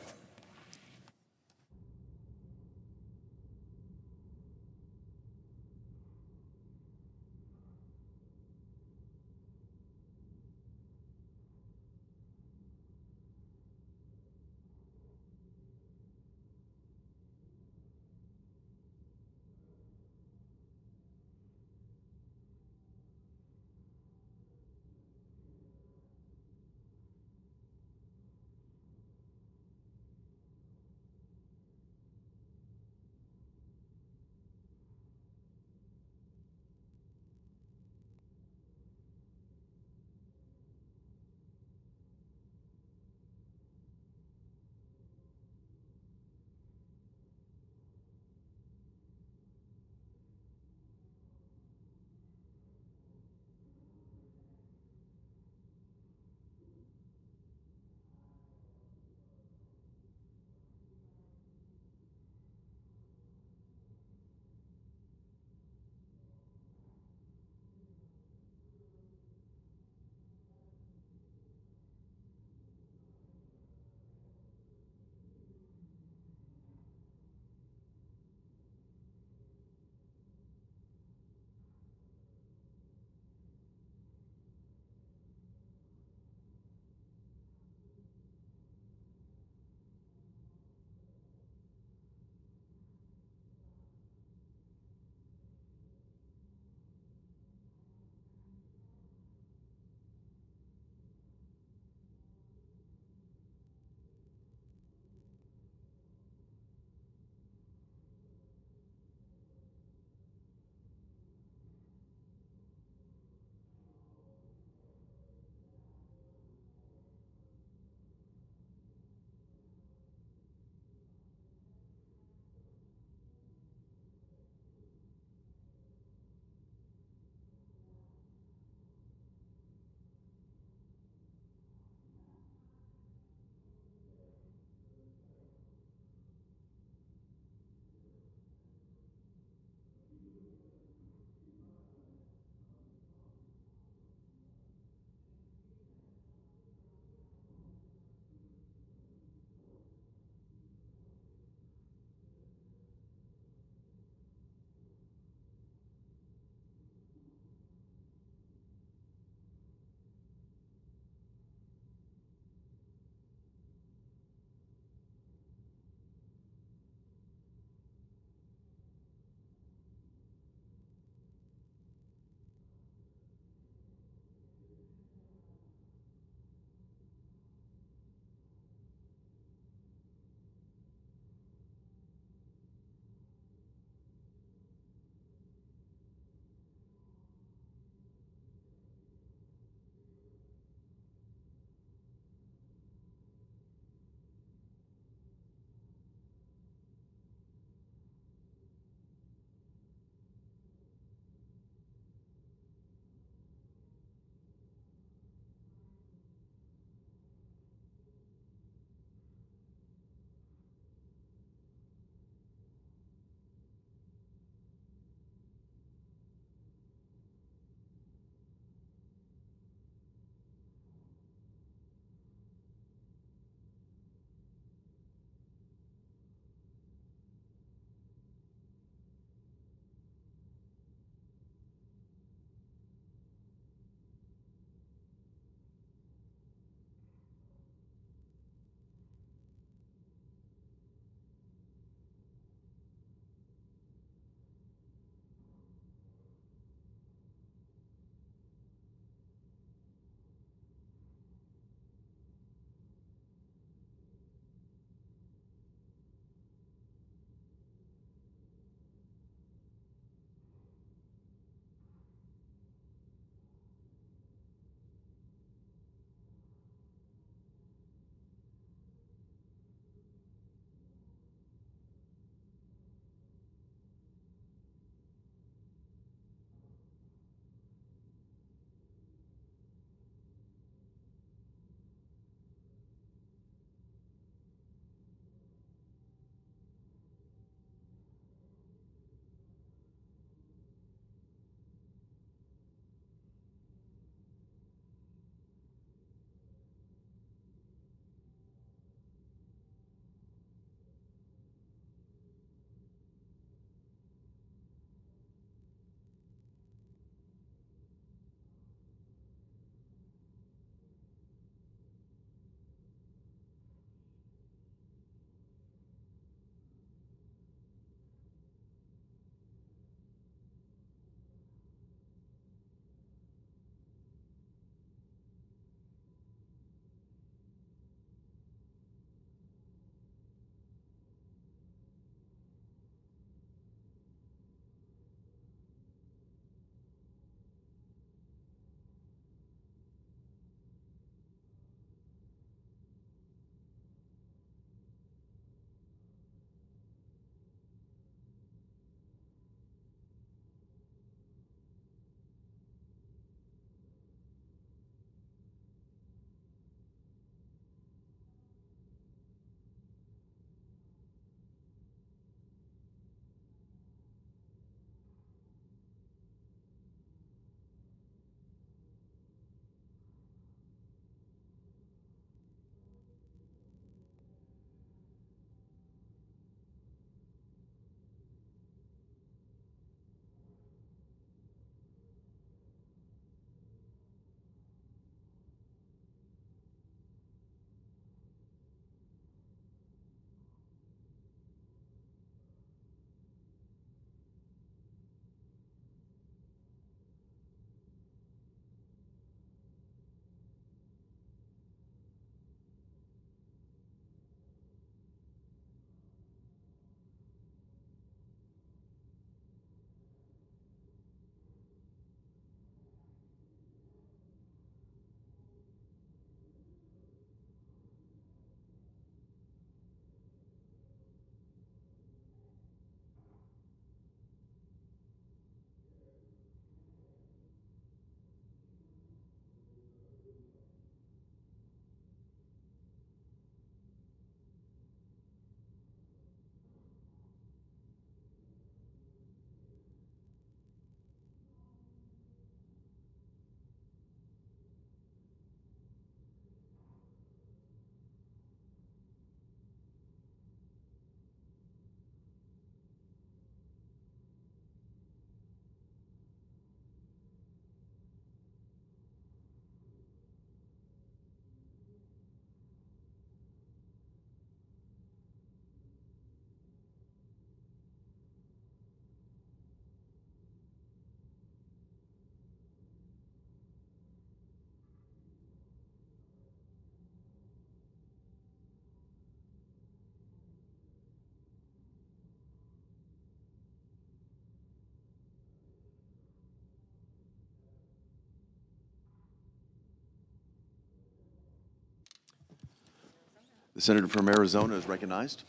The senator from Arizona is recognized.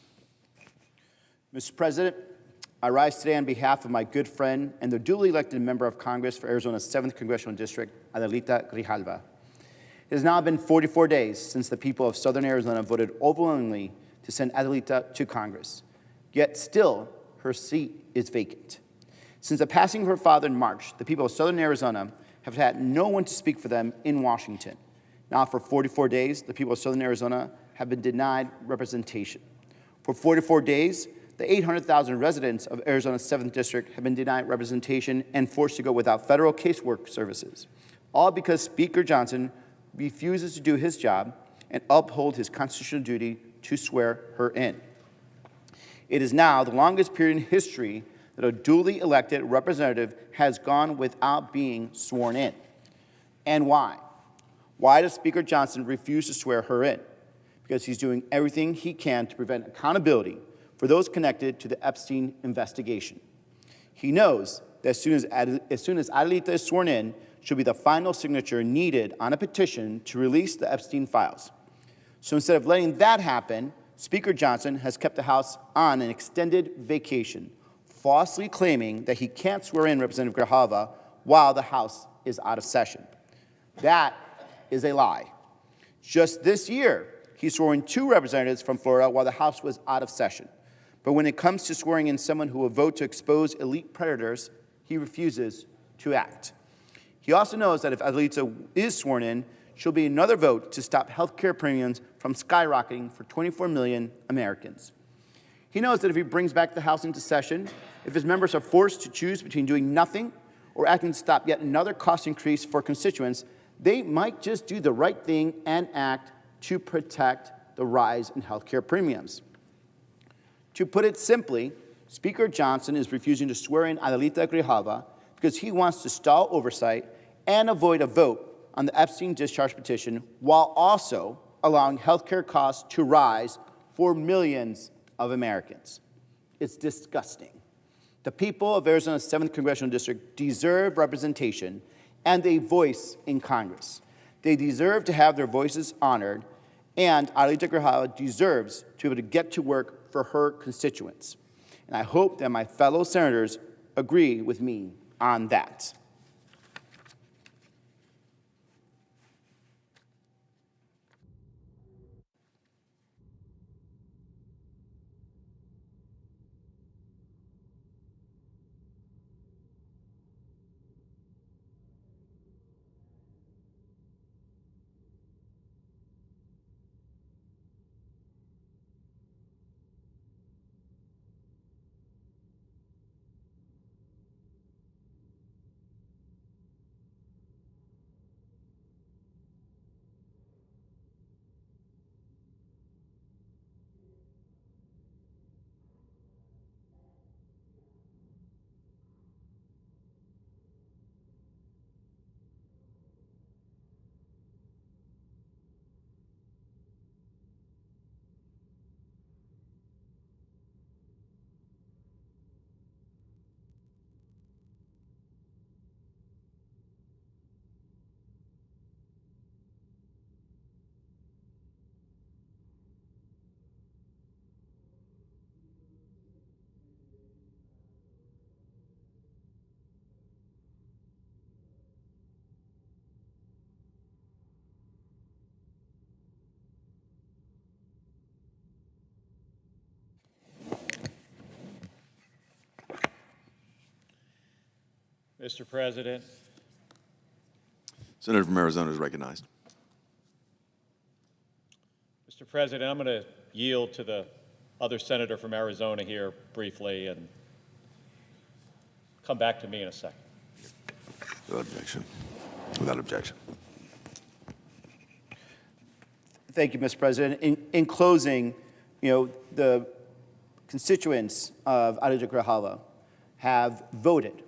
Mr. President, I rise today on behalf of my good friend and the duly elected member of Congress for Arizona's 7th Congressional District, Adelita Grijalva. It has now been 44 days since the people of Southern Arizona voted overwhelmingly to send Adelita to Congress, yet still her seat is vacant. Since the passing of her father in March, the people of Southern Arizona have had no one to speak for them in Washington. Now, for 44 days, the people of Southern Arizona have been denied representation. For 44 days, the 800,000 residents of Arizona's 7th District have been denied representation and forced to go without federal casework services, all because Speaker Johnson refuses to do his job and uphold his constitutional duty to swear her in. It is now the longest period in history that a duly elected representative has gone without being sworn in. And why? Why does Speaker Johnson refuse to swear her in? Because he's doing everything he can to prevent accountability for those connected to the Epstein investigation. He knows that as soon as Adelita is sworn in, she'll be the final signature needed on a petition to release the Epstein files. So instead of letting that happen, Speaker Johnson has kept the House on an extended vacation, falsely claiming that he can't swear in Representative Grijalva while the House is out of session. That is a lie. Just this year, he swore in 2 representatives from Florida while the House was out of session. But when it comes to swearing in someone who will vote to expose elite predators, he refuses to act. He also knows that if Adelita is sworn in, she'll be another vote to stop health care premiums from skyrocketing for 24 million Americans. He knows that if he brings back the House into session, if his members are forced to choose between doing nothing or acting to stop yet another cost increase for constituents, they might just do the right thing and act to protect the rise in health care premiums. To put it simply, Speaker Johnson is refusing to swear in Adelita Grijalva because he wants to stall oversight and avoid a vote on the Epstein discharge petition while also allowing health care costs to rise for millions of Americans. It's disgusting. The people of Arizona's 7th Congressional District deserve representation and a voice in Congress. They deserve to have their voices honored, and Adelita Grijalva deserves to be able to get to work for her constituents. And I hope that my fellow senators agree with me on that. Mr. President. Senator from Arizona is recognized. Mr. President, I'm going to yield to the other senator from Arizona here briefly and come back to me in a second. Without objection. Without objection. Thank you, Mr. President. In closing, the constituents of Adelita Grijalva have voted.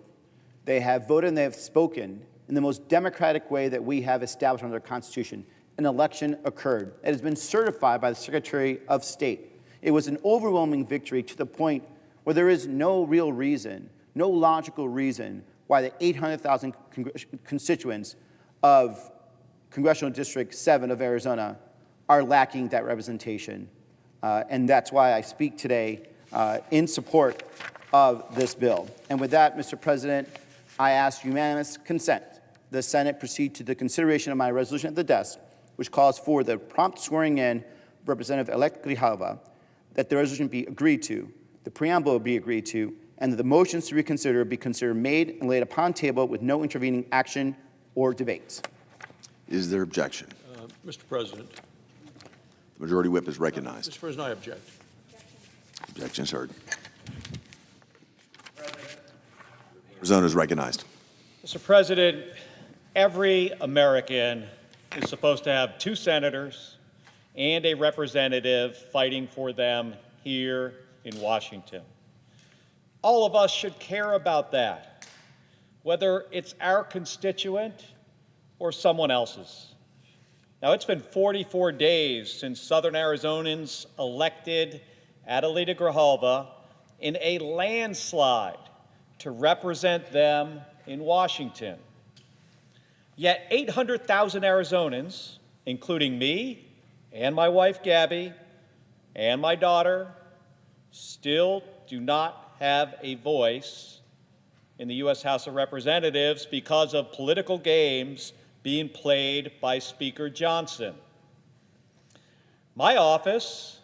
They have voted and they have spoken in the most democratic way that we have established under the Constitution. An election occurred. It has been certified by the Secretary of State. It was an overwhelming victory to the point where there is no real reason, no logical reason why the 800,000 constituents of Congressional District 7 of Arizona are lacking that representation. And that's why I speak today in support of this bill. And with that, Mr. President, I ask unanimous consent the Senate proceed to the consideration of my resolution at the desk, which calls for the prompt swearing in of Representative-elect Grijalva, that the resolution be agreed to, the preamble be agreed to, and that the motions to reconsider be considered made and laid upon table with no intervening action or debates. Is there objection? Mr. President. The Majority Whip is recognized. Mr. President, I object. Objection is heard. Arizona is recognized. Mr. President, every American is supposed to have 2 senators and a representative fighting for them here in Washington. All of us should care about that, whether it's our constituent or someone else's. Now, it's been 44 days since Southern Arizonans elected Adelita Grijalva in a landslide to represent them in Washington. Yet 800,000 Arizonans, including me and my wife Gabby and my daughter, still do not have a voice in the U.S. House of Representatives because of political games being played by Speaker Johnson. My office,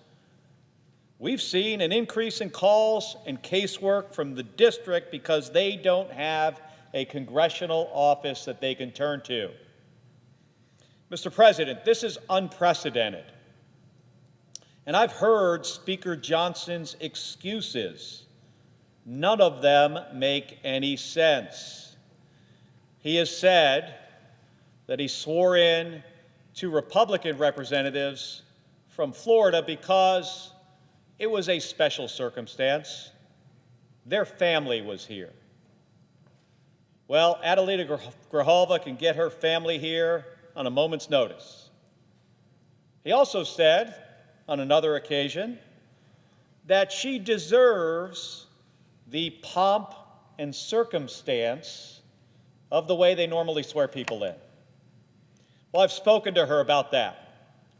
we've seen an increase in calls and casework from the district because they don't have a congressional office that they can turn to. Mr. President, this is unprecedented. And I've heard Speaker Johnson's excuses. None of them make any sense. He has said that he swore in 2 Republican representatives from Florida because it was a special circumstance. Their family was here. Well, Adelita Grijalva can get her family here on a moment's notice. He also said on another occasion that she deserves the pomp and circumstance of the way they normally swear people in. Well, I've spoken to her about that.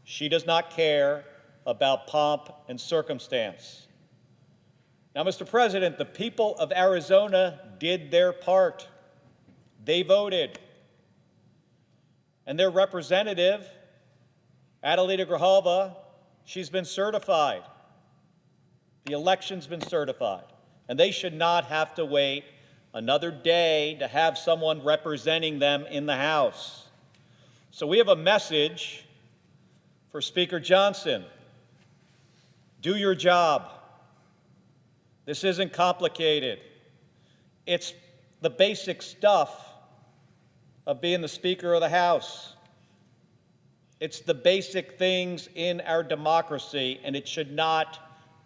She does not care about pomp and circumstance. Now, Mr. President, the people of Arizona did their part. They voted. And their representative, Adelita Grijalva, she's been certified. The election's been certified. And they should not have to wait another day to have someone representing them in the House. So we have a message for Speaker Johnson. Do your job. This isn't complicated. It's the basic stuff of being the Speaker of the House. It's the basic things in our democracy, and it should not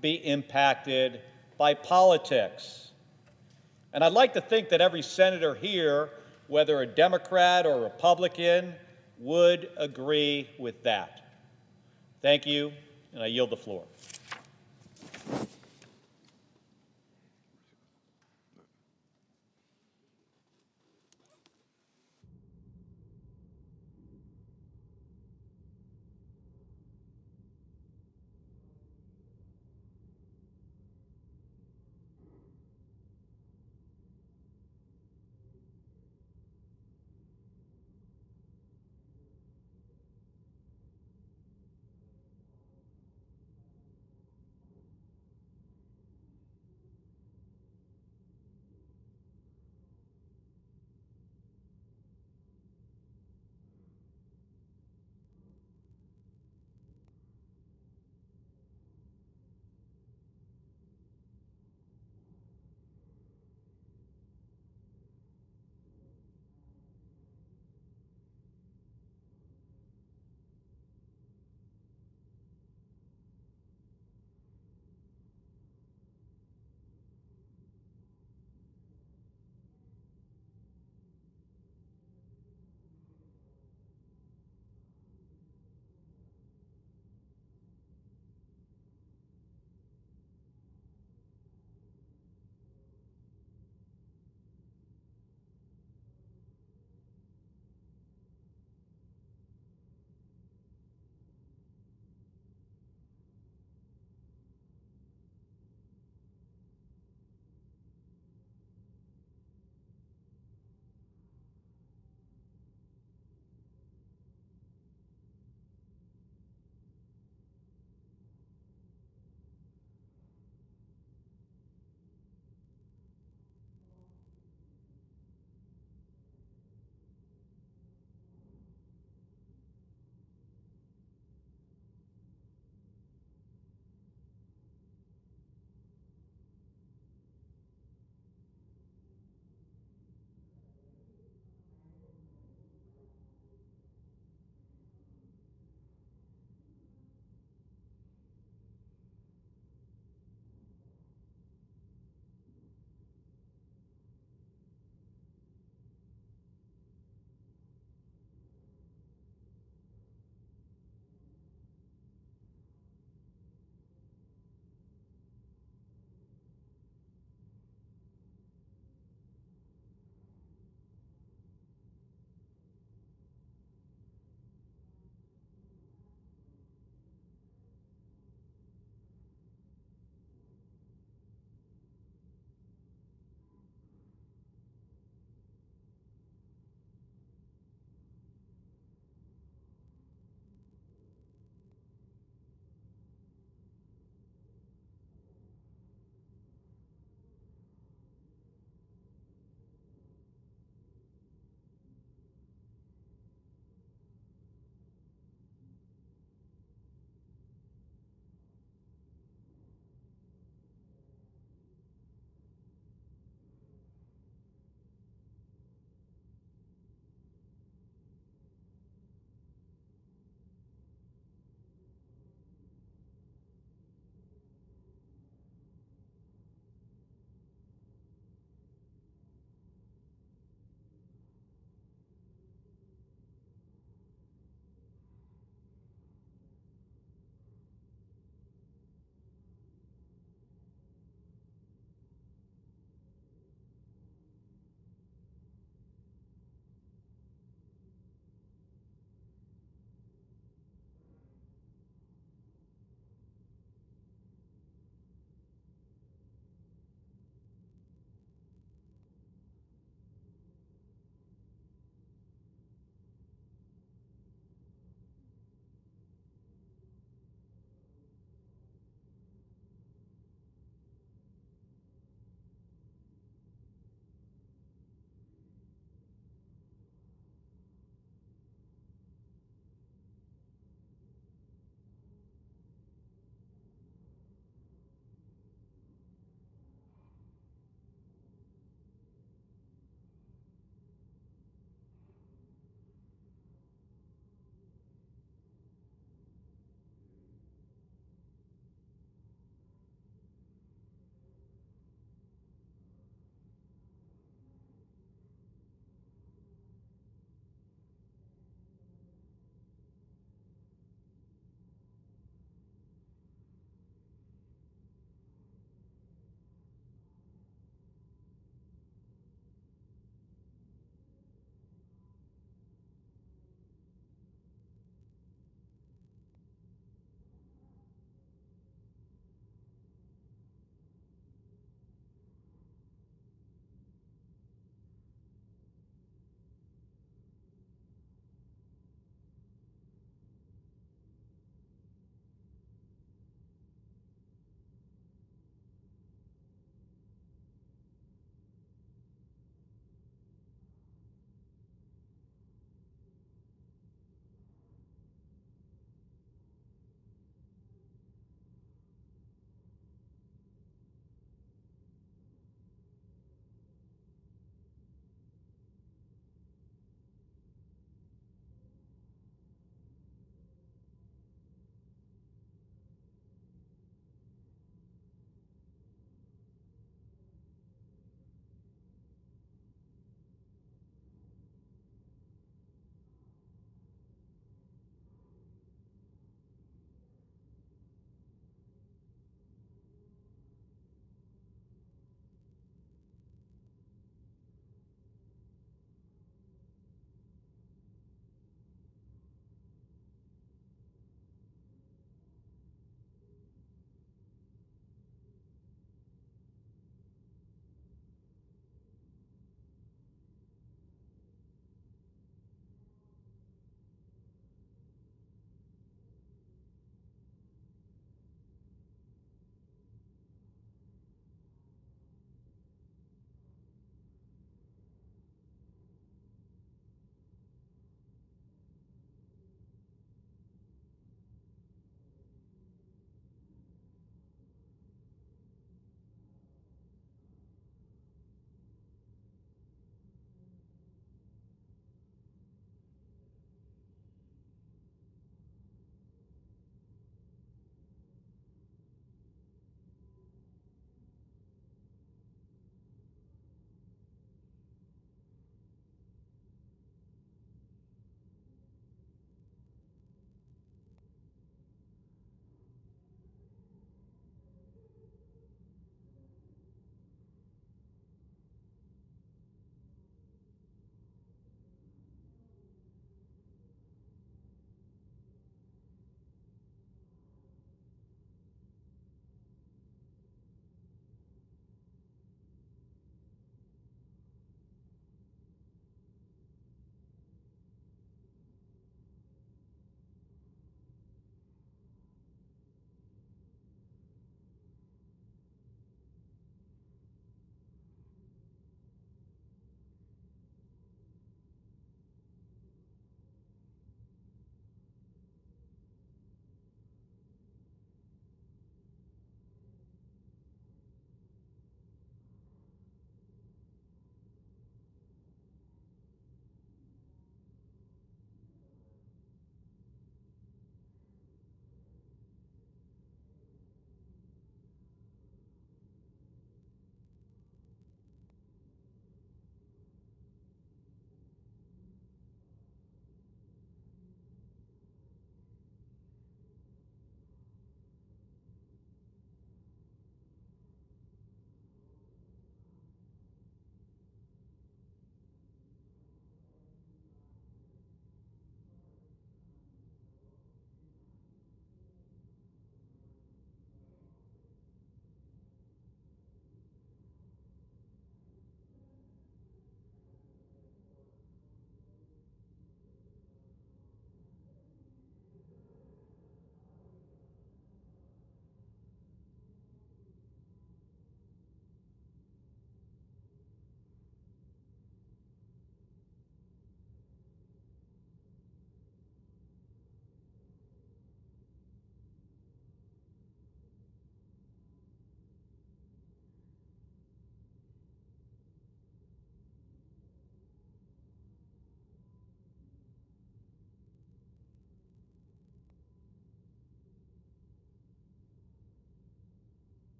be impacted by politics. And I'd like to think that every senator here, whether a Democrat or Republican, would agree with that. Thank you, and I yield the floor.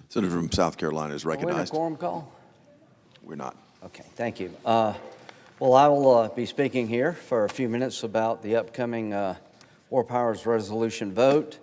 Senator from South Carolina is Are we in a recognized. quorum call? We're not. Okay, thank you. Well, I will be speaking here for a few minutes about the upcoming War Powers Resolution vote.